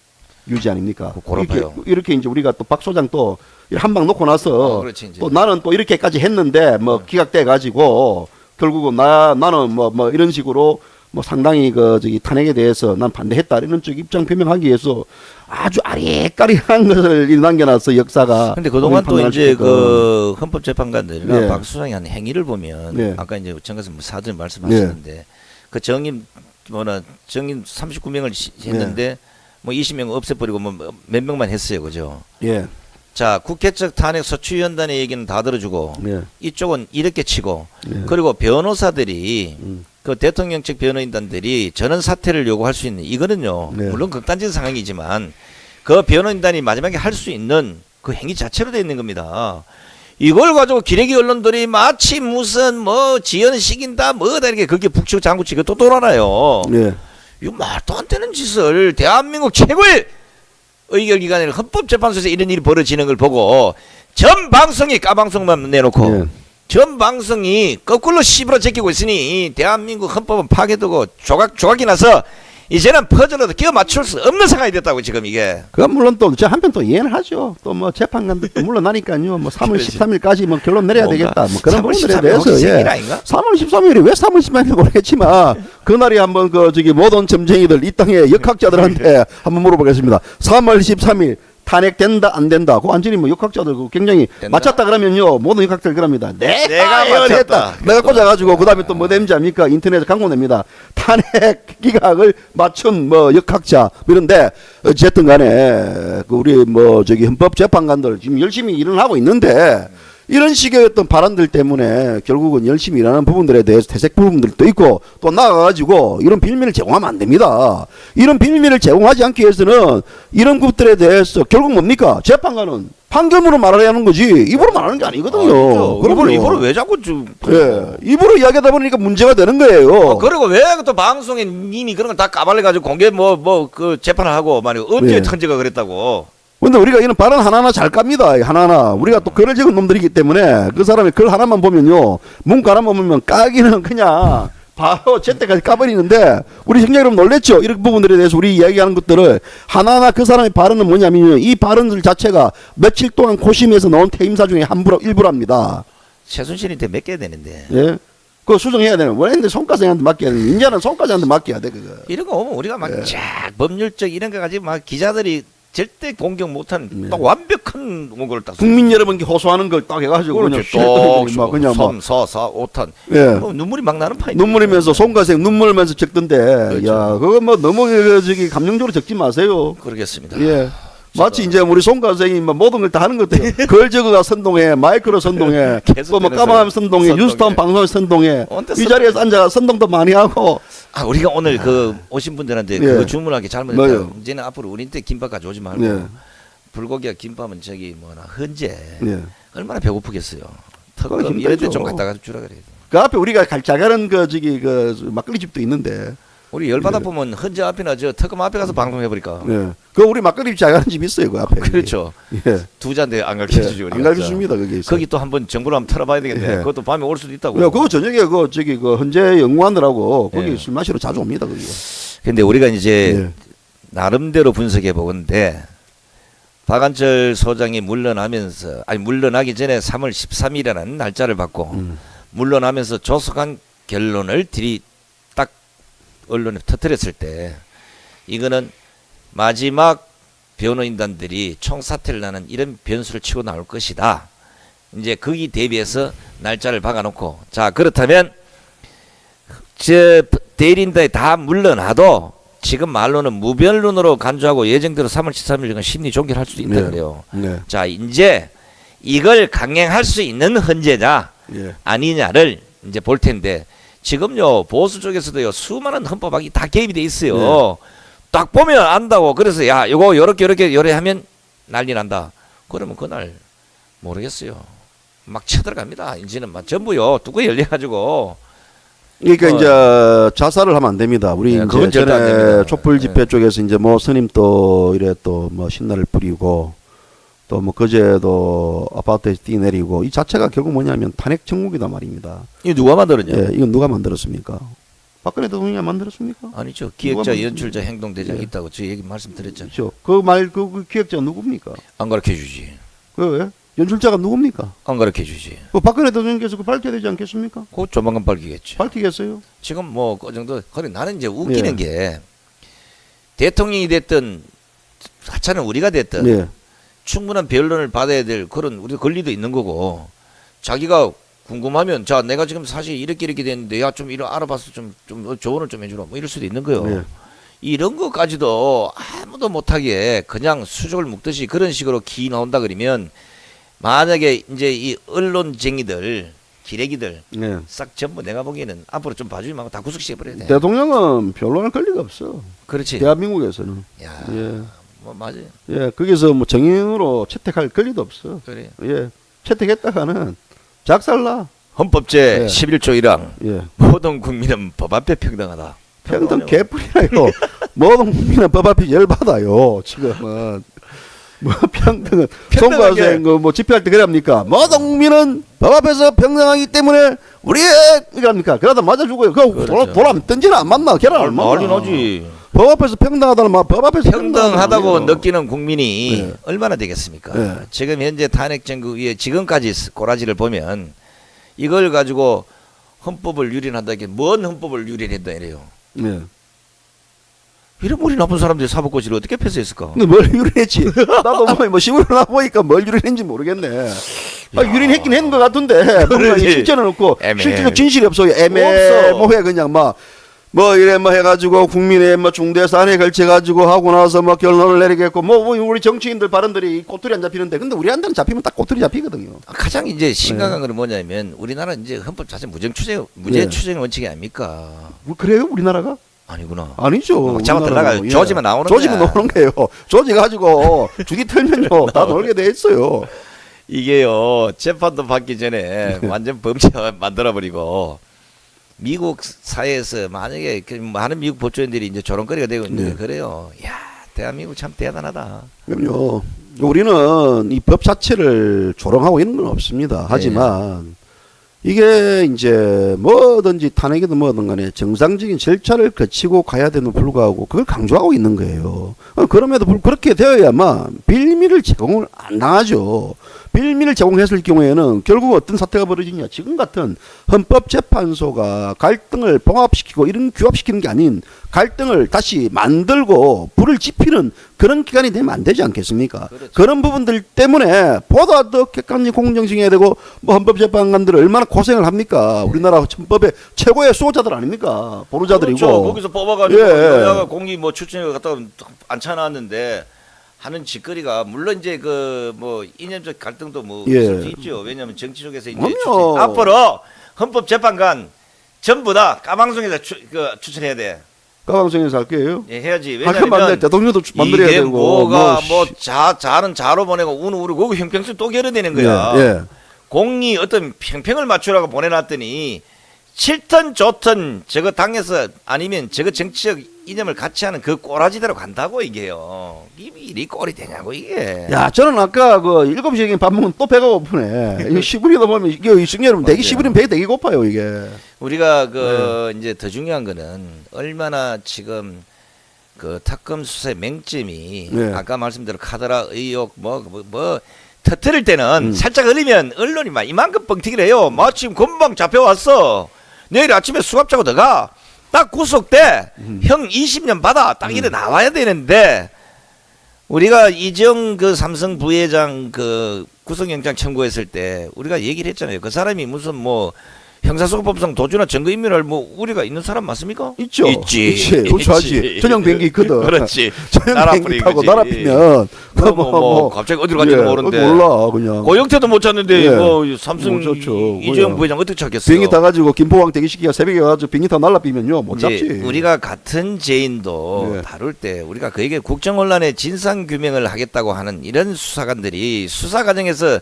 유죄 아닙니까? 고라파요. 이렇게 이제 우리가 또 박 소장 또 한 방 놓고 나서 그렇지, 이제. 또 나는 또 이렇게까지 했는데 뭐 기각돼 가지고 결국은 나는 뭐 이런 식으로 뭐 상당히 그 저기 탄핵에 대해서 난 반대했다 이런 쪽 입장 표명하기 위해서 아주 아리까리한 것을 남겨놨어 역사가. 근데 그동안 또 판단할 이제 수 그 헌법재판관들이나 예. 박 수장이 한 행위를 보면 예. 아까 이제 정가선 사전 말씀하셨는데 그 정임 39명을 했는데 뭐 20명 없애버리고 뭐 몇 명만 했어요, 그죠? 예. 자, 국회 측 탄핵 소추위원단의 얘기는 다 들어주고 예. 이쪽은 이렇게 치고 예. 그리고 변호사들이 그 대통령 측 변호인단들이 전원 사퇴를 요구할 수 있는 이거는요. 네. 물론 극단적인 상황이지만 그 변호인단이 마지막에 할 수 있는 그 행위 자체로 되어 있는 겁니다. 이걸 가지고 기레기 언론들이 마치 무슨 뭐 지연시킨다 뭐다 이렇게 그게 북치고 장구치고 또 돌아나요. 예. 이거 말도 안 되는 짓을 대한민국 최고의 의결기관인 헌법재판소에서 이런 일이 벌어지는 걸 보고 전 방송이 까방송만 내놓고 예. 전 방송이 거꾸로 씹으러 제끼고 있으니 대한민국 헌법은 파괴되고 조각이 나서 이제는 퍼즐로도 끼워 맞출 수 없는 상황이 됐다고 지금 이게. 그건 물론 또 저 한편 또 이해는 하죠. 또 뭐 재판관들도 물러나니까요. 뭐 3월 13일까지 뭐 결론 내려야 뭔가 되겠다. 뭐 그런 3월 부분들에 13일 대해서 혹시 예. 생일 아닌가? 3월 13일이 왜 3월 13일인지 모르겠지만 그날이 한번 그 저기 모든 점쟁이들 이 땅의 역학자들한테 한번 물어보겠습니다. 3월 13일 탄핵된다 안 된다. 그 완전히 뭐 역학자들 그 굉장히 된다. 맞췄다 그러면요 모든 역학자들 그럽니다. 내가 예언했다. 맞췄다. 내가 꽂아가지고 그 다음에 또 뭐 되는지 압니까? 인터넷에 광고 냅니다. 탄핵 기각을 맞춘 뭐 역학자 이런데 어쨌든 간에 그 우리 뭐 저기 헌법재판관들 지금 열심히 일을 하고 있는데 이런 식의 어떤 발언들 때문에 결국은 열심히 일하는 부분들에 대해서 퇴색 부분들도 있고 또 나가가지고 이런 빌미를 제공하면 안 됩니다. 이런 빌미를 제공하지 않기 위해서는 이런 것들에 대해서 결국 뭡니까? 재판관은 판결문으로 말해야 하는 거지 입으로 말하는 게 아니거든요. 이걸 왜 자꾸 좀 예, 입으로 이야기하다 보니까 문제가 되는 거예요. 그리고 왜 또 방송에 이미 그런 걸 다 까발려가지고 공개 뭐 그 재판을 하고 말이야 언제 예. 천재가 그랬다고. 근데 우리가 이런 발언 하나하나 잘 깝니다. 하나하나. 우리가 또 글을 적은 놈들이기 때문에 그 사람의 글 하나만 보면요. 문구 하나만 보면 까기는 그냥 바로 제때까지 까버리는데 우리 시청자 여러분 놀랬죠? 이런 부분들에 대해서 우리 이야기하는 것들을 하나하나 그 사람의 발언은 뭐냐면요. 이 발언들 자체가 며칠 동안 고심해서 넣은 퇴임사 중에 일부랍니다. 최순실한테 맡겨야 되는데. 예. 그거 수정해야 되는. 원래는 손가락한테 맡겨야 돼. 인자는 손가락한테 맡겨야 돼. 그거. 이런 거 오면 우리가 막 쫙 법률적 이런 거 가지고 막 기자들이 절대 공격 못하는 네. 딱 완벽한 원고를 딱 국민 여러분께 호소하는 걸 딱 해가지고 그냥 또 그냥 뭐 3, 4, 4, 5탄 예. 눈물이 막 나는 판이 눈물이면서 손가락 눈물면서 적던데 그렇죠. 야 그거 뭐 너무 그 저기 감정적으로 적지 마세요. 그러겠습니다. 예. 마치 이제 우리 손가락이 뭐 모든 걸 다 하는 것 같아요. 글 적어가 선동해, 마이크로 선동해, 계속 또뭐 까마함 선동해, 뉴스타운 방송 선동해. 언제 이 자리에서 앉아 선동도 많이 하고. 아 우리가 오늘 그 오신 분들한테 예. 그거 주문하기 잘못했다. 뭐요? 이제는 앞으로 우리한테 김밥 가져오지 말고 예. 불고기와 김밥은 저기 뭐나 헌재 예. 얼마나 배고프겠어요. 그거 특검 이런 데 힘들죠. 좀 갖다가 주라 그래요. 그 앞에 우리가 잘 가는 그 저기 그 막걸리 집도 있는데. 우리 열받아 보면 헌재 앞이나 저 특검 앞에 가서 방송해 버릴까. 예. 그 우리 막걸리 집 잘 가는 집 있어요 그 앞에. 그렇죠. 예. 두 잔데 안 가르쳐주죠. 안 가르쳐줍니다 그게 있어요. 거기 또 한번 정보를 한번 털어봐야 되겠네. 예. 그것도 밤에 올 수도 있다고. 야, 그거 저녁에 그 저기 그 헌재 연구원들하고 거기 예. 술 마시러 자주 옵니다 거기. 근데 우리가 이제 예. 나름대로 분석해 보건데 박한철 소장이 물러나기 전에 3월 13일이라는 날짜를 받고 물러나면서 조속한 결론을 딱 언론에 터뜨렸을 때 이거는 마지막 변호인단들이 총사퇴를 나는 이런 변수를 치고 나올 것이다. 이제 거기 대비해서 날짜를 박아놓고 자 그렇다면 저 대리인단이 다 물러나도 지금 말로는 무변론으로 간주하고 예정대로 3월 13일 심리 종결할 수도 있다 네. 그래요. 네. 자 이제 이걸 강행할 수 있는 헌재자 예. 아니냐를 이제 볼 텐데 지금요 보수 쪽에서도요 수많은 헌법학이 다 개입이 돼 있어요. 네. 딱 보면 안다고. 그래서 야 요거 요렇게 하면 난리 난다. 그러면 그날 모르겠어요. 막 쳐들어갑니다. 이제는 막 전부요 뚜껑 열려가지고. 그러니까 이제 자살을 하면 안 됩니다. 우리 네, 이제 그건 절대 안 전에 됩니다. 촛불 집회 쪽에서 이제 뭐 스님 또 이래 또 뭐 신나를 뿌리고 또 뭐 그제도 아파트에서 뛰내리고 이 자체가 결국 뭐냐면 탄핵 정국이다 말입니다. 이 누가 만들었냐? 예, 이건 누가 만들었습니까? 박근혜 대통령이 만들었습니까? 아니죠. 기획자, 누가 연출자, 행동대장 예. 있다고 저 얘기 말씀드렸잖아요. 그렇죠. 그 기획자가 누굽니까? 안 가르쳐주지. 그 연출자가 누굽니까? 안 가르쳐주지. 그 박근혜 대통령께서 그 밝혀야 되지 않겠습니까? 그 조만간 밝히겠지. 밝히겠어요? 지금 뭐 그 정도. 그래 나는 이제 웃기는 예. 게 대통령이 됐든 하찮은 우리가 됐든 예. 충분한 변론을 받아야 될 그런 우리 권리도 있는 거고 자기가 궁금하면 자 내가 지금 사실 이렇게 됐는데 야 좀 이런 알아봐서 좀 조언을 좀 해주라 뭐 이럴 수도 있는 거예요. 예. 이런 것까지도 아무도 못하게 그냥 수족을 묶듯이 그런 식으로 기 나온다 그러면 만약에 이제 이 언론쟁이들 기레기들 네. 싹 전부 내가 보기에는 앞으로 좀 봐주지 말고 다 구속시켜버려야 돼. 대통령은 변론할 권리가 없어. 그렇지. 대한민국에서는. 야, 예. 뭐 맞아요. 예, 거기서 뭐 정인으로 채택할 권리도 없어. 그래. 예, 채택했다가는 작살나. 헌법제 예. 11조 1항 예, 모든 국민은 법 앞에 평등하다. 평등 개뿔이라요. 모든 국민은 법 앞에 열받아요. 지금은 뭐 평등은 평등하게. 송과생 뭐 집회할 때 그럽니까? 모든 국민은 법 앞에서 평등하기 때문에 우리의 이랍니까? 그러다 맞아주고요. 그렇죠. 돌아면 던지나 안 맞나? 계란 안 맞나? 말이 나지. 법 앞에서 평등하다는 말, 법 앞에서 평등하다고 평등하다는 느끼는 국민이 네. 얼마나 되겠습니까? 네. 지금 현재 탄핵정국위에 지금까지 꼬라지를 보면 이걸 가지고 헌법을 유린한다 이게 뭔 헌법을 유린했다 이래요. 네. 이런 머리 나쁜 사람들이 사법고시를 어떻게 패스했을까? 근데 뭘 유린했지? 나도 뭐 시골에 나 보니까 뭘 유린했는지 모르겠네. 유린했긴 했는 것 같은데 뭔가 그러지. 실제는 없고 애매해. 실질적 진실이 없어요. 애매모호해 그냥 뭐 이래 뭐 해가지고 국민의 뭐 중대 사안에 걸쳐가지고 하고 나서 뭐 결론을 내리겠고 뭐 우리 정치인들 발언들이 꼬투리 안 잡히는데 근데 우리한테는 잡히면 딱 꼬투리 잡히거든요. 가장 이제 심각한 네. 건 뭐냐면 우리나라 이제 헌법 자체 무죄 추정 원칙이 아닙니까? 뭐 그래요 우리나라가? 아니구나. 아니죠. 잡아 우리나라는. 들어가요. 조지만 나오는 조지면 거야. 나오는 거예요. 조지 가지고 주디 털면요 다 놀게 돼 있어요. 이게요 재판도 받기 전에 완전 범죄 만들어버리고 미국 사회에서 만약에 그 많은 미국 법조인들이 이제 조롱거리가 되고 있는데 네. 그래요. 야 대한민국 참 대단하다. 그럼요. 우리는 이 법 자체를 조롱하고 있는 건 없습니다. 하지만 이게 이제 뭐든지 탄핵이든 뭐든 간에 정상적인 절차를 거치고 가야 되는 불구하고 그걸 강조하고 있는 거예요. 그럼에도 불구하고 그렇게 되어야만 빌미를 제공을 안 당하죠. 빌미를 제공했을 경우에는 결국 어떤 사태가 벌어지냐. 지금 같은 헌법재판소가 갈등을 봉합시키고 이런 규합시키는 게 아닌 갈등을 다시 만들고 불을 지피는 그런 기관이 되면 안 되지 않겠습니까? 그렇죠. 그런 부분들 때문에 보다 더 객관적인 공정성해야 되고 뭐 헌법재판관들 얼마나 고생을 합니까? 우리나라 헌법의 최고의 수호자들 아닙니까? 보루자들이고. 그렇죠. 거기서 뽑아가지고 예. 여야가 공기 뭐 추천을 갖다 앉혀놨는데 하는 짓거리가 물론 이제 그 뭐 이념적 갈등도 뭐 예. 있을 수 있죠. 왜냐하면 정치적에서 이제 그럼요. 앞으로 헌법재판관 전부 다 까방송에서 추천해야 돼. 가방성에서 할 거예요. 예, 해야지. 할건 만들 왜냐하면 대통령도 만들어야 이게 되고. 뭐가 뭐 자는 자로 보내고 우는 우르고 거기 형평성 또 결여되는 거야. 예, 예. 공이 어떤 평평을 맞추라고 보내놨더니 싫든 좋든 저거 당에서 아니면 저거 정치적 이념을 같이 하는 그 꼬라지대로 간다고 이게요. 이리 꼴이 되냐고 이게. 야, 저는 아까 그 7시에 밥 먹으면 또 배가 고프네. 이거 시부리다 보면 이게 승리 여러분 되게 맞아요. 시부리면 배가 되게 고파요, 이게. 우리가 이제 더 중요한 거는 얼마나 지금 그 특검 수사의 맹점이 네. 아까 말씀대로 카더라 의혹 뭐 터뜨릴 때는 살짝 흘리면 언론이 막 이만큼 뻥튀기를 해요. 마침 금방 잡혀왔어. 내일 아침에 수갑 차고 들어가. 딱 구속돼. 형 20년 받아. 딱 이래 나와야 되는데 우리가 이정 그 삼성 부회장 그 구속영장 청구했을 때 우리가 얘기를 했잖아요. 그 사람이 무슨 뭐 형사소송법상 도주나 증거인멸할 뭐 우리가 있는 사람 맞습니까? 있죠. 있지. 도주하지. 전용 비행기 있거든. 그렇지. 전용 비행기 타고 날 앞이면 뭐 갑자기 어디로 간지도 모르는데. 몰라 그냥. 고영태도 못 찾는데 예. 뭐 삼성 못 찾죠. 이재용 뭐야. 부회장 어떻게 찾겠어요? 비행기 타가지고 김포항 대기시키가 새벽에 가가지고 비행기 타고 날라비면요 못 이제 잡지. 우리가 같은 죄인도 예. 다룰 때 우리가 그에게 국정원란의 진상 규명을 하겠다고 하는 이런 수사관들이 수사 과정에서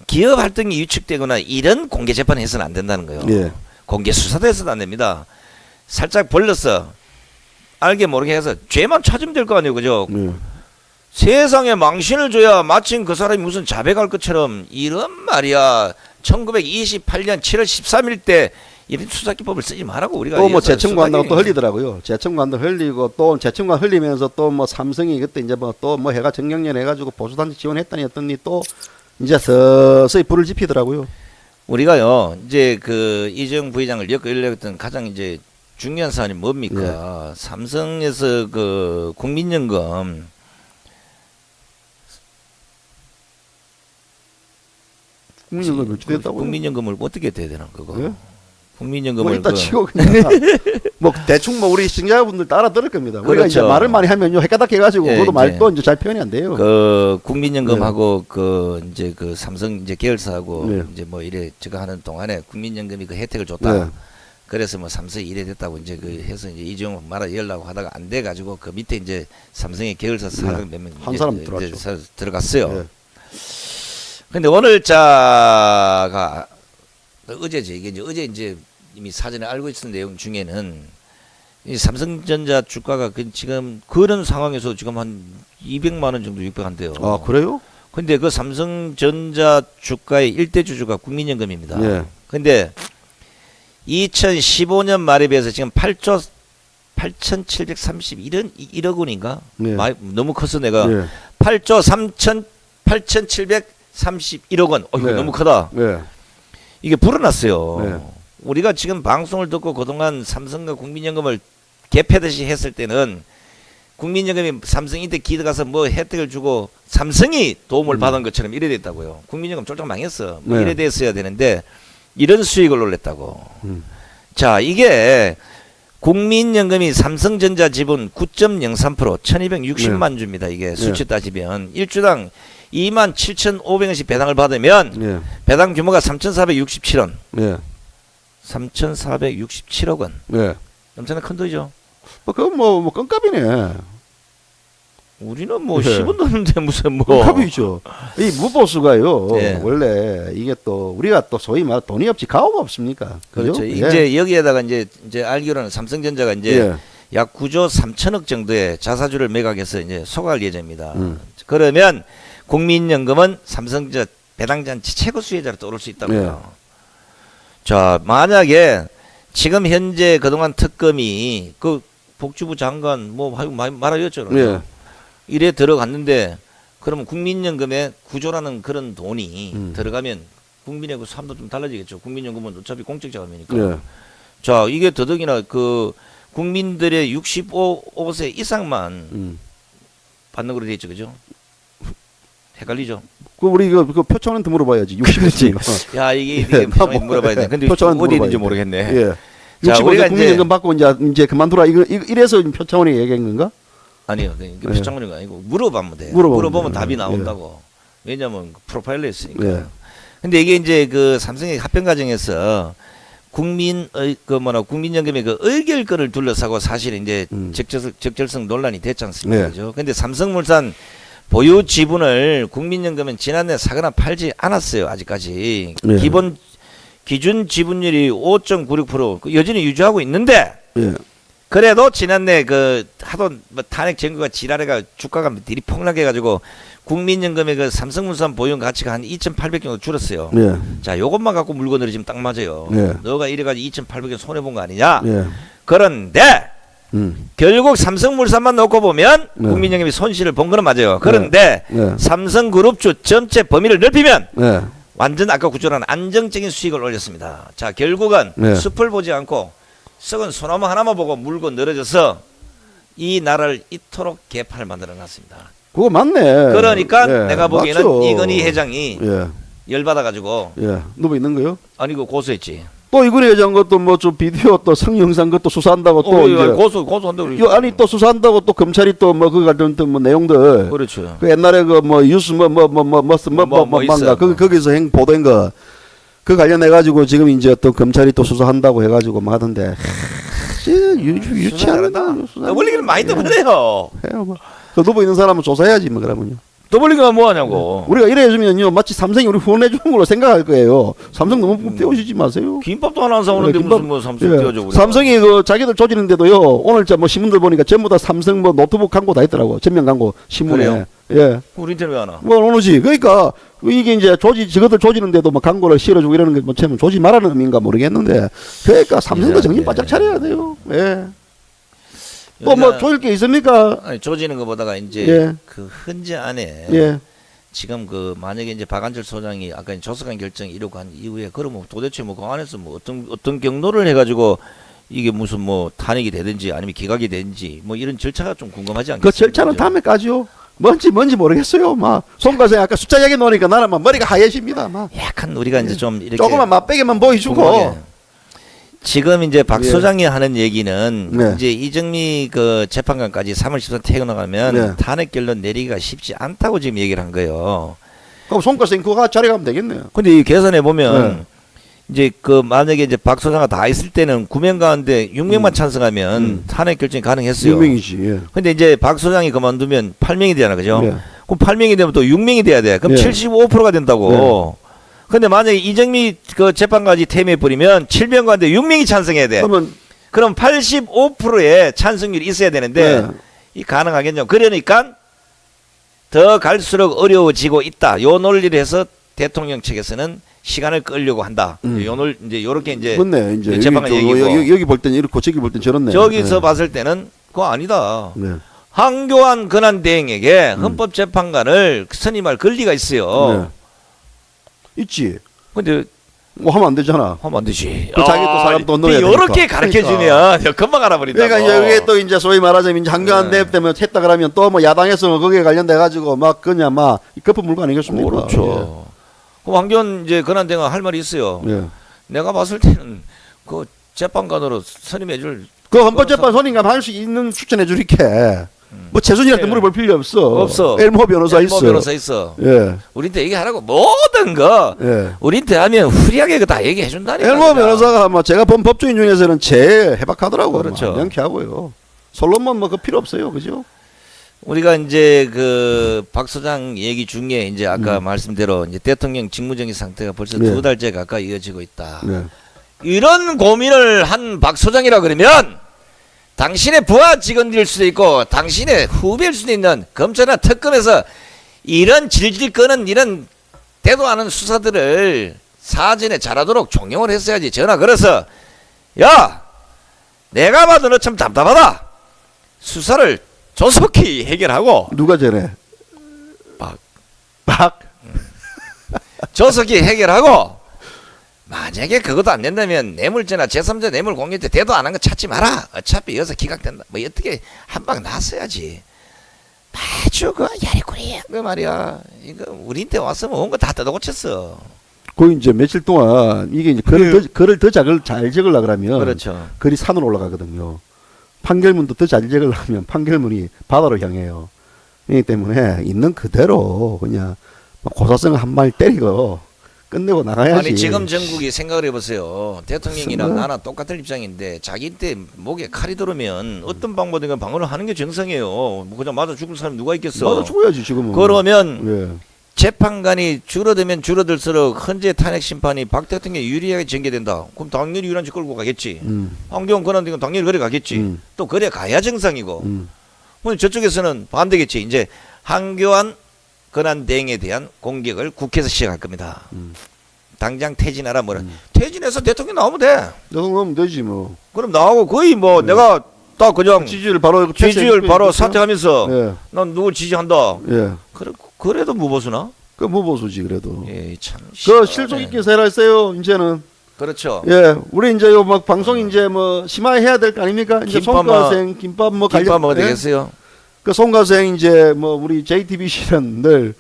기업 활동이 위축되거나 이런 공개 재판을 해서는 안 된다는 거예요. 예. 공개 수사도 해서는 안 됩니다. 살짝 벌려서 알게 모르게 해서 죄만 찾으면 될 거 아니에요, 그죠? 예. 세상에 망신을 줘야 마침 그 사람이 무슨 자백할 것처럼 이런 말이야. 1928년 7월 13일 때 이런 수사기법을 쓰지 말라고 우리가. 또 뭐 재청구한다고 수사기- 또 흘리더라고요. 재청구한다 흘리고 또 재청구한 흘리면서 또 뭐 삼성이 그때 이제 뭐 또 뭐 해가 정경련 해가지고 보수단체 지원했다니 했더니 또 이제 서서히 불을 지피더라고요. 우리가요 이제 그 이재용 부회장을 엮으려던 가장 이제 중요한 사안이 뭡니까? 삼성에서 그 국민연금 국민연금 멸치됐다고요? 국민연금을 어떻게 돼야 되나 그거? 예? 뭐 국민연금을 일단 그 치고 그냥 뭐 대충 뭐 우리 시청자분들 다 알아들을 겁니다. 우리가 그렇죠. 이제 말을 많이 하면요 헷가닥 해가지고 예, 그것도 이제 말도 이제 잘 표현이 안 돼요. 그 국민연금하고 그 이제 그 삼성 이제 계열사하고 네. 이제 뭐 이래 저거 하는 동안에 국민연금이 그 혜택을 줬다. 네. 그래서 뭐 삼성이 이래 됐다고 이제 그 해서 이제 이종 말아 열라고 하다가 안 돼 가지고 그 밑에 이제 삼성의 계열사 사장 몇명 한 사람 들어왔죠. 들어갔어요. 네. 근데 오늘 자가 어제죠. 이게 이제 어제 이제 이미 사전에 알고 있었던 내용 중에는 이 삼성전자 주가가 그 지금 그런 상황에서 지금 한 200만 원 정도 육박한대요. 아 그래요? 근데 그 삼성전자 주가의 일대 주주가 국민연금입니다. 예. 근데 2015년 말에 비해서 지금 8조 8,731억 원인가? 네. 너무 컸어 내가. 예. 8조 8,731억 원. 이거 네. 너무 크다. 예. 이게 불어났어요. 네. 우리가 지금 방송을 듣고 그동안 삼성과 국민연금을 개패듯이 했을 때는 국민연금이 삼성한테 기대가서 뭐 혜택을 주고 삼성이 도움을 받은 것처럼 이래 됐다고요. 국민연금 쫄쫄 망했어. 뭐 네. 이래 됐어야 되는데 이런 수익을 올렸다고. 음. 자, 이게 국민연금이 삼성전자 지분 9.03% 1260만 주입니다. 이게 수치 따지면 1주당 27,500원씩 배당을 받으면 예. 배당 규모가 3,467원. 예. 3,467억 원. 예. 엄청나 큰 돈이죠. 뭐 그건 뭐 껌값이네. 우리는 뭐 네. 10원 넣는데 무슨 뭐. 껌값이죠. 이 무보수가요. 네. 원래 이게 또 우리가 또 소위 말 돈이 없지 가오가 없습니까? 그죠? 그렇죠. 예. 이제 여기에다가 이제 알기로는 삼성전자가 이제 예. 약 9조 3천억 정도의 자사주를 매각해서 이제 소각할 예정입니다. 음. 그러면 국민연금은 삼성전자 배당잔치 최고 수혜자로 떠오를 수 있다고요. 예. 자, 만약에 지금 현재 그동안 특검이 그 복지부 장관 뭐 말하였죠. 예. 이래 들어갔는데 그러면 국민연금에 구조라는 그런 돈이 들어가면 국민의 그 삶도 좀 달라지겠죠. 국민연금은 어차피 공적 자금이니까. 예. 자, 이게 더더기나 그 국민들의 65세 이상만 받는 걸로 돼 있죠, 그죠? 헷갈리죠. 그 우리 그 표창원한테 물어봐야지. 60세. 야, 이게 예, 표정이 물어봐야 돼. 근데 표창원한테 어디 있는지 물어봐야 모르겠네. 예. 자, 65세 우리가 국민연금 받고 이제 그만두라. 이래서 표창원이 얘기한 건가? 아니요, 그 표창원이 아니고 물어보면 돼. 물어보면 물어보면 돼요. 답이 예. 나온다고. 왜냐면 프로파일러 했으니까. 예. 근데 이게 이제 그 삼성의 합병 과정에서 국민연금의 그 의결권을 둘러싸고 사실 이제 적절성 논란이 됐지 않습니까? 네. 그죠? 근데 삼성물산 보유 지분을 국민연금은 지난해 사거나 팔지 않았어요. 아직까지. 네. 기준 지분율이 5.96% 여전히 유지하고 있는데 예. 그래도 지난해 그 하도 뭐 탄핵 정부가 지랄해가 주가가 들이폭락해 가지고 국민연금의 그 삼성물산 보유 가치가 한 2,800 정도 줄었어요. 예. 자, 요것만 갖고 물건을 지금 딱 맞아요. 네. 너가 이래가지고 2,800원 손해 본 거 아니냐? 예. 그런데 결국 삼성물산만 놓고 보면 네. 국민연금이 손실을 본 거는 맞아요. 그런데 네. 삼성그룹주 전체 범위를 넓히면 예. 완전 아까 구조라는 안정적인 수익을 올렸습니다. 자, 결국은 네. 숲을 보지 않고 썩은 소나무 하나만 보고 물고 늘어져서 이 나라를 이토록 개판을 만들어 놨습니다. 그거 맞네. 그러니까 예. 내가 보기에는 맞죠. 이건희 회장이 예. 열받아가지고 예. 누구 있는 거요? 아니고 고소했지. 또 이근희 회장 것도 뭐 좀 비디오 또 성영상 것도 수사한다고 또 이제 고소한다고 요 아니 또 수사한다고 또 검찰이 또 뭐 그 관련 또 뭐 내용들 그렇죠. 그 옛날에 그 뭐 뉴스 있어요. 거기서 행 보도한 거 그 관련해 가지고 지금 이제 또 검찰이 또 수사한다고 해가지고 막 하던데 유치하다. 떠벌리기는 많이 떠벌려요. 해요 뭐. 그 누구 있는 사람은 조사해야지 뭐 그러면요. 떠벌리기가 뭐하냐고. 우리가 이래 해주면요 마치 삼성이 우리 후원해주는 걸로 생각할 거예요. 삼성 너무 떼우시지 마세요. 김밥도 하나 안 사오는데 김밥- 무슨 뭐 삼성 예. 떼어줘. 삼성이 그 자기들 조지는데도요 오늘 뭐 신문들 보니까 전부 다 삼성 뭐 노트북 광고 다 있더라고. 전면 광고 신문에. 그래요? 예. 우리한테는 왜 안 와? 뭐 오는지 그러니까 이게 이제 저것들 조지는데도 뭐 광고를 실어주고 이러는 게 뭐 참 조지 말라는 의미인가 모르겠는데 그러니까 삼성도 정신 바짝 차려야 돼요. 예. 또 뭐 여기가- 조질 게 있습니까? 아니, 조지는 것보다가 이제 예. 그 헌재 안에 예. 지금 그 만약에 이제 박한철 소장이 아까 조석한 결정 이러고 한 이후에 그러면 도대체 뭐 그 안에서 뭐 어떤 경로를 해가지고 이게 무슨 뭐 탄핵이 되든지 아니면 기각이 되든지 뭐 이런 절차가 좀 궁금하지 않겠어요? 그 절차는 다음에 까지요. 뭔지 모르겠어요. 막 송과생 아까 숫자 얘기 나오니까 나는 막 머리가 하얘집니다. 막 약간 우리가 이제 좀 이렇게 조그만 맛배기만 보여주고 궁금하게. 지금 이제 박 예. 소장이 하는 얘기는 네. 이제 이정미 그 재판관까지 3월 14일 퇴근하면 네. 탄핵 결론 내리기가 쉽지 않다고 지금 얘기를 한 거예요. 그럼 손가락 그거 자리 가면 되겠네요. 근데 이 계산해 보면 이제 그 만약에 이제 박 소장가 다 있을 때는 9명 가운데 6명만 찬성하면 탄핵 결정이 가능했어요. 유명이지. 예. 근데 이제 박 소장이 그만두면 8명이 되잖아, 그죠? 네. 그럼 8명이 되면 또 6명이 돼야 돼. 그럼 네. 75%가 된다고. 근데 만약에 이정미 그 재판까지 퇴임해 버리면 7명 가운데 6명이 찬성해야 돼. 그러면 그럼 85%의 찬성률이 있어야 되는데 네. 이 가능하겠냐? 그러니까 더 갈수록 어려워지고 있다. 요 논리를 해서 대통령 측에서는 시간을 끌려고 한다. 요 논 이제 요렇게 이제 맞네. 이제 재판관 여기, 얘기고. 여기 볼 때는 이렇고 저기 볼 때는 저렇네. 저기서 네. 봤을 때는 그거 아니다. 네. 황교안 권한대행에게 헌법재판관을 선임할 권리가 있어요. 네. 있지. 근데 뭐 하면 안 되잖아. 하면 안 되지. 그 자기 또 사람 돈 넣어야 이렇게 되니까. 가르쳐주면 금방 알아버린다고. 그러니까 이제 이게 또 이제 소위 말하자면 이제 한교안 네. 대회 때문에 했다 그러면 또 뭐 야당에서는 거기에 관련돼 가지고 막 그냥 막 거품 물고 아니겠습니까? 그렇죠. 그럼 황교안 이제 권한대행은 할 말이 있어요. 예. 예. 내가 봤을 때는 그 재판관으로 선임해줄 그 헌법재판 선임감 할 수 있는 추천해 줄게. 뭐 최순실한테 네. 물어볼 필요 없어. 없어. 엘모 변호사 엘모 있어. 변호사 있어. 예. 우리한테 얘기하라고 모든 거 예. 우리한테 하면 후리하게 다 얘기해 준다니까. 엘모 변호사가 뭐 제가 본 법조인 중에서는 제일 해박하더라고. 그렇죠. 명쾌하고요. 솔로몬 뭐 그 필요 없어요, 그죠? 우리가 이제 그 박 소장 얘기 중에 이제 아까 말씀대로 이제 대통령 직무정지 상태가 벌써 네. 2달째 가까이 이어지고 있다. 네. 이런 고민을 한 박 소장이라 그러면 당신의 부하 직원일 수도 있고 당신의 후배일 수도 있는 검찰이나 특검에서 이런 질질 끄는 이런 대도 않은 수사들을 사전에 잘하도록 종용을 했어야지. 전화 걸어서 야 내가 봐도 너 참 답답하다. 수사를 조속히 해결하고 누가 전에? 박. 조속히 해결하고 만약에 그것도 안 된다면 뇌물죄나 제3자 뇌물 공여 때 대도 안 한 거 찾지 마라. 어차피 여기서 기각된다. 뭐 어떻게 한 방 났어야지. 아주 그 야리꾸리 그 말이야. 이거 우리한테 왔으면 온 거 다 뜯어고쳤어. 그 이제 며칠 동안 이게 이제 글을 더 잘 적으려 그러면 그렇죠. 글이 산으로 올라가거든요. 판결문도 더 잘 적으려면 판결문이 바다로 향해요. 그렇기 때문에 있는 그대로 그냥 고사성 한 말 때리고 끝내고 나가야지. 아니 지금 전국이 생각을 해보세요. 대통령이랑 맞습니다. 나나 똑같은 입장인데 자기 때 목에 칼이 들어오면 어떤 방법이든 방어를 하는 게 정상이에요. 뭐 그냥 맞아 죽을 사람 누가 있겠어. 맞아 죽어야지 지금은. 그러면 예. 재판관이 줄어들면 줄어들수록 헌재 탄핵 심판이 박 대통령이 유리하게 전개된다. 그럼 당연히 유란지 끌고 가겠지. 황교안 권한대행은 당연히 그래 가겠지. 또 그래 가야 정상이고. 근데 저쪽에서는 반대겠지. 이제 황교안 권한대행에 대한 공격을 국회에서 시작할 겁니다. 당장 퇴진하라 뭐라. 퇴진해서 대통령 나오면 돼. 너무 되지 뭐. 그럼 나오고 거의 뭐 내가 딱 그냥 지지율 바로 지지율 바로 사퇴하면서 예. 난 누굴 지지한다. 예. 그래도 무보수나? 그 무보수지 그래도. 예, 참. 그 심하네. 실속 있게 살았어요 이제는. 그렇죠. 예, 우리 이제 요 막 방송 이제 뭐 심화해야 될 거 아닙니까? 이제 김밥 송가생 김밥 뭐 김밥 먹어도 예? 되겠어요? 그 송가생 이제 뭐 우리 JTBC는 늘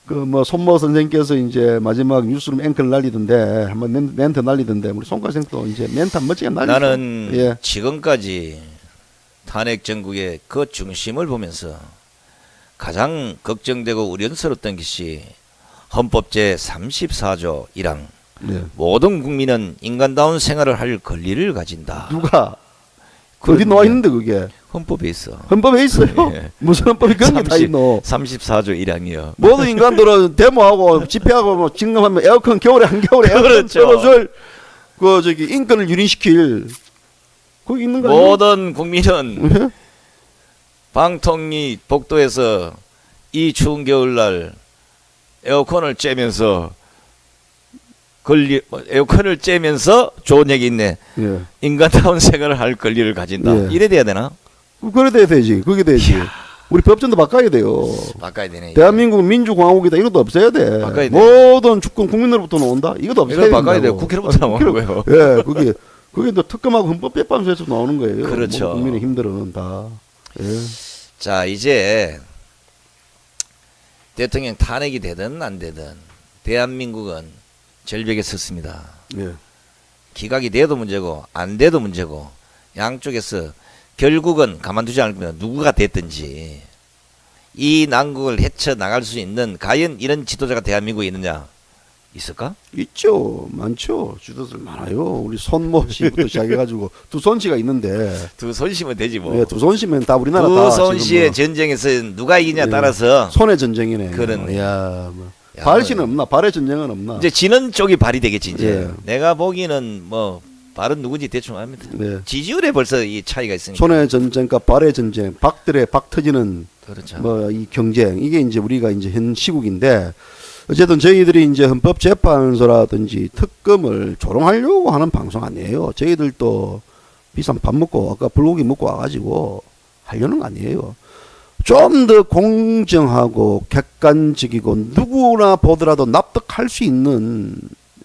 그 뭐 손모 선생께서 이제 마지막 뉴스룸 앵커를 날리던데 한번 멘트 날리던데 우리 송가생도 이제 멘트 한 멋지게 날리죠. 나는 예. 지금까지 탄핵 정국의 그 중심을 보면서 가장 걱정되고 우려스러웠던 것이 헌법 제 34조 1항 예. 모든 국민은 인간다운 생활을 할 권리를 가진다. 누가 어디 나와 있는데 그게 헌법에 있어. 헌법에 있어요. 예. 무슨 헌법이 그런 게 다 있노? 34조 1항이요. 모든 인간들은 데모하고 집회하고 뭐 직능하면 에어컨 겨울에 한겨울에 에어컨 그렇죠. 틀어줄 그 저기 인권을 유린시킬 거기 있는 거 아니에요? 모든 국민은 예? 방통위 복도에서 이 추운 겨울날 에어컨을 쬐면서 에어컨을 쬐면서 좋은 얘기 있네. 예. 인간다운 생활을 할 권리를 가진다. 예. 이래 돼야 되나? 그래 돼야 되지. 그게 돼야지. 우리 법전도 바꿔야 돼요. 바꿔야 되네. 대한민국 민주공화국이다. 이것도 없애야 돼. 바꿔야 돼. 모든 주권 국민으로부터 나온다. 이것도 없애야 이걸 바꿔야 돼. 된다고. 국회로부터 나오는 거예요. 예, 그게 또 특검하고 헌법 재판소에서 나오는 거예요. 그렇죠. 모든 국민의 힘들어는 다. 예. 자, 이제 대통령 탄핵이 되든 안 되든 대한민국은 절벽에 섰습니다. 예. 기각이 돼도 문제고 안 돼도 문제고 양쪽에서 결국은 가만두지 않으면 누구가 됐든지 이 난국을 헤쳐나갈 수 있는 과연 이런 지도자가 대한민국에 있느냐 있을까? 있죠. 많죠. 지도자들 많아요. 우리 손모 씨부터 시작해가지고 두 손씨가 있는데 두 손 씨면 되지 뭐. 네, 두 손씨면 다 우리나라 두 다 손 지금 씨의 뭐, 전쟁에서 누가 이기냐에 네. 따라서 손의 전쟁이네. 그런- 야, 뭐. 야, 발씨는 없나? 발의 전쟁은 없나? 이제 지는 쪽이 발이 되겠지 이제. 예. 내가 보기는 뭐 발은 누군지 대충 압니다. 네. 지지율에 벌써 이 차이가 있으니까. 손의 전쟁과 발의 전쟁, 박들의 박 터지는 그렇죠. 뭐 이 경쟁 이게 이제 우리가 이제 현 시국인데 어쨌든 저희들이 이제 헌법재판소라든지 특검을 조롱하려고 하는 방송 아니에요. 저희들도 비싼 밥 먹고 아까 불고기 먹고 와가지고 하려는 거 아니에요. 좀 더 공정하고 객관적이고 누구나 보더라도 납득할 수 있는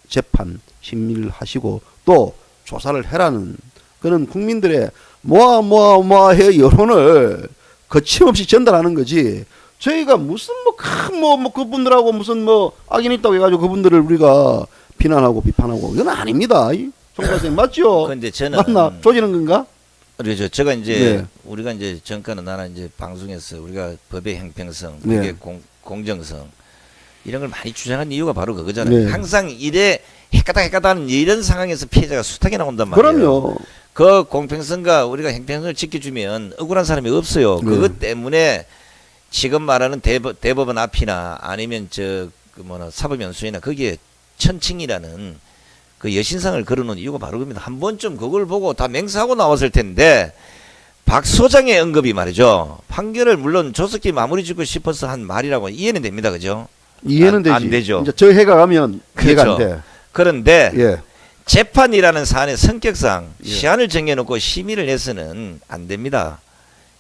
재판 심리를 하시고 또 조사를 해라는 그런 국민들의 모아해 여론을 거침없이 전달하는 거지. 저희가 무슨 뭐 그분들하고 무슨 뭐 악연이 있다고 해가지고 그분들을 우리가 비난하고 비판하고 이건 아닙니다. 송 선생 맞죠? 근데 저는 맞나? 조지는 건가? 그렇죠. 제가 이제 네. 우리가 이제 정가는 나는 이제 방송에서 우리가 법의 형평성, 네. 법의 공정성 이런 걸 많이 주장한 이유가 바로 그거잖아요. 네. 항상 이래 헷가닥하는 이런 상황에서 피해자가 숱하게 나온단 말이에요. 그럼요. 그 공평성과 우리가 형평성을 지켜주면 억울한 사람이 없어요. 네. 그것 때문에 지금 말하는 대법원 앞이나 아니면 사법연수위나 거기에 천칭이라는 그 여신상을 걸어놓은 이유가 바로 그겁니다. 한 번쯤 그걸 보고 다 맹세하고 나왔을 텐데 박 소장의 언급이 말이죠. 판결을 물론 조속히 마무리 짓고 싶어서 한 말이라고 이해는 됩니다. 그죠? 이해는 되지. 안 되죠. 이제 저 해가 가면 이해가 안 그렇죠. 돼. 그런데 예. 재판이라는 사안의 성격상 예. 시한을 정해놓고 심의를 해서는 안 됩니다.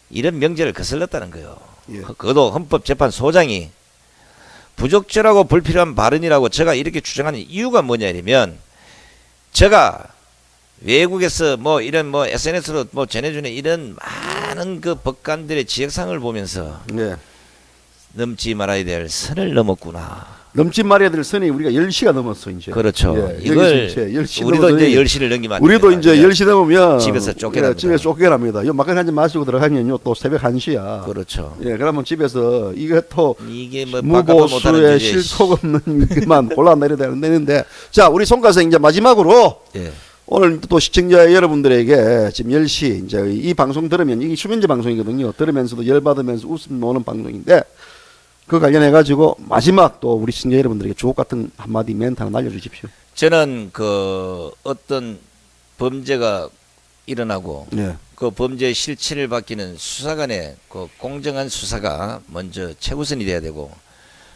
이런 명제를 거슬렀다는 거예요. 예. 그것도 헌법재판소장이 부적절하고 불필요한 발언이라고 제가 이렇게 주장하는 이유가 뭐냐면 제가 외국에서 뭐 이런 뭐 SNS로 뭐 전해주는 이런 많은 그 법관들의 지적사항을 보면서 예. 넘지 말아야 될 선을 넘었구나. 넘지 말아야 될 선이 우리가 10시가 넘었어 이제. 그렇죠. 예, 이걸 10시 우리도 넘어서니 이제 10시를 넘기면 안 우리도 됩니다. 이제 10시 넘으면 집에서 쫓겨납니다. 예, 집에서 쫓겨납니다. 요 막걸리 한잔 마시고 들어가면요 또 새벽 1시야. 그렇죠. 예, 그러면 집에서 이게 또 이게 뭐 바꿔도 못하는 무보수의 주제에 실속 없는 그만 골라내려야 되는데 자 우리 송가생 이제 마지막으로 예. 오늘 또 시청자 여러분들에게 지금 10시 이제 이 방송 들으면 이게 수면제 방송이거든요. 들으면서도 열받으면서 웃음 나오는 방송인데 그 관련해 가지고 마지막 또 우리 시청자 여러분들에게 주옥 같은 한마디 멘트 하나 날려주십시오. 저는 그 어떤 범죄가 일어나고 네. 그 범죄의 실체를 밝히는 수사관의 그 공정한 수사가 먼저 최우선이 돼야 되고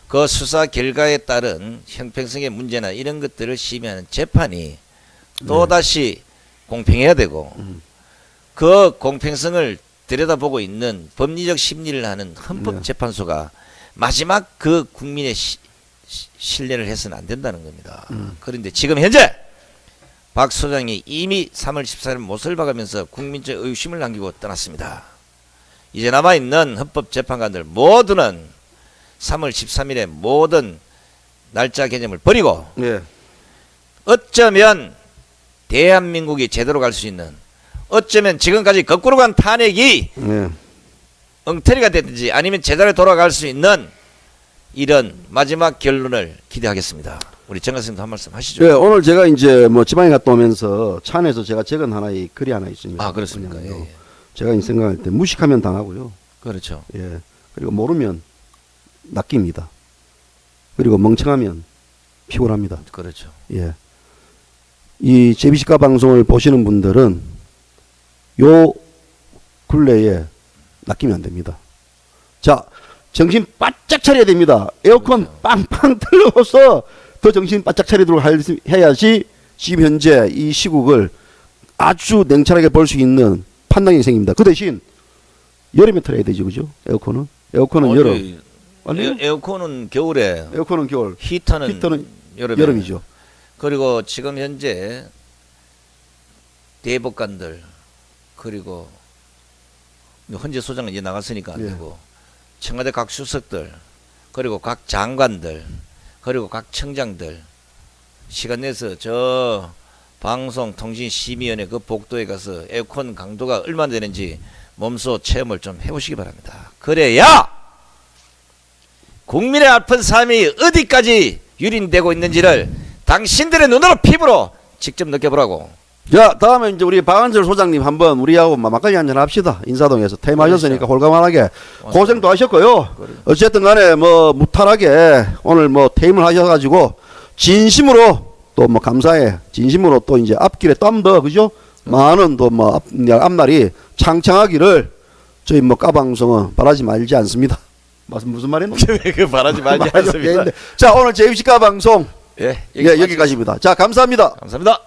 그 수사 결과에 따른 형평성의 문제나 이런 것들을 심의하는 재판이 또다시 공평해야 되고 그 공평성을 들여다보고 있는 법리적 심리를 하는 헌법재판소가 마지막 그 국민의 신뢰를 해서는 안 된다는 겁니다. 그런데 지금 현재 박 소장이 이미 3월 14일 못을 박으면서 국민적 의심을 남기고 떠났습니다. 이제 남아있는 헌법재판관들 모두는 3월 13일에 모든 날짜 개념을 버리고 네. 어쩌면 대한민국이 제대로 갈 수 있는 어쩌면 지금까지 거꾸로 간 탄핵이 네. 엉터리가 됐든지 아니면 제대로 돌아갈 수 있는 이런 마지막 결론을 기대하겠습니다. 우리 정 교수님도 한 말씀 하시죠. 네, 오늘 제가 이제 뭐 지방에 갔다 오면서 차 안에서 제가 적은 하나의 글이 하나 있습니다. 아 그렇습니까? 예, 뭐냐면요. 예. 제가 이 생각할 때 무식하면 당하고요. 그렇죠. 예. 그리고 모르면 낚입니다. 그리고 멍청하면 피곤합니다. 그렇죠. 예. 이 제비식가 방송을 보시는 분들은 요 근래에 낚이면 안 됩니다. 자, 정신 바짝 차려야 됩니다. 에어컨 그렇죠. 빵빵 틀어서 더 정신 바짝 차리도록 해야지 지금 현재 이 시국을 아주 냉철하게 볼 수 있는 판단이 생깁니다. 그 대신 여름에 틀어야 되죠, 그죠? 에어컨은 여름. 아니요? 에어컨은 겨울에, 에어컨은 겨울, 히터는 여름에. 여름이죠. 그리고 지금 현재 대법관들 그리고 헌재 소장은 이제 나갔으니까 안 예. 되고 청와대 각 수석들 그리고 각 장관들 그리고 각 청장들 시간 내서 저 방송통신심의위원회 그 복도에 가서 에어컨 강도가 얼마나 되는지 몸소 체험을 좀 해보시기 바랍니다. 그래야 국민의 아픈 삶이 어디까지 유린되고 있는지를 당신들의 눈으로 피부로 직접 느껴보라고. 자, 다음에 이제 우리 박한철 소장님 한번 우리하고 막걸리 한잔 합시다. 인사동에서 퇴임하셨으니까 홀가분하게 고생도 하셨고요. 어쨌든 간에 뭐 무탈하게 오늘 뭐 퇴임을 하셔가지고 진심으로 또 뭐 감사해. 진심으로 또 이제 앞길에 땀 더, 그죠? 많은 또 뭐 앞날이 창창하기를 저희 뭐 까방송은 바라지 말지 않습니다. 무슨 말이노? 그 바라지 말지 않습니다. 자, 오늘 JFC 까방송 예, 여기까지입니다. 자, 감사합니다. 감사합니다.